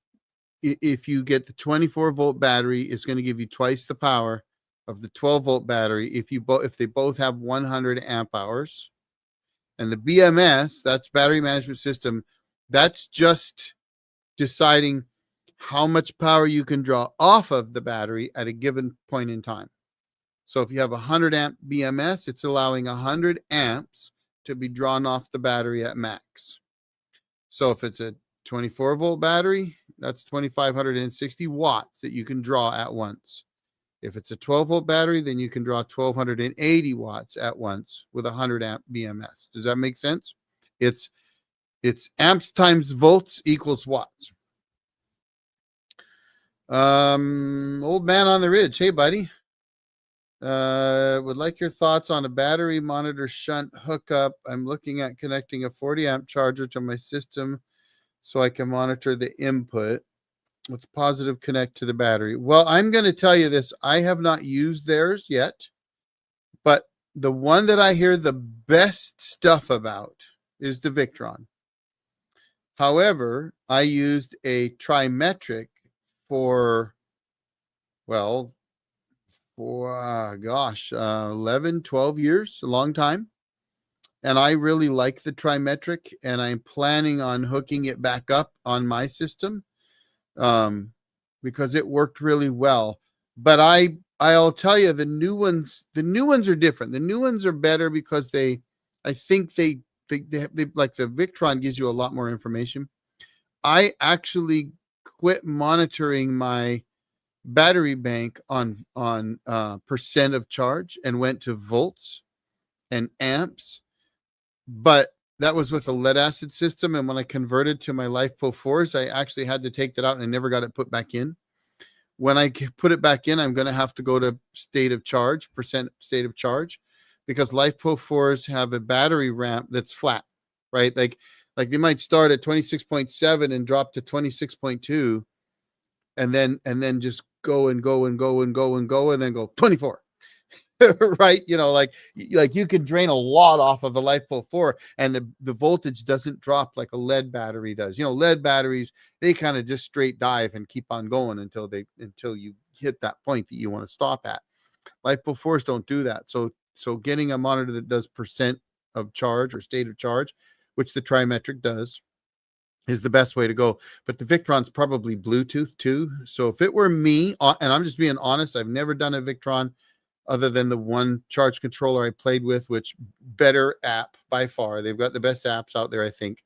if you get the 24 volt battery, it's going to give you twice the power of the 12 volt battery if they both have 100 amp hours. And the BMS, that's battery management system, that's just deciding how much power you can draw off of the battery at a given point in time. So if you have a 100 amp BMS, it's allowing 100 amps to be drawn off the battery at max. So if it's a 24 volt battery, that's 2,560 watts that you can draw at once. If it's a 12 volt battery, then you can draw 1,280 watts at once with a 100 amp BMS. Does that make sense? It's amps times volts equals watts. Old man on the ridge. Hey, buddy. Would like your thoughts on a battery monitor shunt hookup. I'm looking at connecting a 40 amp charger to my system so I can monitor the input with positive connect to the battery. Well, I'm going to tell you this. I have not used theirs yet, but the one that I hear the best stuff about is the Victron. However, I used a trimetric for, well, for 11, 12 years, a long time. And I really like the trimetric, and I'm planning on hooking it back up on my system because it worked really well. But I'll tell you, the new ones are different. The new ones are better because I think they like the Victron gives you a lot more information. I actually quit monitoring my battery bank on percent of charge and went to volts and amps, but that was with a lead acid system. And when I converted to my LifePo 4s, I actually had to take that out and I never got it put back in. When I put it back in, I'm going to have to go to state of charge, percent state of charge, because LifePo 4s have a battery ramp that's flat, right? Like they might start at 26.7 and drop to 26.2 and then just go and go and go and go and go and then go 24. Right? Like you can drain a lot off of a LifePo 4 and the voltage doesn't drop like a lead battery does. Lead batteries, they kind of just straight dive and keep on going until you hit that point that you want to stop at. LifePo 4s don't do that. So getting a monitor that does percent of charge or state of charge, which the trimetric does, is the best way to go. But the Victron's probably Bluetooth too. So if it were me, and I'm just being honest, I've never done a Victron other than the one charge controller I played with, which better app by far. They've got the best apps out there, I think.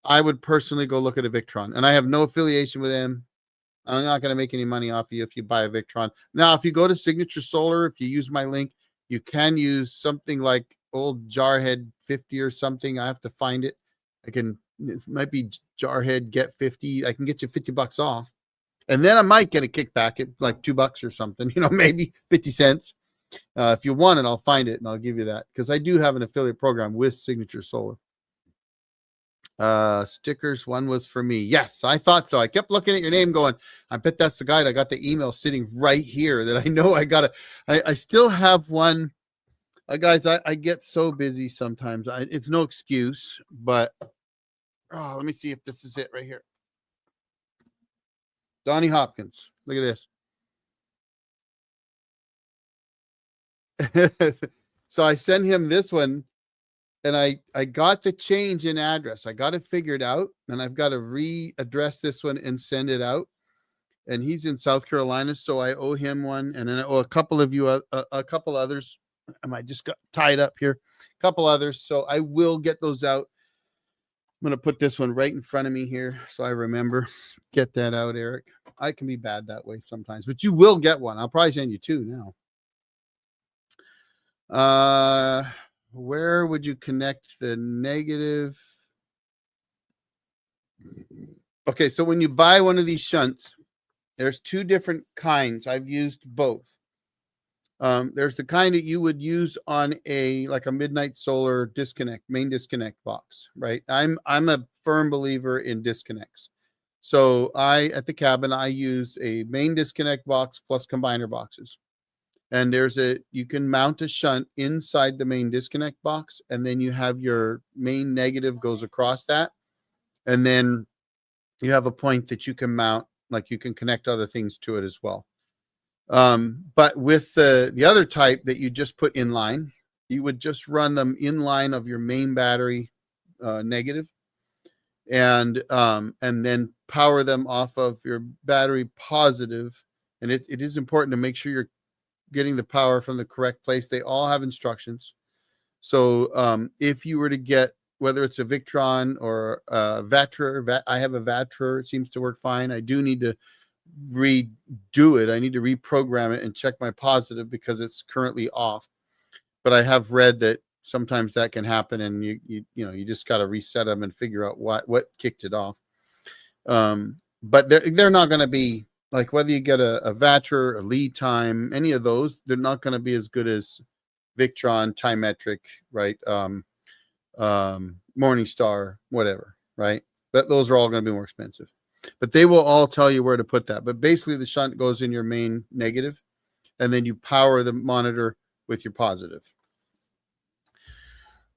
I would personally go look at a Victron, and I have no affiliation with them. I'm not going to make any money off of you if you buy a Victron. Now, if you go to Signature Solar, if you use my link, you can use something like Old Jarhead 50 or something. I have to find it. It might be Jarhead Get 50. I can get you $50 off. And then I might get a kickback at like $2 or something, maybe 50 cents. If you want it, I'll find it and I'll give you that, because I do have an affiliate program with Signature Solar. Stickers, one was for me. Yes, I thought so. I kept looking at your name going, I bet that's the guy that got the email sitting right here that I know I got I still have one. Guys, I get so busy sometimes. It's no excuse, but let me see if this is it right here. Donnie Hopkins. Look at this. So I sent him this one, and I got the change in address. I got it figured out, and I've got to readdress this one and send it out. And he's in South Carolina, so I owe him one, and then I owe a couple of you, a couple others. I just got tied up here. A couple others, so I will get those out. I'm going to put this one right in front of me here so I remember. Get that out, Eric. I can be bad that way sometimes, but you will get one. I'll probably send you two now. Where would you connect the negative? Okay, so when you buy one of these shunts, there's two different kinds. I've used both. There's the kind that you would use on a Midnight Solar main disconnect box, right? I'm a firm believer in disconnects. So at the cabin, I use a main disconnect box plus combiner boxes. And you can mount a shunt inside the main disconnect box, and then you have your main negative goes across that. And then you have a point that you can mount, like you can connect other things to it as well. But with the other type that you just put in line, you would just run them in line of your main battery negative, and then power them off of your battery positive. And it is important to make sure you're getting the power from the correct place. They all have instructions. So if you were to get, whether it's a Victron or a Vatra, I have a Vatra, it seems to work fine. I do need to redo it. I need to reprogram it and check my positive because it's currently off. But I have read that sometimes that can happen, and you just got to reset them and figure out what kicked it off. But they're not going to be like whether you get a Vatra, a lead time, any of those, they're not going to be as good as Victron, Timetric, right? Morningstar, whatever, right? But those are all going to be more expensive. But they will all tell you where to put that. But basically, the shunt goes in your main negative, and then you power the monitor with your positive.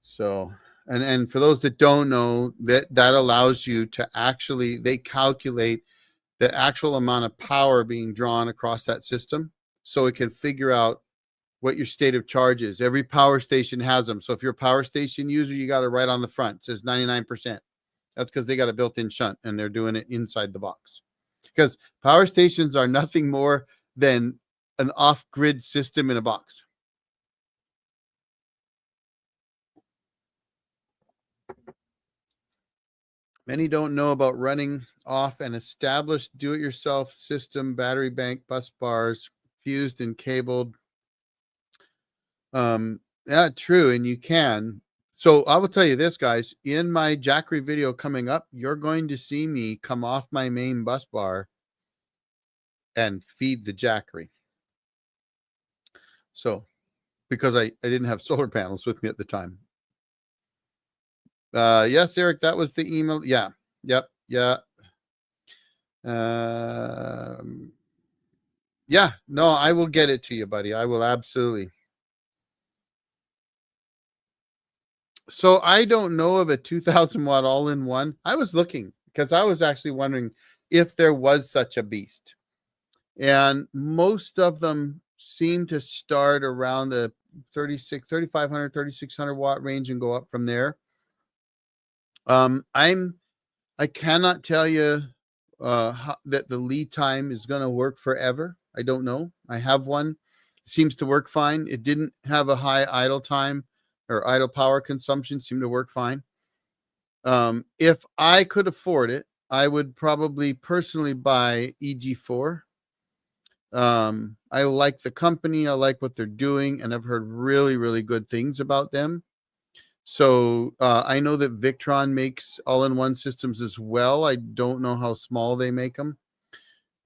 So, and for those that don't know, that allows you to actually, they calculate the actual amount of power being drawn across that system, so it can figure out what your state of charge is. Every power station has them. So if you're a power station user, you got it right on the front. It says 99%. That's because they got a built-in shunt and they're doing it inside the box. Because power stations are nothing more than an off-grid system in a box. Many don't know about running off an established do-it-yourself system, battery bank, bus bars, fused and cabled. Yeah, true, and you can. So I will tell you this, guys. In my Jackery video coming up, you're going to see me come off my main bus bar and feed the Jackery. So, because I didn't have solar panels with me at the time. Yes, Eric, that was the email. Yeah. Yep. Yeah. Yeah. No, I will get it to you, buddy. I will absolutely. So I don't know of a 2000 watt all-in-one. I was looking because I was actually wondering if there was such a beast. And most of them seem to start around the 3500, 3600 watt range and go up from there. I cannot tell you that the lead time is going to work forever. I don't know. I have one. It seems to work fine. It didn't have a high idle time or idle power consumption. Seemed to work fine. If I could afford it, I would probably personally buy EG4. I like the company. I like what they're doing, and I've heard really, really good things about them. So I know that Victron makes all-in-one systems as well. I don't know how small they make them,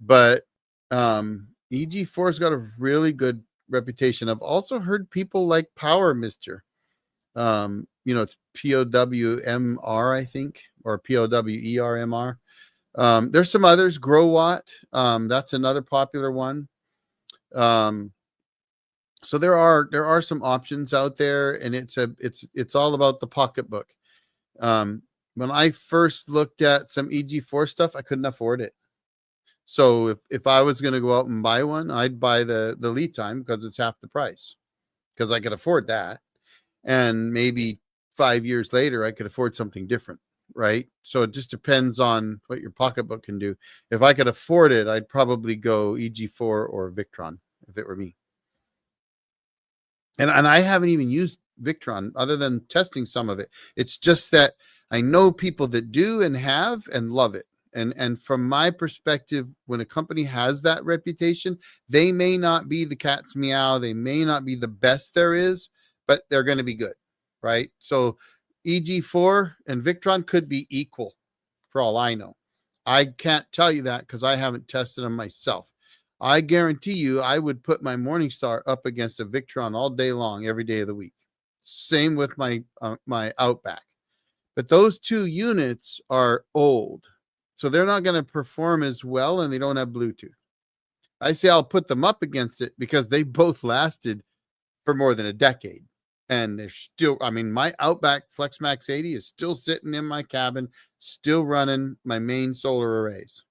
but EG4's got a really good reputation. I've also heard people like Power Mister. It's POWMR, I think, or POWERMR. There's some others. Growwatt, that's another popular one. So there are some options out there, and it's all about the pocketbook. When I first looked at some EG4 stuff, I couldn't afford it. So if I was going to go out and buy one, I'd buy the lead time because it's half the price, because I could afford that. And maybe 5 years later, I could afford something different, right? So it just depends on what your pocketbook can do. If I could afford it, I'd probably go EG4 or Victron if it were me. And I haven't even used Victron other than testing some of it. It's just that I know people that do and have and love it. And from my perspective, when a company has that reputation, they may not be the cat's meow. They may not be the best there is, but they're going to be good, right? So EG4 and Victron could be equal for all I know. I can't tell you that because I haven't tested them myself. I guarantee you I would put my Morningstar up against a Victron all day long, every day of the week. Same with my Outback. But those two units are old, so they're not going to perform as well, and they don't have Bluetooth. I say I'll put them up against it because they both lasted for more than a decade. And they're still, my Outback FlexMax 80 is still sitting in my cabin, still running my main solar arrays.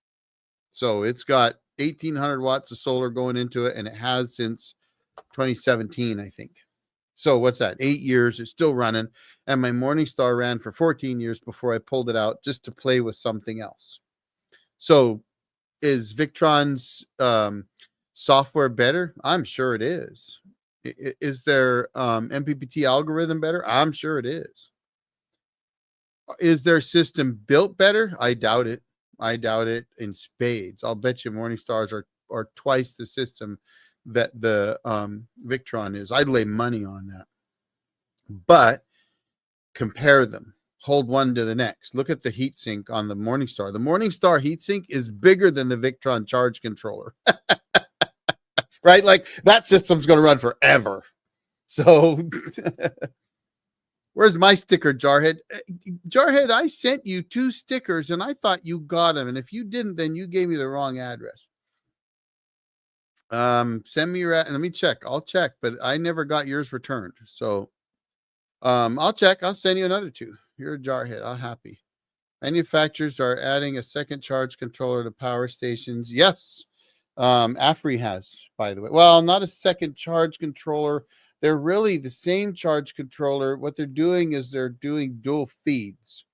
So it's got 1,800 watts of solar going into it, and it has since 2017, I think. So what's that? 8 years. It's still running. And my Morningstar ran for 14 years before I pulled it out just to play with something else. So is Victron's software better? I'm sure it is. Is their MPPT algorithm better? I'm sure it is. Is their system built better? I doubt it. I doubt it in spades. I'll bet you Morningstars are twice the system that the Victron is. I'd lay money on that. But compare them. hold one to the next. Look at the heatsink on the Morningstar. The Morningstar heatsink is bigger than the Victron charge controller, right? Like that system's going to run forever. So where's my sticker, Jarhead? Jarhead, I sent you 2 stickers and I thought you got them. And if you didn't, then you gave me the wrong address. Send me your let me check. I'll check, but I never got yours returned. So I'll check. I'll send you another 2. You're a Jarhead. I'm happy. Manufacturers are adding a second charge controller to power stations. Yes. AFRI has, by the way. Well, not a second charge controller. They're really the same charge controller. What they're doing is they're doing dual feeds.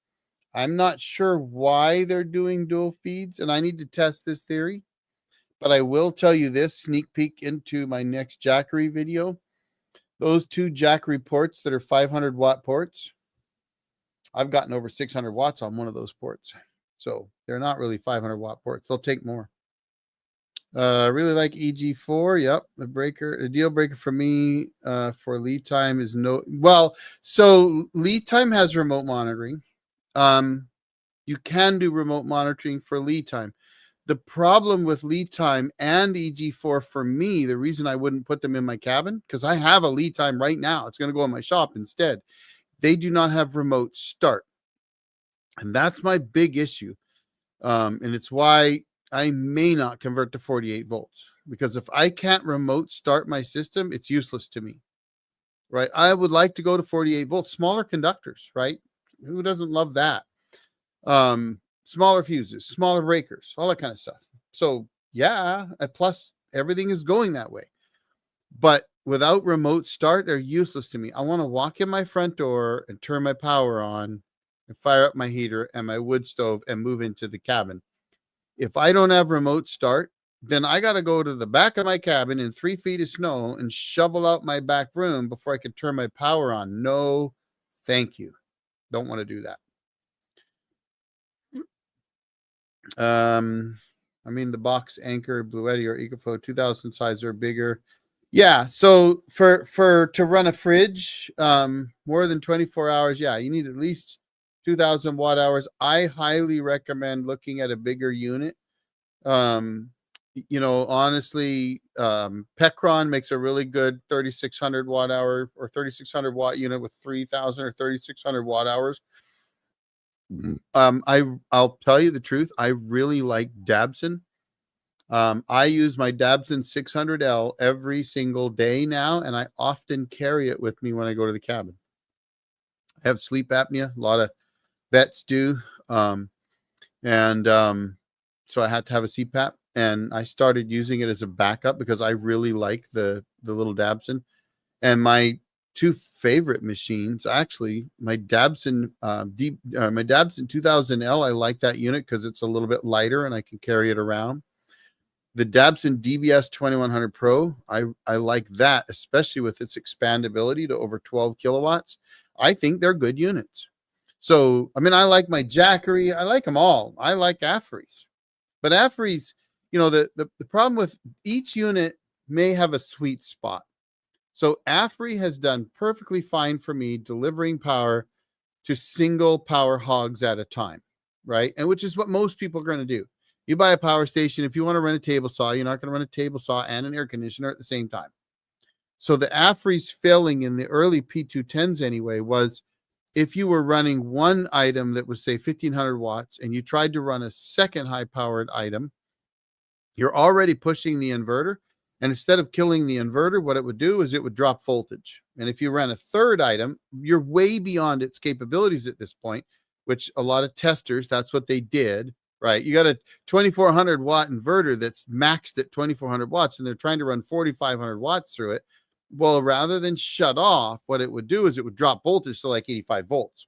I'm not sure why they're doing dual feeds, and I need to test this theory. But I will tell you this, sneak peek into my next Jackery video. Those 2 Jackery ports that are 500 watt ports, I've gotten over 600 watts on one of those ports. So they're not really 500 watt ports. They'll take more. Really like EG4. Yep. The deal breaker for me for lead time is so lead time has remote monitoring. You can do remote monitoring for lead time. The problem with lead time and EG4 for me, the reason I wouldn't put them in my cabin, because I have a lead time right now. It's going to go in my shop instead. They do not have remote start. And that's my big issue. And it's why I may not convert to 48 volts. Because if I can't remote start my system, it's useless to me. Right? I would like to go to 48 volts. Smaller conductors, right? Who doesn't love that? Smaller fuses, smaller breakers, all that kind of stuff. So yeah, plus everything is going that way. But without remote start, they're useless to me. I want to walk in my front door and turn my power on and fire up my heater and my wood stove and move into the cabin. If I don't have remote start, then I got to go to the back of my cabin in 3 feet of snow and shovel out my back room before I can turn my power on. No, thank you. Don't want to do that. I mean, the box Anchor, Bluetti, or EcoFlow 2000 size are bigger. Yeah. So to run a fridge, more than 24 hours, yeah, you need at least 2000 watt hours. I highly recommend looking at a bigger unit. Honestly, Pecron makes a really good 3600 watt hour or 3600 watt unit with 3000 or 3600 watt hours. I'll tell you the truth. I really like Dabson. I use my Dabson 600L every single day now, and I often carry it with me when I go to the cabin. I have sleep apnea. A lot of vets do. So I had to have a CPAP, and I started using it as a backup because I really like the little Dabson. And my 2 favorite machines, actually, my Dabson my Dabson 2000L, I like that unit because it's a little bit lighter and I can carry it around. The Dabson DBS 2100 Pro, I like that, especially with its expandability to over 12 kilowatts. I think they're good units. So, I mean, I like my Jackery. I like them all. I like AFRIs. But AFRIs, the problem with each unit may have a sweet spot. So AFRI has done perfectly fine for me delivering power to single power hogs at a time, right? And which is what most people are going to do. You buy a power station. If you want to run a table saw, you're not going to run a table saw and an air conditioner at the same time. So the AFRI's failing in the early P210s anyway was if you were running one item that was, say, 1500 watts and you tried to run a second high-powered item, you're already pushing the inverter. And instead of killing the inverter, what it would do is it would drop voltage. And if you ran a third item, you're way beyond its capabilities at this point, which a lot of testers, that's what they did, right? You got a 2400 watt inverter that's maxed at 2400 watts and they're trying to run 4500 watts through it. Well, rather than shut off, what it would do is it would drop voltage to like 85 volts.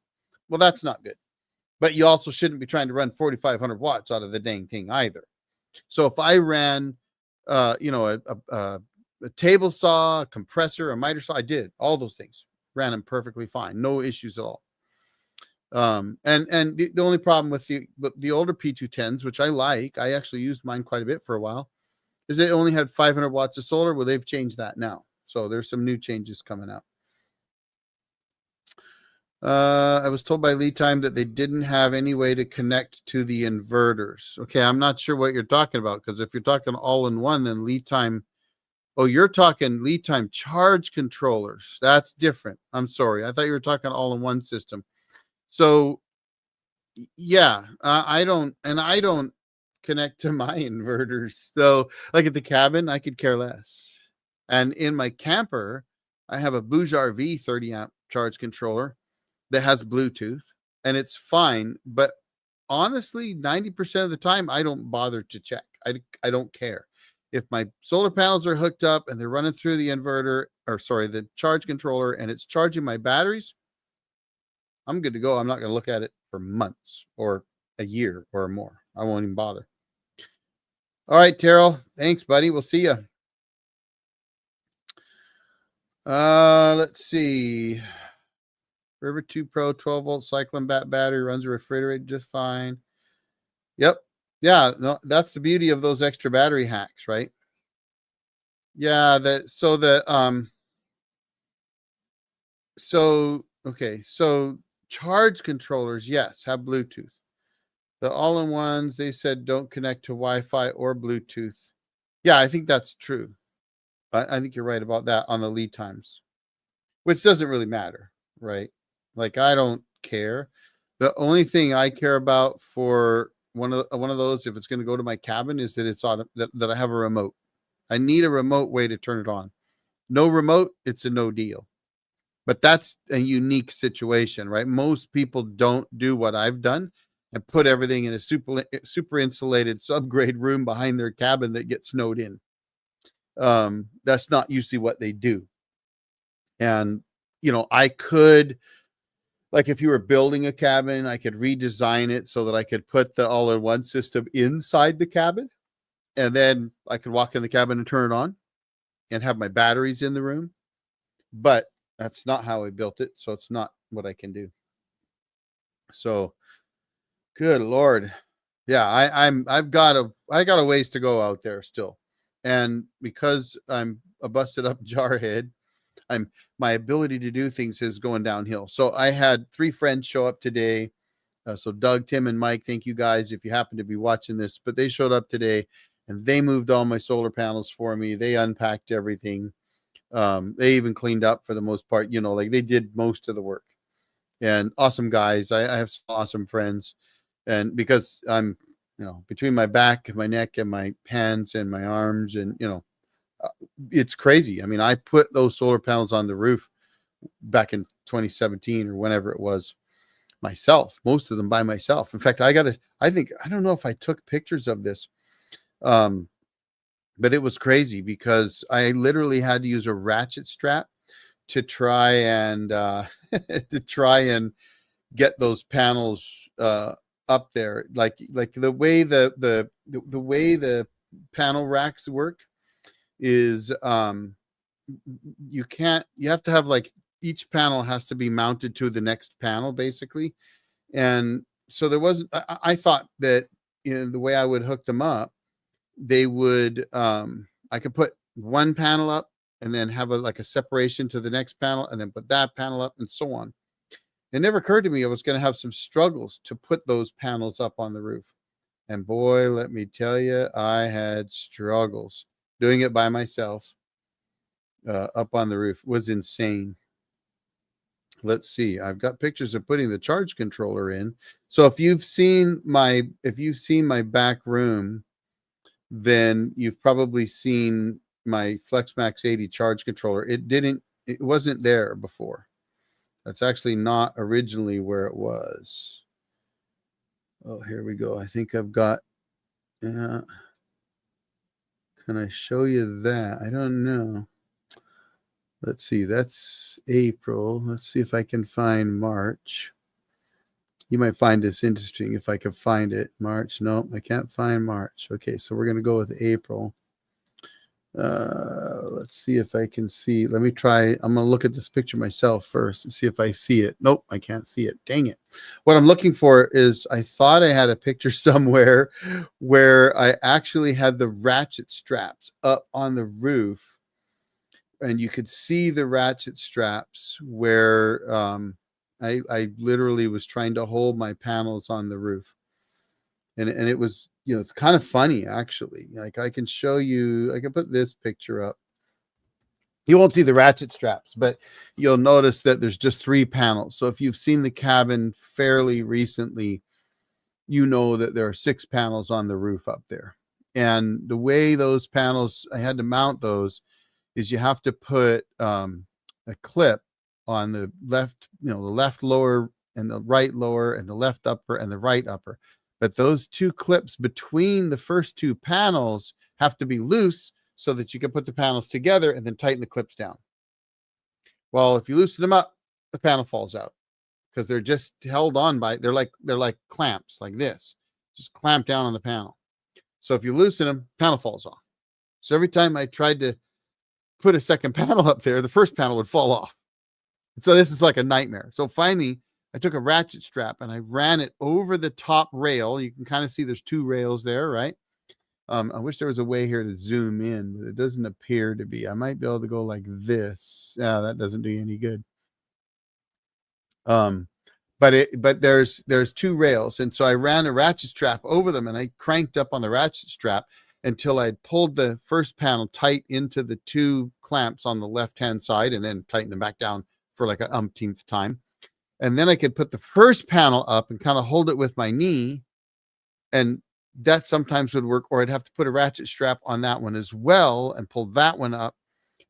Well, that's not good. But you also shouldn't be trying to run 4500 watts out of the dang thing either. So if I ran a table saw, a compressor, a miter saw, I did all those things, ran them perfectly fine, no issues at all. And the only problem with the older P210s, which I actually used mine quite a bit for a while, is they only had 500 watts of solar. Well, they've changed that now, so there's some new changes coming out. I was told by lead time that they didn't have any way to connect to the inverters. Okay, I'm not sure what you're talking about, because if you're talking all in one, then lead time. Oh, you're talking lead time charge controllers. That's different. I'm sorry. I thought you were talking all in one system. So yeah, I don't connect to my inverters. So like at the cabin, I could care less. And in my camper, I have a Bouge RV 30 amp charge controller that has Bluetooth, and it's fine. But honestly, 90% of the time, I don't bother to check. I don't care. If my solar panels are hooked up and they're running through the inverter, or sorry, the charge controller, and it's charging my batteries, I'm good to go. I'm not going to look at it for months or a year or more. I won't even bother. All right, Terrell. Thanks, buddy. We'll see you. Let's see. River 2 Pro 12-volt cycling battery runs a refrigerator just fine. Yep. Yeah, no, that's the beauty of those extra battery hacks, right? Yeah, so charge controllers, yes, have Bluetooth. The all-in-ones, they said don't connect to Wi-Fi or Bluetooth. Yeah, I think that's true. I think you're right about that on the lead times, which doesn't really matter, right? Like I don't care. The only thing I care about for one of those, if it's going to go to my cabin, is that it's on that I have a remote. I need a remote way to turn it on. No remote, it's a no deal. But that's a unique situation, right? Most people don't do what I've done and put everything in a super insulated subgrade room behind their cabin that gets snowed in. That's not usually what they do. And I could, like, if you were building a cabin, I could redesign it so that I could put the all-in-one system inside the cabin, and then I could walk in the cabin and turn it on and have my batteries in the room. But that's not how I built it, so it's not what I can do. So, good Lord. Yeah, I got a ways to go out there still. And because I'm a busted up jarhead, my ability to do things is going downhill. So I had 3 friends show up today. So Doug, Tim, and Mike, thank you guys if you happen to be watching this. But they showed up today, and they moved all my solar panels for me. They unpacked everything. They even cleaned up for the most part. Like they did most of the work. And awesome guys. I have some awesome friends, and because I'm, between my back, my neck, and my hands and my arms, and it's crazy. I mean, I put those solar panels on the roof back in 2017 or whenever it was myself, most of them by myself. In fact, I don't know if I took pictures of this. But it was crazy because I literally had to use a ratchet strap to try and get those panels up there. Like the way the way the panel racks work is you have to have, like, each panel has to be mounted to the next panel basically. And so there wasn't, I thought that the way I would hook them up, they would I could put one panel up and then have a separation to the next panel and then put that panel up and so on. It never occurred to me I was going to have some struggles to put those panels up on the roof. And boy, let me tell you, I had struggles doing it by myself. Up on the roof was insane. Let's see. I've got pictures of putting the charge controller in. So if you've seen my back room, then you've probably seen my FlexMax 80 charge controller. It wasn't there before. That's actually not originally where it was. Oh, here we go. I think I've got, can I show you that? I don't know. Let's see. That's April. Let's see if I can find March. You might find this interesting if I could find it. March. No, I can't find March. Okay, so we're going to go with April. Let's see if I can see. Let me try. I'm going to look at this picture myself first and see if I see it. Nope, I can't see it. Dang it. What I'm looking for is, I thought I had a picture somewhere where I actually had the ratchet straps up on the roof, and you could see the ratchet straps where I literally was trying to hold my panels on the roof, and it was, it's kind of funny actually. Like I can show you, I can put this picture up. You won't see the ratchet straps, but you'll notice that there's just 3 panels. So if you've seen the cabin fairly recently, you know that there are 6 panels on the roof up there. And the way those panels, I had to mount those, is you have to put a clip on the left, the left lower and the right lower and the left upper and the right upper. But those 2 clips between the first 2 panels have to be loose so that you can put the panels together and then tighten the clips down. Well, if you loosen them up, the panel falls out because they're just held on by, they're like clamps like this, just clamp down on the panel. So if you loosen them, panel falls off. So every time I tried to put a second panel up there, the first panel would fall off. So this is like a nightmare. So finally, I took a ratchet strap and I ran it over the top rail. You can kind of see there's 2 rails there, right? I wish there was a way here to zoom in, but it doesn't appear to be. I might be able to go like this. Yeah, that doesn't do you any good. But there's 2 rails, and so I ran a ratchet strap over them, and I cranked up on the ratchet strap until I'd pulled the first panel tight into the 2 clamps on the left-hand side, and then tightened them back down for like an umpteenth time. And then I could put the first panel up and kind of hold it with my knee, and that sometimes would work. Or I'd have to put a ratchet strap on that one as well and pull that one up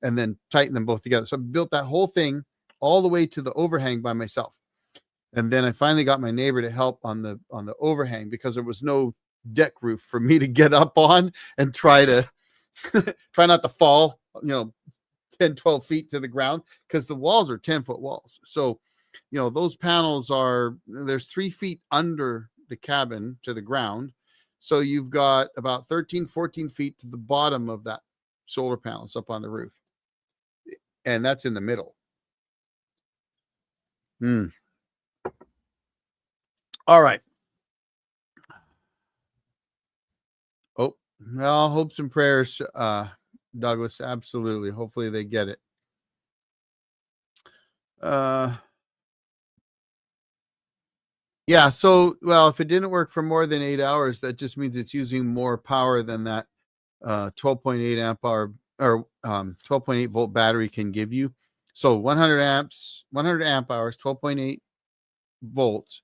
and then tighten them both together. So I built that whole thing all the way to the overhang by myself. And then I finally got my neighbor to help on the overhang because there was no deck roof for me to get up on and try not to fall, 10, 12 feet to the ground, because the walls are 10-foot walls. So, those panels there's 3 feet under the cabin to the ground. So you've got about 13, 14 feet to the bottom of that solar panels up on the roof. And that's in the middle. All right. Oh, well, hopes and prayers, Douglas. Absolutely. Hopefully they get it. Yeah. So, well, if it didn't work for more than 8 hours, that just means it's using more power than that 12.8 amp hour or 12.8 volt battery can give you. So 100 amp hours, 12.8 volts,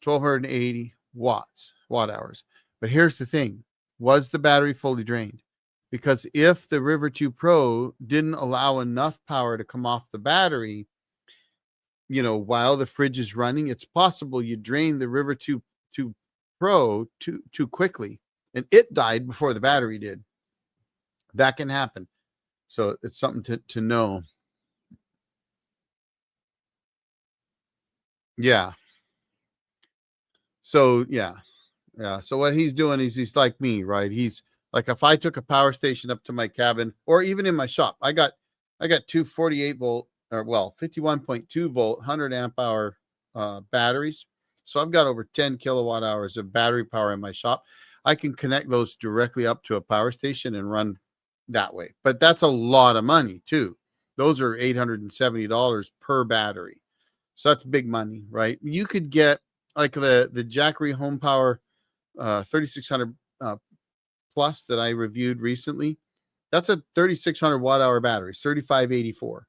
1280 watt hours. But here's the thing: was the battery fully drained? Because if the River 2 Pro didn't allow enough power to come off the battery, while the fridge is running, it's possible you drain the River 2 Pro too quickly and it died before the battery did. That can happen. So it's something to know. Yeah. So yeah. So what he's doing is he's like me, right? He's like, if I took a power station up to my cabin or even in my shop, I got 2 48 volt or 51.2 volt 100 amp hour batteries. So I've got over 10 kilowatt hours of battery power in my shop. I can connect those directly up to a power station and run that way. But that's a lot of money too. Those are $870 per battery. So that's big money, right? You could get like the Jackery Home Power 3600 plus that I reviewed recently. That's a 3600 watt hour battery, 3584.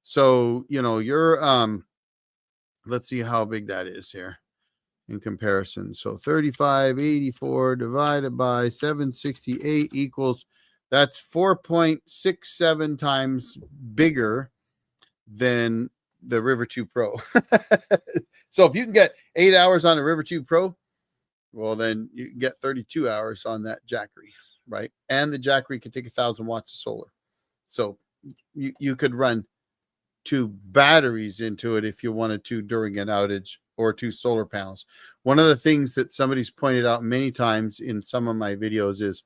So, you're let's see how big that is here in comparison. So 3584 divided by 768 equals, that's 4.67 times bigger than the River 2 Pro. So if you can get 8 hours on a River 2 Pro, well, then you can get 32 hours on that Jackery, right? And the Jackery can take 1,000 watts of solar. So you could run 2 batteries into it if you wanted to during an outage, or 2 solar panels. One of the things that somebody's pointed out many times in some of my videos is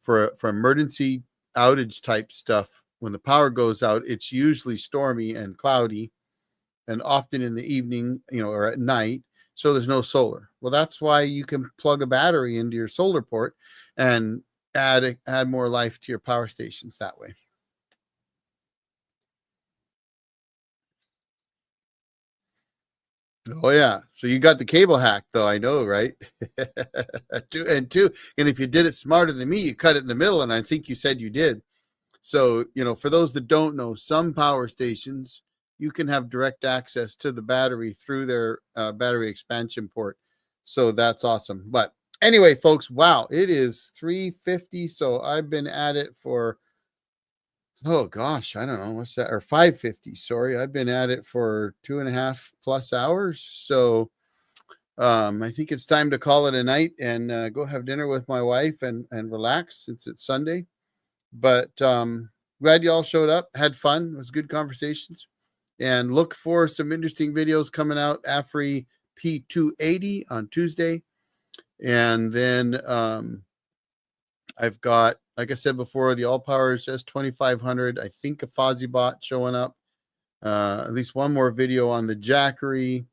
for emergency outage type stuff, when the power goes out, it's usually stormy and cloudy and often in the evening, or at night. So there's no solar. Well, that's why you can plug a battery into your solar port and add more life to your power stations that way. Oh yeah. So you got the cable hack though, I know, right? And if you did it smarter than me, you cut it in the middle, and I think you said you did. So, for those that don't know, some power stations, you can have direct access to the battery through their battery expansion port. So that's awesome. But anyway, folks, wow, it is 3:50. So I've been at it for, oh gosh, I don't know what's that, or 5:50. Sorry, I've been at it for 2.5+ hours. So I think it's time to call it a night and go have dinner with my wife and relax since it's Sunday. But glad you all showed up, had fun. It was good conversations, and look for some interesting videos coming out. AFRI P280 on Tuesday, and then I've got, like I said before, the All Powers S2500. I think a Fozzie bot showing up. At least one more video on the Jackery,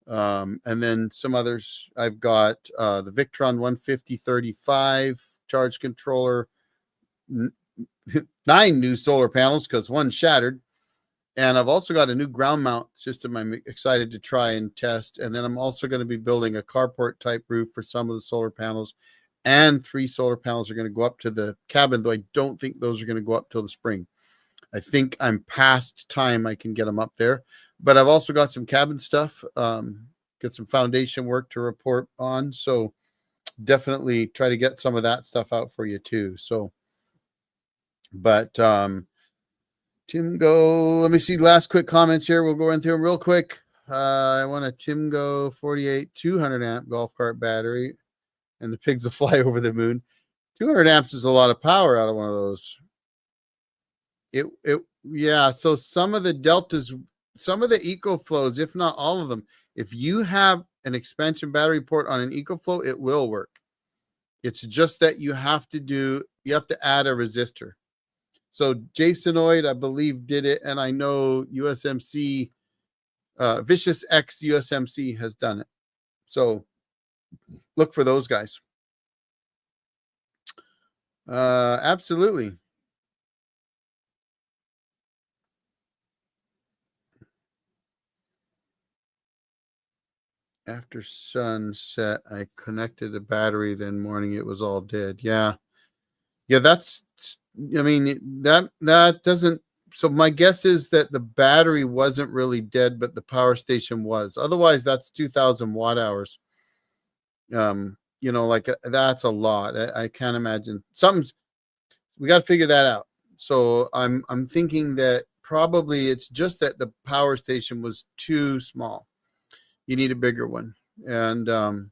and then some others. I've got the Victron 15035 charge controller. 9 new solar panels because one shattered. And I've also got a new ground mount system I'm excited to try and test. And then I'm also going to be building a carport type roof for some of the solar panels. And 3 solar panels are going to go up to the cabin, though I don't think those are going to go up till the spring. I think I'm past time I can get them up there. But I've also got some cabin stuff, get some foundation work to report on. So definitely try to get some of that stuff out for you too. So, but Tim Go, let me see last quick comments here. We'll go into them real quick. I want a Tim Go 48 200 amp golf cart battery, and the pigs will fly over the moon. 200 amps is a lot of power out of one of those. Yeah. So some of the deltas, some of the EcoFlows, if not all of them, if you have an expansion battery port on an EcoFlow, it will work. It's just that you have to add a resistor. So Jasonoid, I believe, did it, and I know USMC, Vicious X USMC has done it. So look for those guys. Absolutely. After sunset, I connected the battery, then morning it was all dead. Yeah. That's, I mean, that doesn't, so my guess is that the battery wasn't really dead, but the power station was. Otherwise, that's 2,000 watt hours. Like that's a lot. I can't imagine. We got to figure that out. So I'm thinking that probably it's just that the power station was too small. You need a bigger one, and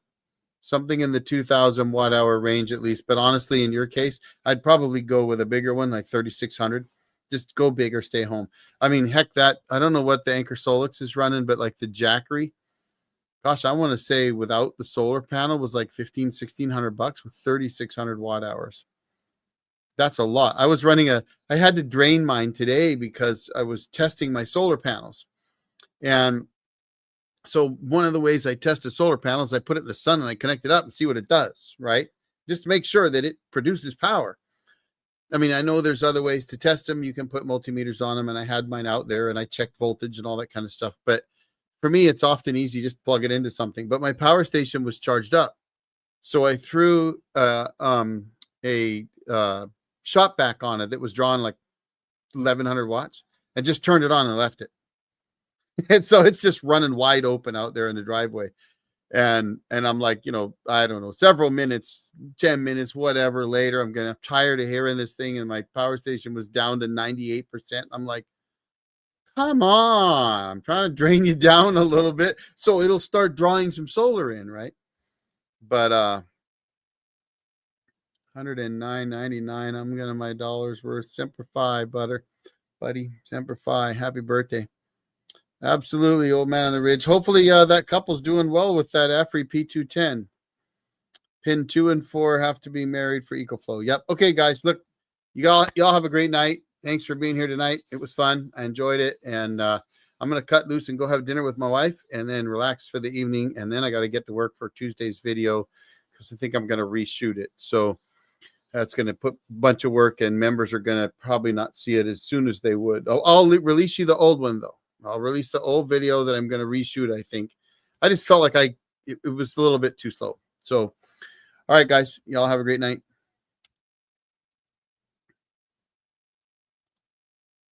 something in the 2,000 watt hour range at least. But honestly, in your case, I'd probably go with a bigger one, like 3,600. Just go big or stay home. I mean, heck, that I don't know what the Anchor Solix is running, but like the Jackery, gosh, I want to say without the solar panel was like $1,600 with 3,600 watt hours. That's a lot. I had to drain mine today because I was testing my solar panels. And so one of the ways I test a solar panel is I put it in the sun and I connect it up and see what it does, right? Just to make sure that it produces power. I mean, I know there's other ways to test them. You can put multimeters on them, and I had mine out there and I checked voltage and all that kind of stuff. But for me, it's often easy just plug it into something. But my power station was charged up. So I threw a shot back on it that was drawing like 1,100 watts and just turned it on and left it. And so it's just running wide open out there in the driveway. And I'm like, I don't know, several minutes, 10 minutes, whatever later, I'm tired of hearing this thing. And my power station was down to 98%. I'm like, come on, I'm trying to drain you down a little bit so it'll start drawing some solar in, right? But 109.99. I'm getting my dollars worth. Semper Fi, buddy. Semper Fi. Happy birthday. Absolutely, old man on the ridge. Hopefully that couple's doing well with that AFRI P210. Pin 2 and 4 have to be married for EcoFlow. Yep. Okay, guys, look, y'all have a great night. Thanks for being here tonight. It was fun. I enjoyed it. And I'm going to cut loose and go have dinner with my wife and then relax for the evening. And then I got to get to work for Tuesday's video because I think I'm going to reshoot it. So that's going to put a bunch of work, and members are going to probably not see it as soon as they would. I'll release you the old one, though. I'll release the old video that I'm going to reshoot, I think, I just felt like it was a little bit too slow. So, all right, guys, y'all have a great night.